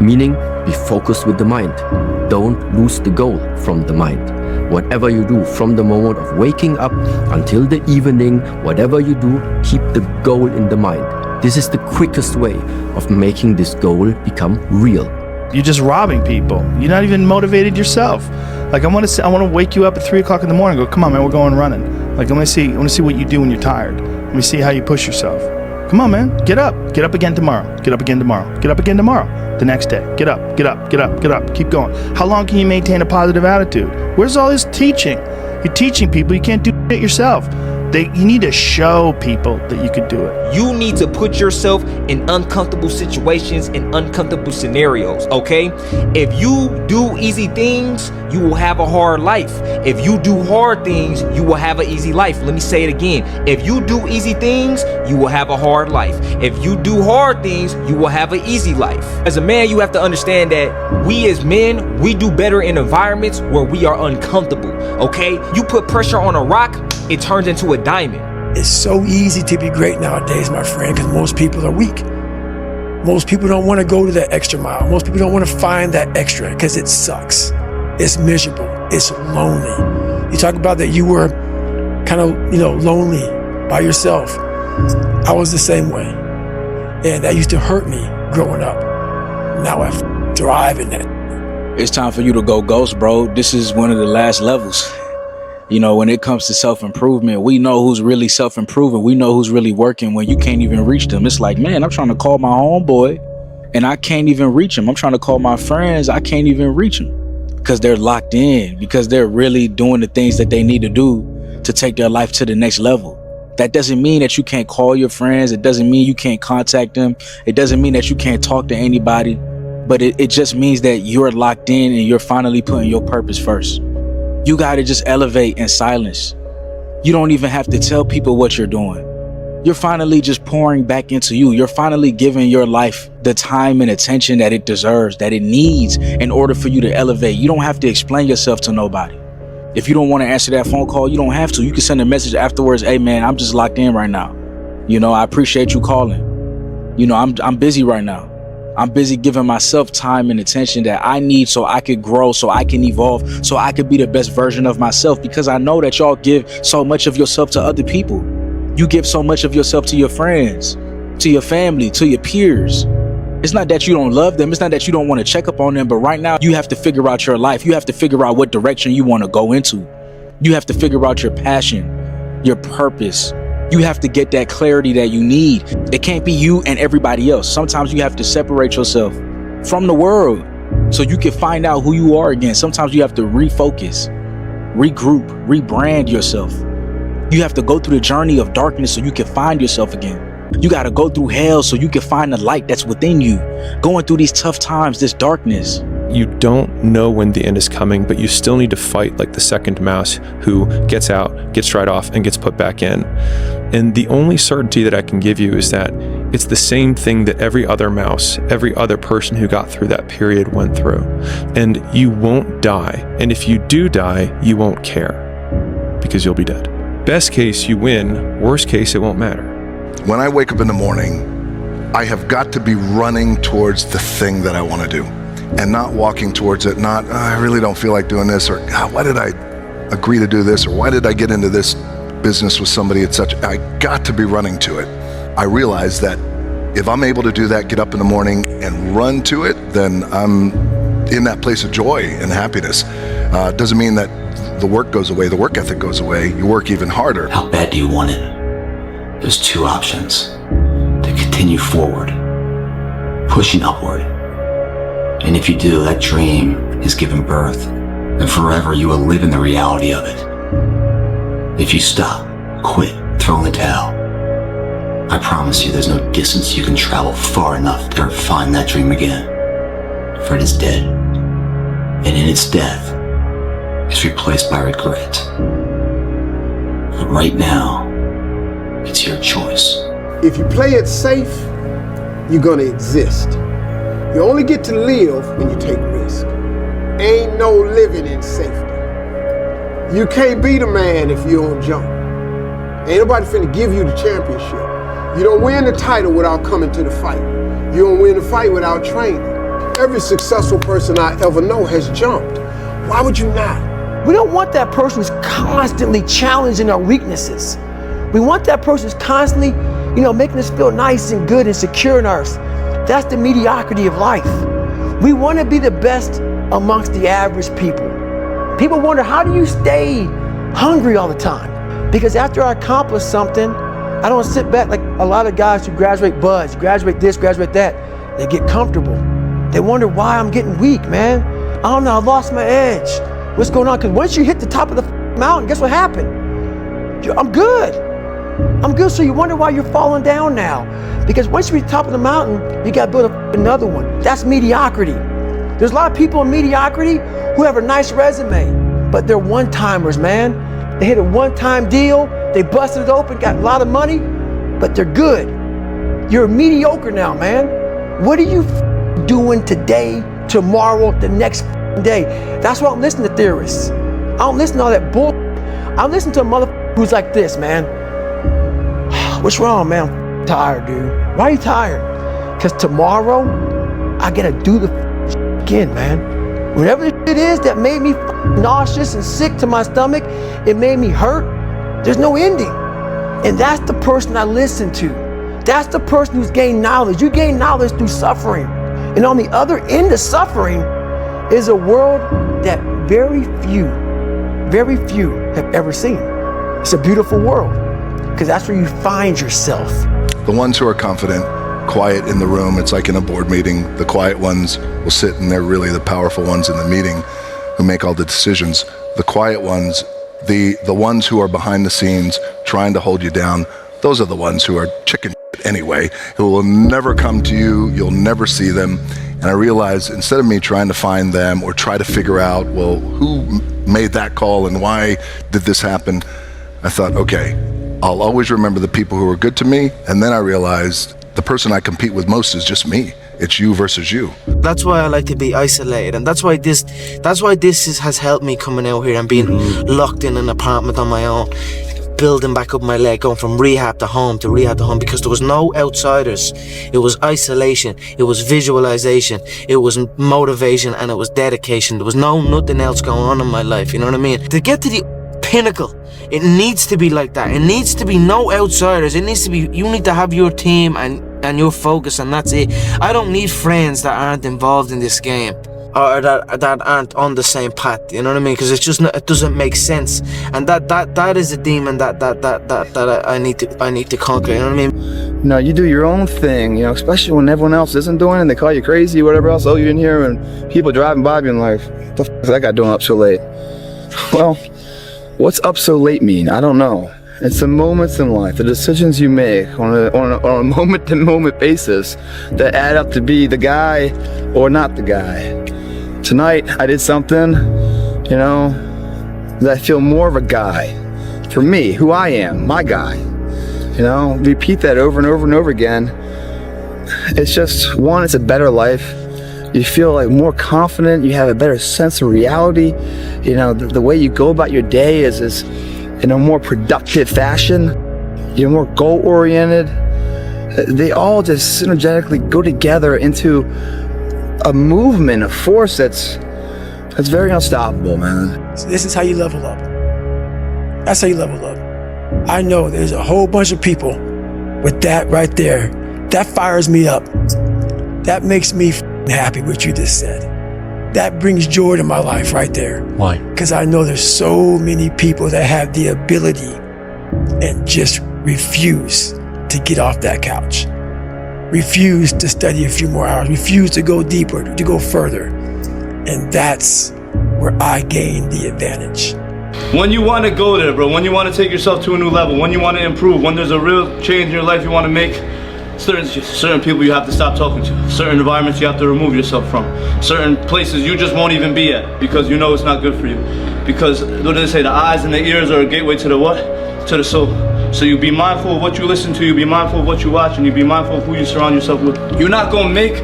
Meaning, be focused with the mind. Don't lose the goal from the mind. Whatever you do from the moment of waking up until the evening, whatever you do, keep the goal in the mind. This is the quickest way of making this goal become real. You're just robbing people. You're not even motivated yourself. Like I want to wake you up at 3 o'clock in the morning and go, come on man, we're going running. Like I want to see what you do when you're tired. Let me see how you push yourself. Come on man, get up again tomorrow, get up again tomorrow, get up again tomorrow, the next day, get up, keep going. How long can you maintain a positive attitude? Where's all this teaching? You're teaching people, you can't do it yourself. You need to show people that you could do it. You need to put yourself in uncomfortable situations and uncomfortable scenarios, okay? If you do easy things, you will have a hard life. If you do hard things, you will have an easy life. Let me say it again. If you do easy things, you will have a hard life. If you do hard things, you will have an easy life. As a man, you have to understand that we as men, we do better in environments where we are uncomfortable, okay? You put pressure on a rock, it turns into a diamond. It's so easy to be great nowadays, my friend, because most people are weak. Most people don't want to go to that extra mile. Most people don't want to find that extra because it sucks. It's miserable. It's lonely. You talk about that you were kind of, lonely by yourself. I was the same way. And that used to hurt me growing up. Now I thrive in that. It's time for you to go ghost, bro. This is one of the last levels. When it comes to self-improvement, we know who's really self-improving. We know who's really working when you can't even reach them. It's like, man, I'm trying to call my homeboy and I can't even reach him. I'm trying to call my friends. I can't even reach them because they're locked in, because they're really doing the things that they need to do to take their life to the next level. That doesn't mean that you can't call your friends. It doesn't mean you can't contact them. It doesn't mean that you can't talk to anybody, but it just means that you're locked in and you're finally putting your purpose first. You got to just elevate in silence. You don't even have to tell people what you're doing. You're finally just pouring back into you. You're finally giving your life the time and attention that it deserves, that it needs in order for you to elevate. You don't have to explain yourself to nobody. If you don't want to answer that phone call, you don't have to. You can send a message afterwards. Hey man, I'm just locked in right now. I appreciate you calling. I'm busy right now. I'm busy giving myself time and attention that I need so I could grow, so I can evolve, so I could be the best version of myself, because I know that y'all give so much of yourself to other people. You give so much of yourself to your friends, to your family, to your peers. It's not that you don't love them. It's not that you don't want to check up on them. But right now, you have to figure out your life. You have to figure out what direction you want to go into. You have to figure out your passion, your purpose. You have to get that clarity that you need. It can't be you and everybody else. Sometimes you have to separate yourself from the world so you can find out who you are again. Sometimes you have to refocus, regroup, rebrand yourself. You have to go through the journey of darkness so you can find yourself again. You got to go through hell so you can find the light that's within you. Going through these tough times, this darkness. You don't know when the end is coming, but you still need to fight like the second mouse who gets out, gets dried off, and gets put back in. And the only certainty that I can give you is that it's the same thing that every other mouse, every other person who got through that period went through. And you won't die. And if you do die, you won't care because you'll be dead. Best case, you win. Worst case, it won't matter. When I wake up in the morning, I have got to be running towards the thing that I want to do and not walking towards it, not, I really don't feel like doing this, or God, why did I agree to do this, or why did I get into this business with somebody at such, I got to be running to it. I realize that if I'm able to do that, get up in the morning and run to it, then I'm in that place of joy and happiness. Doesn't mean that the work goes away, the work ethic goes away, you work even harder. How bad do you want it? There's two options: to continue forward, pushing upward. And if you do, that dream is given birth, and forever you will live in the reality of it. If you stop, quit, throw in the towel, I promise you there's no distance you can travel far enough to ever find that dream again. For it is dead, and in its death, it's replaced by regret. But right now, it's your choice. If you play it safe, you're gonna exist. You only get to live when you take risks. Ain't no living in safety. You can't beat a man if you don't jump. Ain't nobody finna give you the championship. You don't win the title without coming to the fight. You don't win the fight without training. Every successful person I ever know has jumped. Why would you not? We don't want that person who's constantly challenging our weaknesses. We want that person who's constantly, making us feel nice and good and secure in ours. That's the mediocrity of life. We want to be the best amongst the average people. People wonder, how do you stay hungry all the time? Because after I accomplish something, I don't sit back like a lot of guys who graduate buds, graduate this, graduate that. They get comfortable. They wonder why I'm getting weak, man. I don't know, I lost my edge. What's going on? Because once you hit the top of the mountain, guess what happened? I'm good. I'm good. So you wonder why you're falling down now. Because once you reach the top of the mountain, you got to build another one. That's mediocrity. There's a lot of people in mediocrity who have a nice resume, but they're one-timers, man. They hit a one-time deal, they busted it open, got a lot of money, but they're good. You're mediocre now, man. What are you doing today, tomorrow, the next day? That's why I'm listening to theorists. I don't listen to all that bull. I listen to a motherfucker who's like this, man. What's wrong, man? I'm tired, dude. Why are you tired? Because tomorrow, I gotta do the again, man. Whatever the shit is that made me nauseous and sick to my stomach, it made me hurt, there's no ending. And that's the person I listen to. That's the person who's gained knowledge. You gain knowledge through suffering. And on the other end of suffering is a world that very few have ever seen. It's a beautiful world, because that's where you find yourself. The ones who are confident, quiet in the room, it's like in a board meeting. The quiet ones will sit, and they're really the powerful ones in the meeting who make all the decisions. The quiet ones, the ones who are behind the scenes trying to hold you down, those are the ones who are chicken anyway, who will never come to you, you'll never see them. And I realized, instead of me trying to find them or try to figure out, well, who made that call and why did this happen, I thought, okay, I'll always remember the people who are good to me. And then I realized the person I compete with most is just me. It's you versus you. That's why I like to be isolated, and that's why this has helped me coming out here and being locked in an apartment on my own, building back up my leg, going from rehab to home, because there was no outsiders. It was isolation, it was visualization, it was motivation, and it was dedication. There was nothing else going on in my life, you know what I mean? To get to the pinnacle, it needs to be like that. It needs to be no outsiders. It needs to be, you need to have your team and your focus, and that's it. I don't need friends that aren't involved in this game, or that aren't on the same path, you know what I mean? Because it's just not, it doesn't make sense, and that is a demon that I need to conquer, you know what I mean? You know, you do your own thing, you know, especially when everyone else isn't doing it and they call you crazy or whatever else. Oh, you didn't hear, and people driving by being like, what the f is that guy doing up so late? Well, what's up so late mean? I don't know. It's the moments in life, the decisions you make on a moment-to-moment basis that add up to be the guy or not the guy. Tonight, I did something, you know, that I feel more of a guy. For me, who I am, my guy. You know, repeat that over and over and over again. It's just, one, it's a better life. You feel like more confident, you have a better sense of reality. You know, the way you go about your day is in a more productive fashion. You're more goal-oriented. They all just synergetically go together into a movement, a force that's very unstoppable, man. This is how you level up. That's how you level up. I know there's a whole bunch of people with that right there. That fires me up. That makes me happy what you just said. That brings joy to my life right there. Why? Because I know there's so many people that have the ability and just refuse to get off that couch. Refuse to study a few more hours. Refuse to go deeper, to go further. And that's where I gain the advantage. When you want to go there, bro, when you want to take yourself to a new level, when you want to improve, when there's a real change in your life you want to make, certain people you have to stop talking to, certain environments you have to remove yourself from, certain places you just won't even be at because you know it's not good for you. Because what do they say, the eyes and the ears are a gateway to the what? To the soul. So you be mindful of what you listen to, you be mindful of what you watch, and you be mindful of who you surround yourself with. You're not gonna make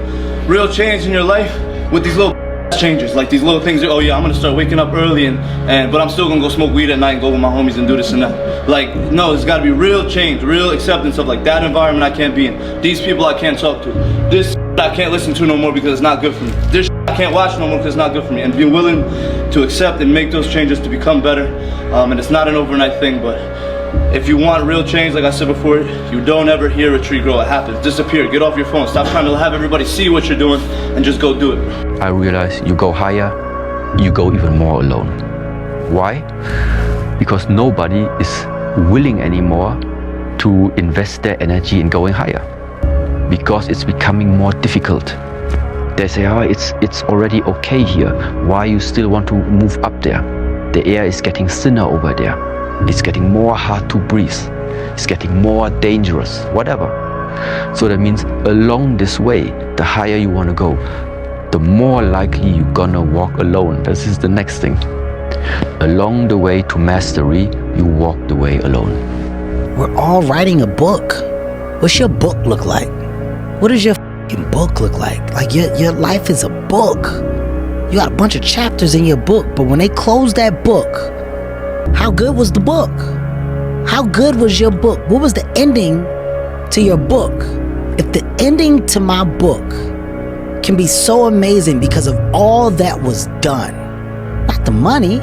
real change in your life with these little changes, like these little things. Oh yeah, I'm gonna start waking up early but I'm still gonna go smoke weed at night and go with my homies and do this and that. Like, no, there's gotta be real change, real acceptance of like that environment I can't be in. These people I can't talk to. This I can't listen to no more because it's not good for me. This I can't watch no more because it's not good for me. And be willing to accept and make those changes to become better. And it's not an overnight thing, but if you want real change, like I said before, you don't ever hear a tree grow. It happens. Disappear. Get off your phone. Stop trying to have everybody see what you're doing and just go do it. I realize you go higher, you go even more alone. Why? Because nobody is willing anymore to invest their energy in going higher. Because it's becoming more difficult. They say, oh, it's already okay here. Why you still want to move up there? The air is getting thinner over there. It's getting more hard to breathe. it's getting more dangerous, whatever. So that means along this way, the higher you want to go, the more likely you're gonna walk alone. This is the next thing. Along the way to mastery, you walk the way alone. We're all writing a book. What's your book look like? What does your book look like? Like your life is a book. You got a bunch of chapters in your book, but when they close that book, how good was the book? How good was your book? What was the ending to your book? If the ending to my book can be so amazing because of all that was done, not the money,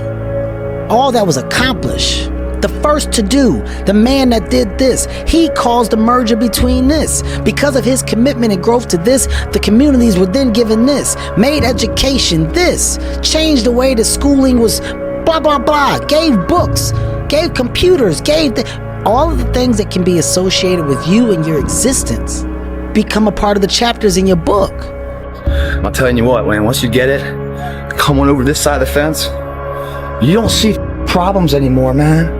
all that was accomplished, the first to do, the man that did this, he caused the merger between this. Because of his commitment and growth to this, the communities were then given this, made education this, changed the way the schooling was blah, blah, blah, gave books, gave computers, gave all of the things that can be associated with you and your existence become a part of the chapters in your book. I'm telling you what, man, once you get it, come on over this side of the fence, you don't see problems anymore, man.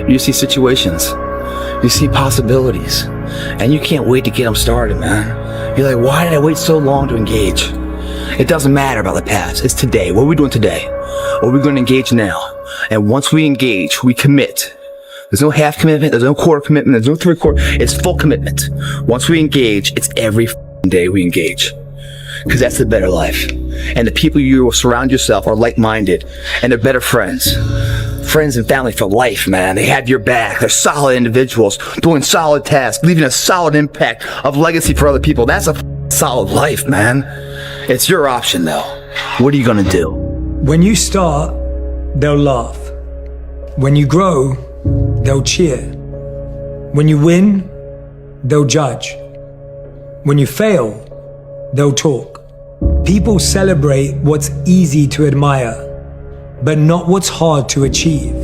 You see situations, you see possibilities, and you can't wait to get them started, man. You're like, why did I wait so long to engage? It doesn't matter about the past, it's today. What are we doing today? Or we're going to engage now. And once we engage, we commit. There's no half commitment, there's no quarter commitment, there's no three-quarter, it's full commitment. Once we engage, it's every day we engage. Because that's the better life. And the people you will surround yourself are like-minded, and they're better friends. Friends and family for life, man. They have your back. They're solid individuals doing solid tasks, leaving a solid impact of legacy for other people. That's a solid life, man. It's your option, though. What are you gonna do? When you start, they'll laugh. When you grow, they'll cheer. When you win, they'll judge. When you fail, they'll talk. People celebrate what's easy to admire, but not what's hard to achieve.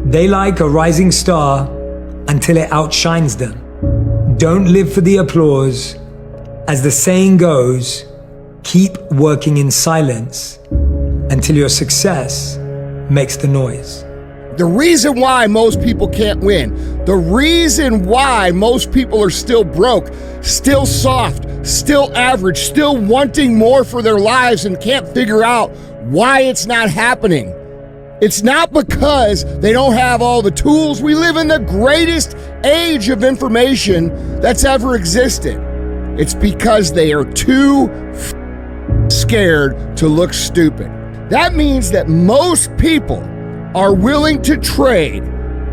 They like a rising star until it outshines them. Don't live for the applause. As the saying goes, keep working in silence until your success makes the noise. The reason why most people can't win, the reason why most people are still broke, still soft, still average, still wanting more for their lives and can't figure out why it's not happening. It's not because they don't have all the tools. We live in the greatest age of information that's ever existed. It's because they are too scared to look stupid. That means that most people are willing to trade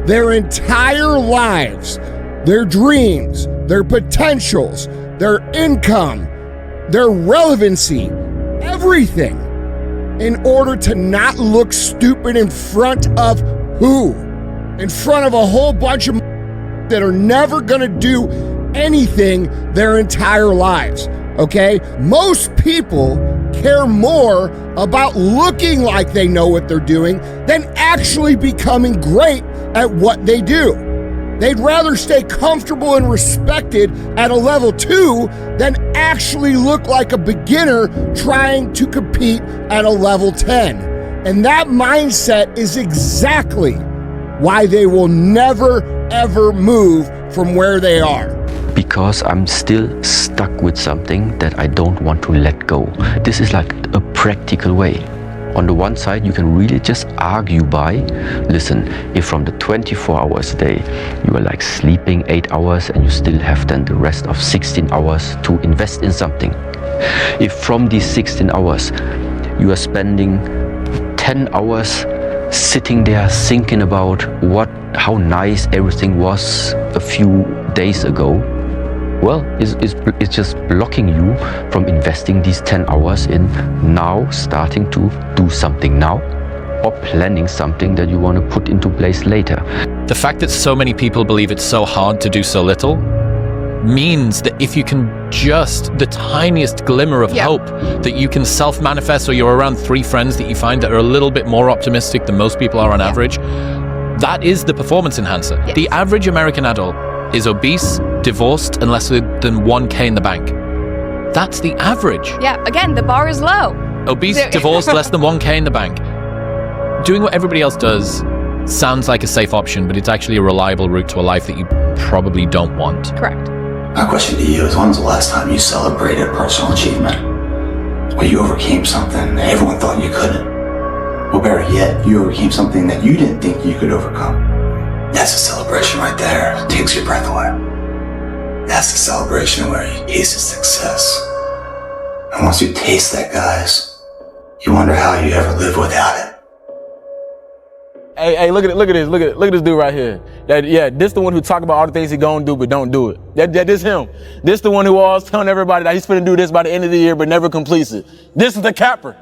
their entire lives, their dreams, their potentials, their income, their relevancy, everything, in order to not look stupid in front of who? In front of a whole bunch of that are never gonna do anything their entire lives, okay? Most people care more about looking like they know what they're doing than actually becoming great at what they do. They'd rather stay comfortable and respected at a level 2 than actually look like a beginner trying to compete at a level 10. And that mindset is exactly why they will never, ever move from where they are. Because I'm still stuck with something that I don't want to let go. This is like a practical way. On the one side, you can really just argue by, listen, if from the 24 hours a day, you are like sleeping 8 hours and you still have then the rest of 16 hours to invest in something. If from these 16 hours, you are spending 10 hours sitting there thinking about how nice everything was a few days ago, well, it's just blocking you from investing these 10 hours in now starting to do something now or planning something that you want to put into place later. The fact that so many people believe it's so hard to do so little means that if you can just the tiniest glimmer of hope that you can self-manifest, or you're around 3 friends that you find that are a little bit more optimistic than most people are on average, that is the performance enhancer. Yes. The average American adult is obese, divorced, and less than $1,000 in the bank. That's the average. Yeah, again, the bar is low. Obese, divorced, less than $1,000 in the bank. Doing what everybody else does sounds like a safe option, but it's actually a reliable route to a life that you probably don't want. Correct. My question to you is, when was the last time you celebrated personal achievement? Where you overcame something that everyone thought you couldn't? Or better yet, you overcame something that you didn't think you could overcome. That's a celebration right there. It takes your breath away. That's the celebration where you taste the success. And once you taste that, guys, you wonder how you ever live without it. Hey, look at this dude right here. This the one who talk about all the things he gonna do but don't do it. This him. This the one who always telling everybody that he's finna do this by the end of the year but never completes it. This is the capper.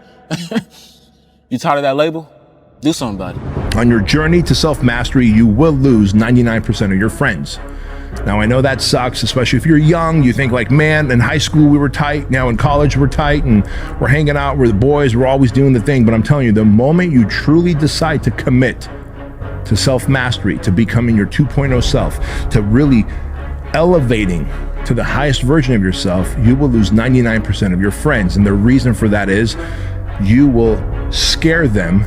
You tired of that label? Do something about it. On your journey to self-mastery, you will lose 99% of your friends. Now, I know that sucks, especially if you're young. You think like, man, in high school we were tight. Now in college we're tight and we're hanging out. We're the boys. We're always doing the thing. But I'm telling you, the moment you truly decide to commit to self-mastery, to becoming your 2.0 self, to really elevating to the highest version of yourself, you will lose 99% of your friends. And the reason for that is you will scare them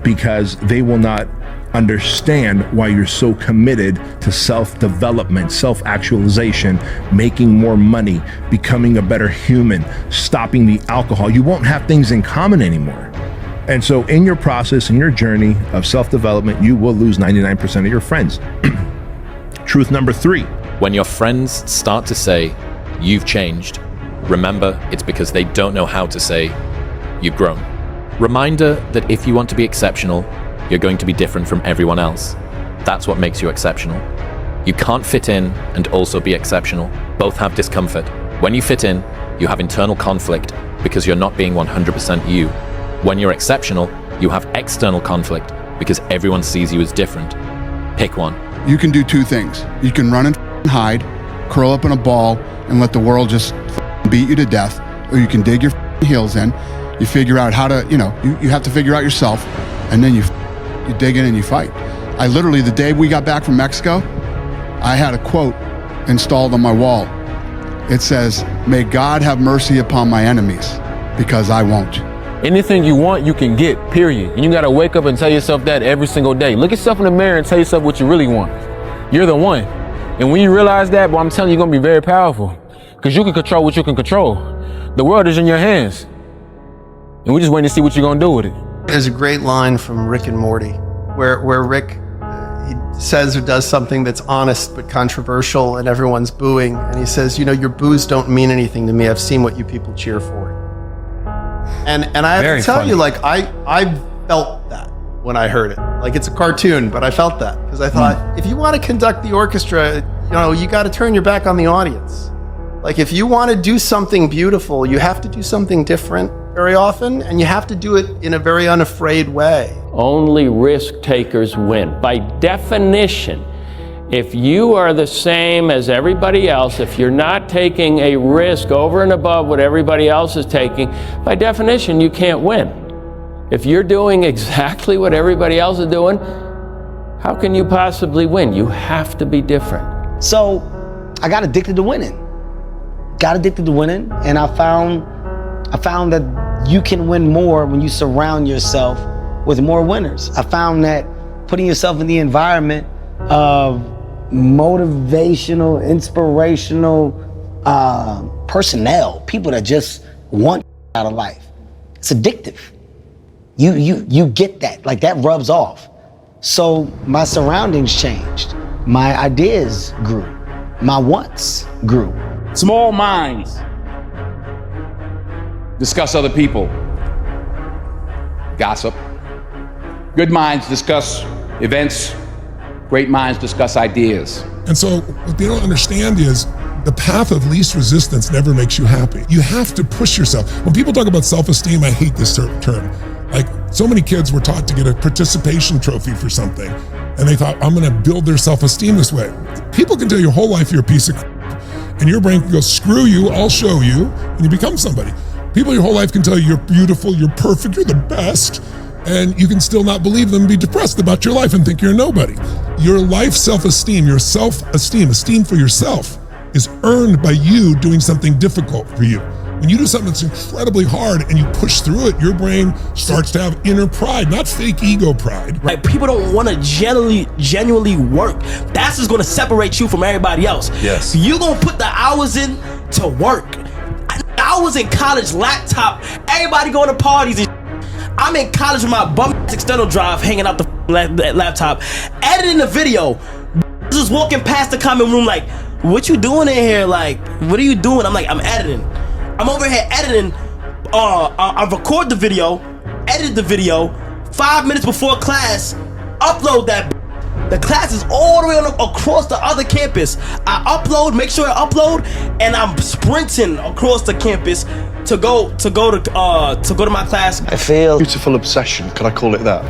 because they will not understand why you're so committed to self-development, self-actualization, making more money, becoming a better human, stopping the alcohol. You won't have things in common anymore. And so in your process, in your journey of self-development, you will lose 99% of your friends. Truth number 3. When your friends start to say, you've changed, remember it's because they don't know how to say, you've grown. Reminder that if you want to be exceptional, you're going to be different from everyone else. That's what makes you exceptional. You can't fit in and also be exceptional. Both have discomfort. When you fit in, you have internal conflict because you're not being 100% you. When you're exceptional, you have external conflict because everyone sees you as different. Pick one. You can do two things. You can run and hide, curl up in a ball, and let the world just beat you to death, or you can dig your heels in. You figure out how to, you have to figure out yourself, and then you dig in and you fight. I literally, the day we got back from Mexico, I had a quote installed on my wall. It says, "May God have mercy upon my enemies, because I won't." Anything you want, you can get, period. And you gotta wake up and tell yourself that every single day. Look yourself in the mirror and tell yourself what you really want. You're the one. And when you realize that, I'm telling you, you're gonna be very powerful. Because you can control what you can control. The world is in your hands. And we're just waiting to see what you're gonna do with it. There's a great line from Rick and Morty where Rick he says or does something that's honest but controversial and everyone's booing, and he says, your boos don't mean anything to me. I've seen what you people cheer for. And I have to tell you, like, I felt that when I heard it. Like, it's a cartoon, but I felt that because I thought, if you want to conduct the orchestra, you got to turn your back on the audience. Like, if you want to do something beautiful, you have to do something different very often, and you have to do it in a very unafraid way. Only risk takers win. By definition, if you are the same as everybody else, if you're not taking a risk over and above what everybody else is taking, by definition, you can't win. If you're doing exactly what everybody else is doing, how can you possibly win? You have to be different. So I got addicted to winning. And I found that you can win more when you surround yourself with more winners. I found that putting yourself in the environment of motivational, inspirational personnel, people that just want out of life, it's addictive. You get that, like that rubs off. So my surroundings changed. My ideas grew. My wants grew. Small minds discuss other people, gossip. Good minds discuss events. Great minds discuss ideas. And so what they don't understand is the path of least resistance never makes you happy. You have to push yourself. When people talk about self-esteem, I hate this term. Like, so many kids were taught to get a participation trophy for something, and they thought, I'm gonna build their self-esteem this way. People can tell your whole life you're a piece of and your brain can go, screw you, I'll show you, and you become somebody. People your whole life can tell you you're beautiful, you're perfect, you're the best, and you can still not believe them and be depressed about your life and think you're nobody. Your life self-esteem, your self-esteem, esteem for yourself is earned by you doing something difficult for you. When you do something that's incredibly hard and you push through it, your brain starts to have inner pride, not fake ego pride. Like, people don't want to genuinely work. That's what's going to separate you from everybody else. Yes. You're going to put the hours in to work. I was in college, laptop, everybody going to parties and I'm in college with my bum external drive hanging out the laptop, editing the video. Just walking past the comment room like, what you doing in here? Like, what are you doing? I'm like, I'm editing. I'm over here editing. I record the video, edit the video, 5 minutes before class, upload that. The class is all the way across the other campus. I upload, make sure I upload, and I'm sprinting across the campus to go to my class. I feel beautiful obsession. Can I call it that?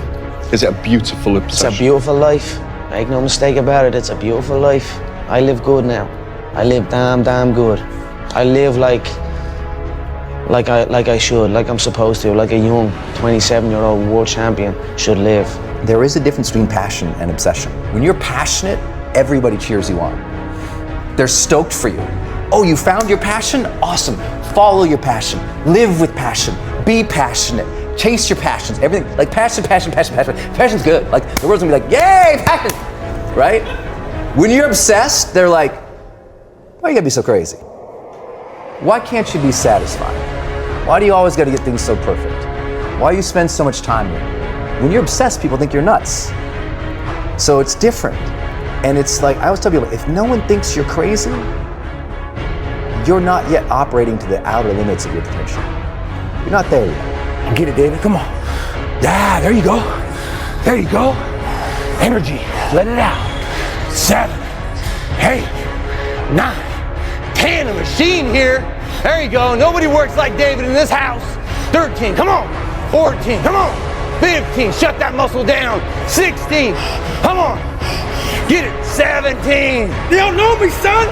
Is it a beautiful obsession? It's a beautiful life. Make no mistake about it. It's a beautiful life. I live good now. I live damn good. I live like I should, like I'm supposed to, like a young 27-year-old world champion should live. There is a difference between passion and obsession. When you're passionate, everybody cheers you on. They're stoked for you. Oh, you found your passion? Awesome. Follow your passion. Live with passion. Be passionate. Chase your passions. Everything, like passion. Passion's good. Like, the world's gonna be like, yay, passion, right? When you're obsessed, they're like, why you gotta be so crazy? Why can't you be satisfied? Why do you always gotta get things so perfect? Why do you spend so much time here? When you're obsessed, people think you're nuts. So it's different. And it's like, I always tell people, if no one thinks you're crazy, you're not yet operating to the outer limits of your potential. You're not there yet. Get it, David, come on. Yeah, there you go. There you go. Energy, let it out. 7, 8, 9, 10, a machine here. There you go, nobody works like David in this house. 13, come on. 14, come on. 15, shut that muscle down. 16, come on. Get it. 17. They don't know me, son.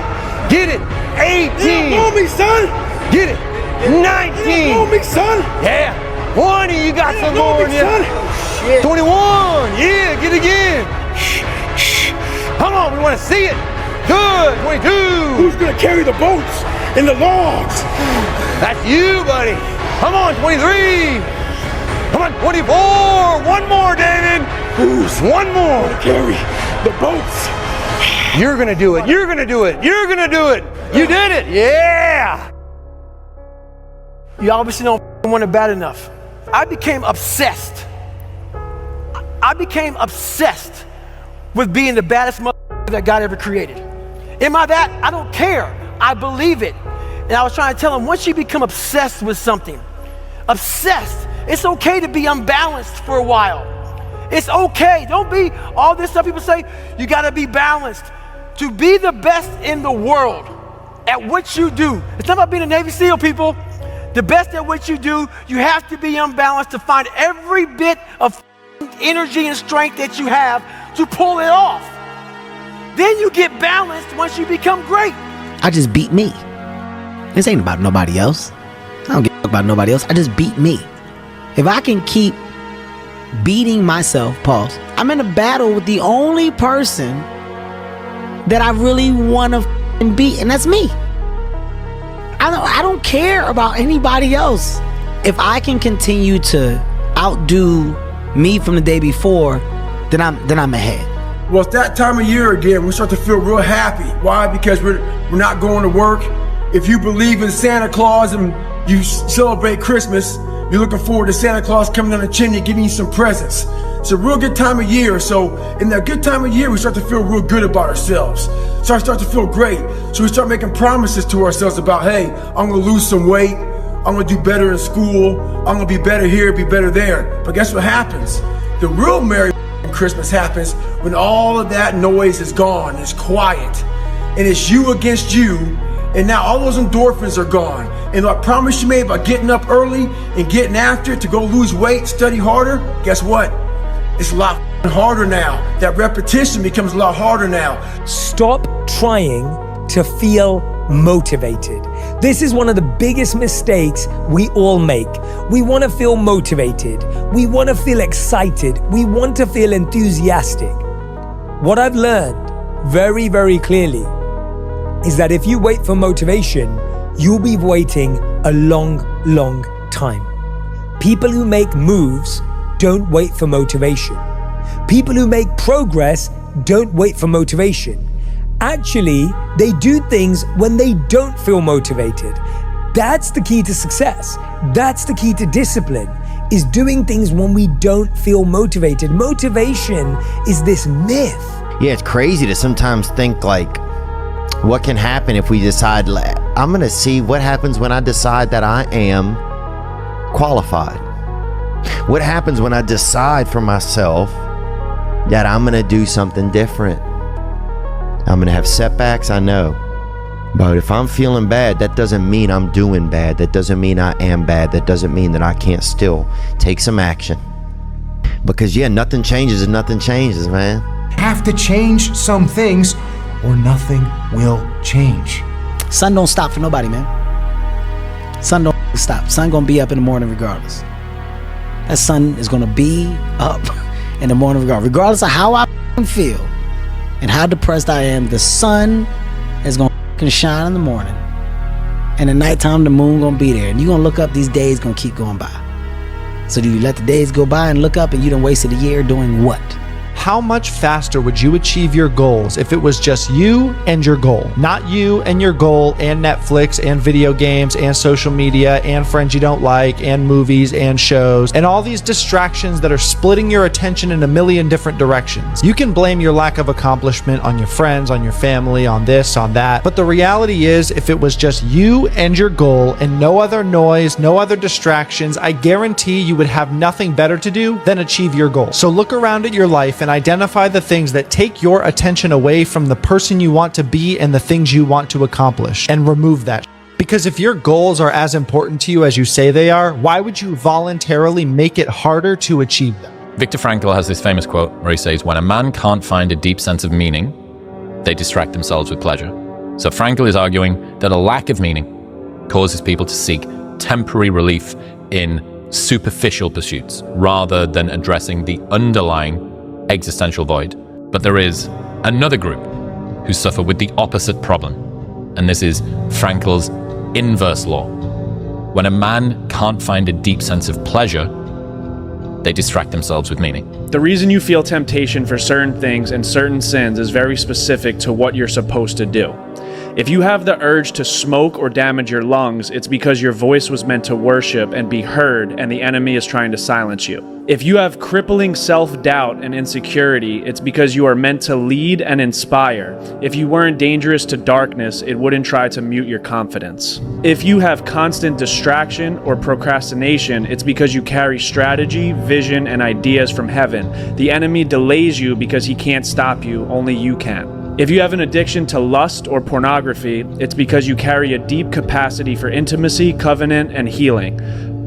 Get it. 18. They don't know me, son. Get it. 19. They don't know me, son. Yeah. 20, you got some more in you. 21, yeah, get it again. Come on, we want to see it. Good. 22. Who's gonna carry the boats and the logs? That's you, buddy. Come on, 23. Come on, 24. One more, David. Who's one more? Carry the boats. You're gonna do it. You're gonna do it. You're gonna do it. You did it. Yeah. You obviously don't want it bad enough. I became obsessed. I became obsessed with being the baddest motherfucker that God ever created. Am I that? I don't care. I believe it. And I was trying to tell him, once you become obsessed with something, obsessed, it's okay to be unbalanced for a while. It's okay. Don't be all this stuff people say, you gotta be balanced. To be the best in the world at what you do, it's not about being a Navy SEAL, people. The best at what you do, you have to be unbalanced to find every bit of energy and strength that you have to pull it off. Then you get balanced once you become great. I just beat me. This ain't about nobody else. I don't give a fuck about nobody else. I just beat me. If I can keep beating myself, pause, I'm in a battle with the only person that I really want to beat, and that's me. I don't care about anybody else. If I can continue to outdo me from the day before, then I'm ahead. Well, it's that time of year again. We start to feel real happy. Why? Because we're not going to work. If you believe in Santa Claus and you celebrate Christmas, you're looking forward to Santa Claus coming down the chimney giving you some presents. It's a real good time of year. So in that good time of year, we start to feel real good about ourselves. So I start to feel great. So we start making promises to ourselves about, hey, I'm gonna lose some weight. I'm gonna do better in school. I'm gonna be better here, be better there. But guess what happens? The real Merry Christmas happens when all of that noise is gone, it's quiet, and it's you against you, and now all those endorphins are gone. And that promise you made about getting up early and getting after it to go lose weight, study harder, guess what? It's a lot harder now. That repetition becomes a lot harder now. Stop trying to feel motivated. This is one of the biggest mistakes we all make. We want to feel motivated. We want to feel excited. We want to feel enthusiastic. What I've learned very, very clearly is that if you wait for motivation, you'll be waiting a long, long time. People who make moves don't wait for motivation. People who make progress don't wait for motivation. Actually, they do things when they don't feel motivated. That's the key to success. That's the key to discipline, is doing things when we don't feel motivated. Motivation is this myth. Yeah, it's crazy to sometimes think like, what can happen if we decide, I'm gonna see what happens when I decide that I am qualified. What happens when I decide for myself that I'm gonna do something different? I'm gonna have setbacks, I know. But if I'm feeling bad, that doesn't mean I'm doing bad. That doesn't mean I am bad. That doesn't mean that I can't still take some action. Because yeah, nothing changes and nothing changes, man. Have to change some things or nothing will change. Sun don't stop for nobody, man. Sun don't stop. Sun gonna be up in the morning regardless. That sun is gonna be up in the morning regardless of how I feel and how depressed I am. The sun is gonna shine in the morning, and at nighttime the moon gonna be there, and you gonna look up, these days gonna keep going by. So do you let the days go by and look up and you done wasted a year doing what? How much faster would you achieve your goals if it was just you and your goal? Not you and your goal and Netflix and video games and social media and friends you don't like and movies and shows and all these distractions that are splitting your attention in a million different directions. You can blame your lack of accomplishment on your friends, on your family, on this, on that. But the reality is, if it was just you and your goal and no other noise, no other distractions, I guarantee you would have nothing better to do than achieve your goal. So look around at your life and identify the things that take your attention away from the person you want to be and the things you want to accomplish, and remove that. Because if your goals are as important to you as you say they are, why would you voluntarily make it harder to achieve them? Viktor Frankl has this famous quote where he says, when a man can't find a deep sense of meaning, they distract themselves with pleasure. So Frankl is arguing that a lack of meaning causes people to seek temporary relief in superficial pursuits rather than addressing the underlying existential void. But there is another group who suffer with the opposite problem, and this is Frankl's inverse law. When a man can't find a deep sense of pleasure, they distract themselves with meaning. The reason you feel temptation for certain things and certain sins is very specific to what you're supposed to do. If you have the urge to smoke or damage your lungs, it's because your voice was meant to worship and be heard, and the enemy is trying to silence you. If you have crippling self-doubt and insecurity, it's because you are meant to lead and inspire. If you weren't dangerous to darkness, it wouldn't try to mute your confidence. If you have constant distraction or procrastination, it's because you carry strategy, vision, and ideas from heaven. The enemy delays you because he can't stop you, only you can. If you have an addiction to lust or pornography, it's because you carry a deep capacity for intimacy, covenant, and healing.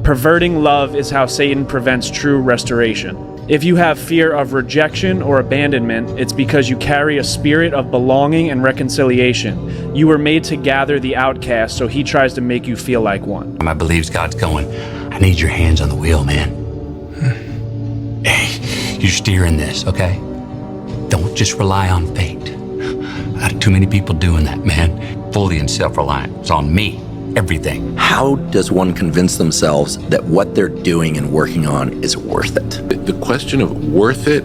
Perverting love is how Satan prevents true restoration. If you have fear of rejection or abandonment, it's because you carry a spirit of belonging and reconciliation. You were made to gather the outcast, so he tries to make you feel like one. I believe God's going, I need your hands on the wheel, man. Hey, you're steering this, okay? Don't just rely on fate. Too many people doing that, man. Fully in self-reliance. It's on me. Everything. How does one convince themselves that what they're doing and working on is worth it? The question of worth it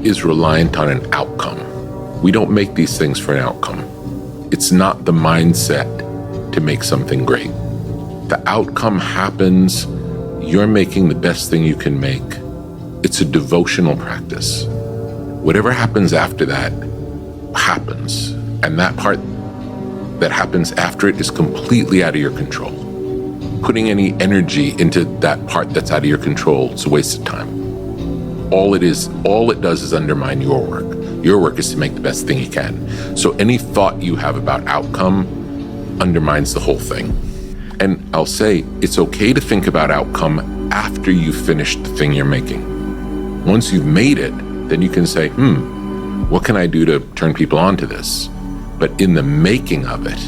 is reliant on an outcome. We don't make these things for an outcome. It's not the mindset to make something great. The outcome happens. You're making the best thing you can make. It's a devotional practice. Whatever happens after that happens, and that part that happens after it is completely out of your control. Putting any energy into that part that's out of your control is a waste of time. All it does is undermine your work. Your work is to make the best thing you can. So any thought you have about outcome undermines the whole thing. And I'll say, it's okay to think about outcome after you've finished the thing you're making. Once you've made it, then you can say, what can I do to turn people on to this? But in the making of it,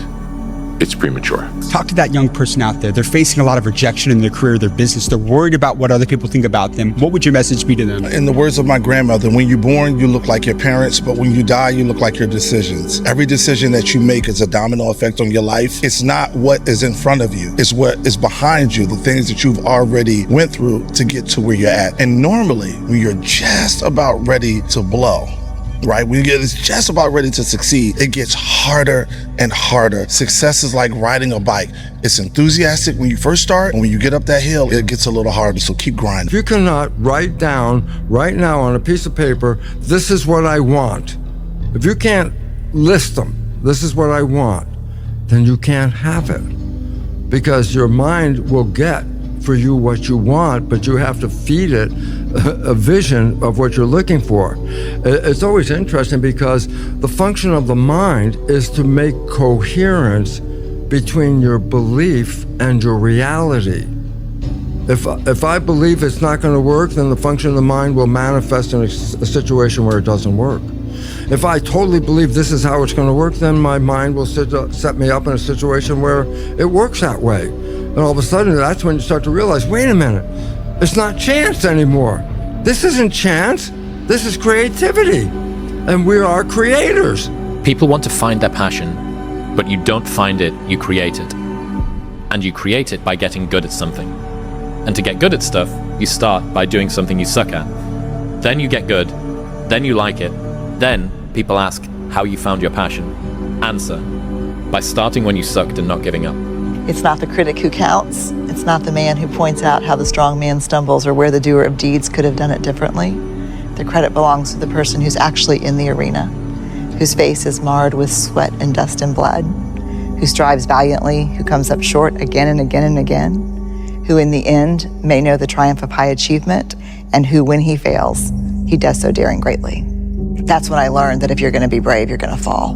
it's premature. Talk to that young person out there. They're facing a lot of rejection in their career, their business. They're worried about what other people think about them. What would your message be to them? In the words of my grandmother, when you're born, you look like your parents, but when you die, you look like your decisions. Every decision that you make is a domino effect on your life. It's not what is in front of you. It's what is behind you, the things that you've already went through to get to where you're at. And normally, when you're just about ready to blow, right? When you get just about ready to succeed, it gets harder and harder. Success is like riding a bike. It's enthusiastic when you first start, and when you get up that hill, it gets a little harder, so keep grinding. If you cannot write down right now on a piece of paper, this is what I want. If you can't list them, this is what I want, then you can't have it. Because your mind will get for you what you want, but you have to feed it a vision of what you're looking for. It's always interesting because the function of the mind is to make coherence between your belief and your reality. If I believe it's not going to work, then the function of the mind will manifest in a situation where it doesn't work. If I totally believe this is how it's going to work, then my mind will set me up in a situation where it works that way. And all of a sudden, that's when you start to realize, wait a minute, it's not chance anymore. This isn't chance, this is creativity. And we are creators. People want to find their passion, but you don't find it, you create it. And you create it by getting good at something. And to get good at stuff, you start by doing something you suck at. Then you get good, then you like it. Then people ask how you found your passion. Answer, by starting when you sucked and not giving up. It's not the critic who counts. It's not the man who points out how the strong man stumbles or where the doer of deeds could have done it differently. The credit belongs to the person who's actually in the arena, whose face is marred with sweat and dust and blood, who strives valiantly, who comes up short again and again and again, who in the end may know the triumph of high achievement, and who, when he fails, he does so daring greatly. That's when I learned that if you're going to be brave, you're going to fall.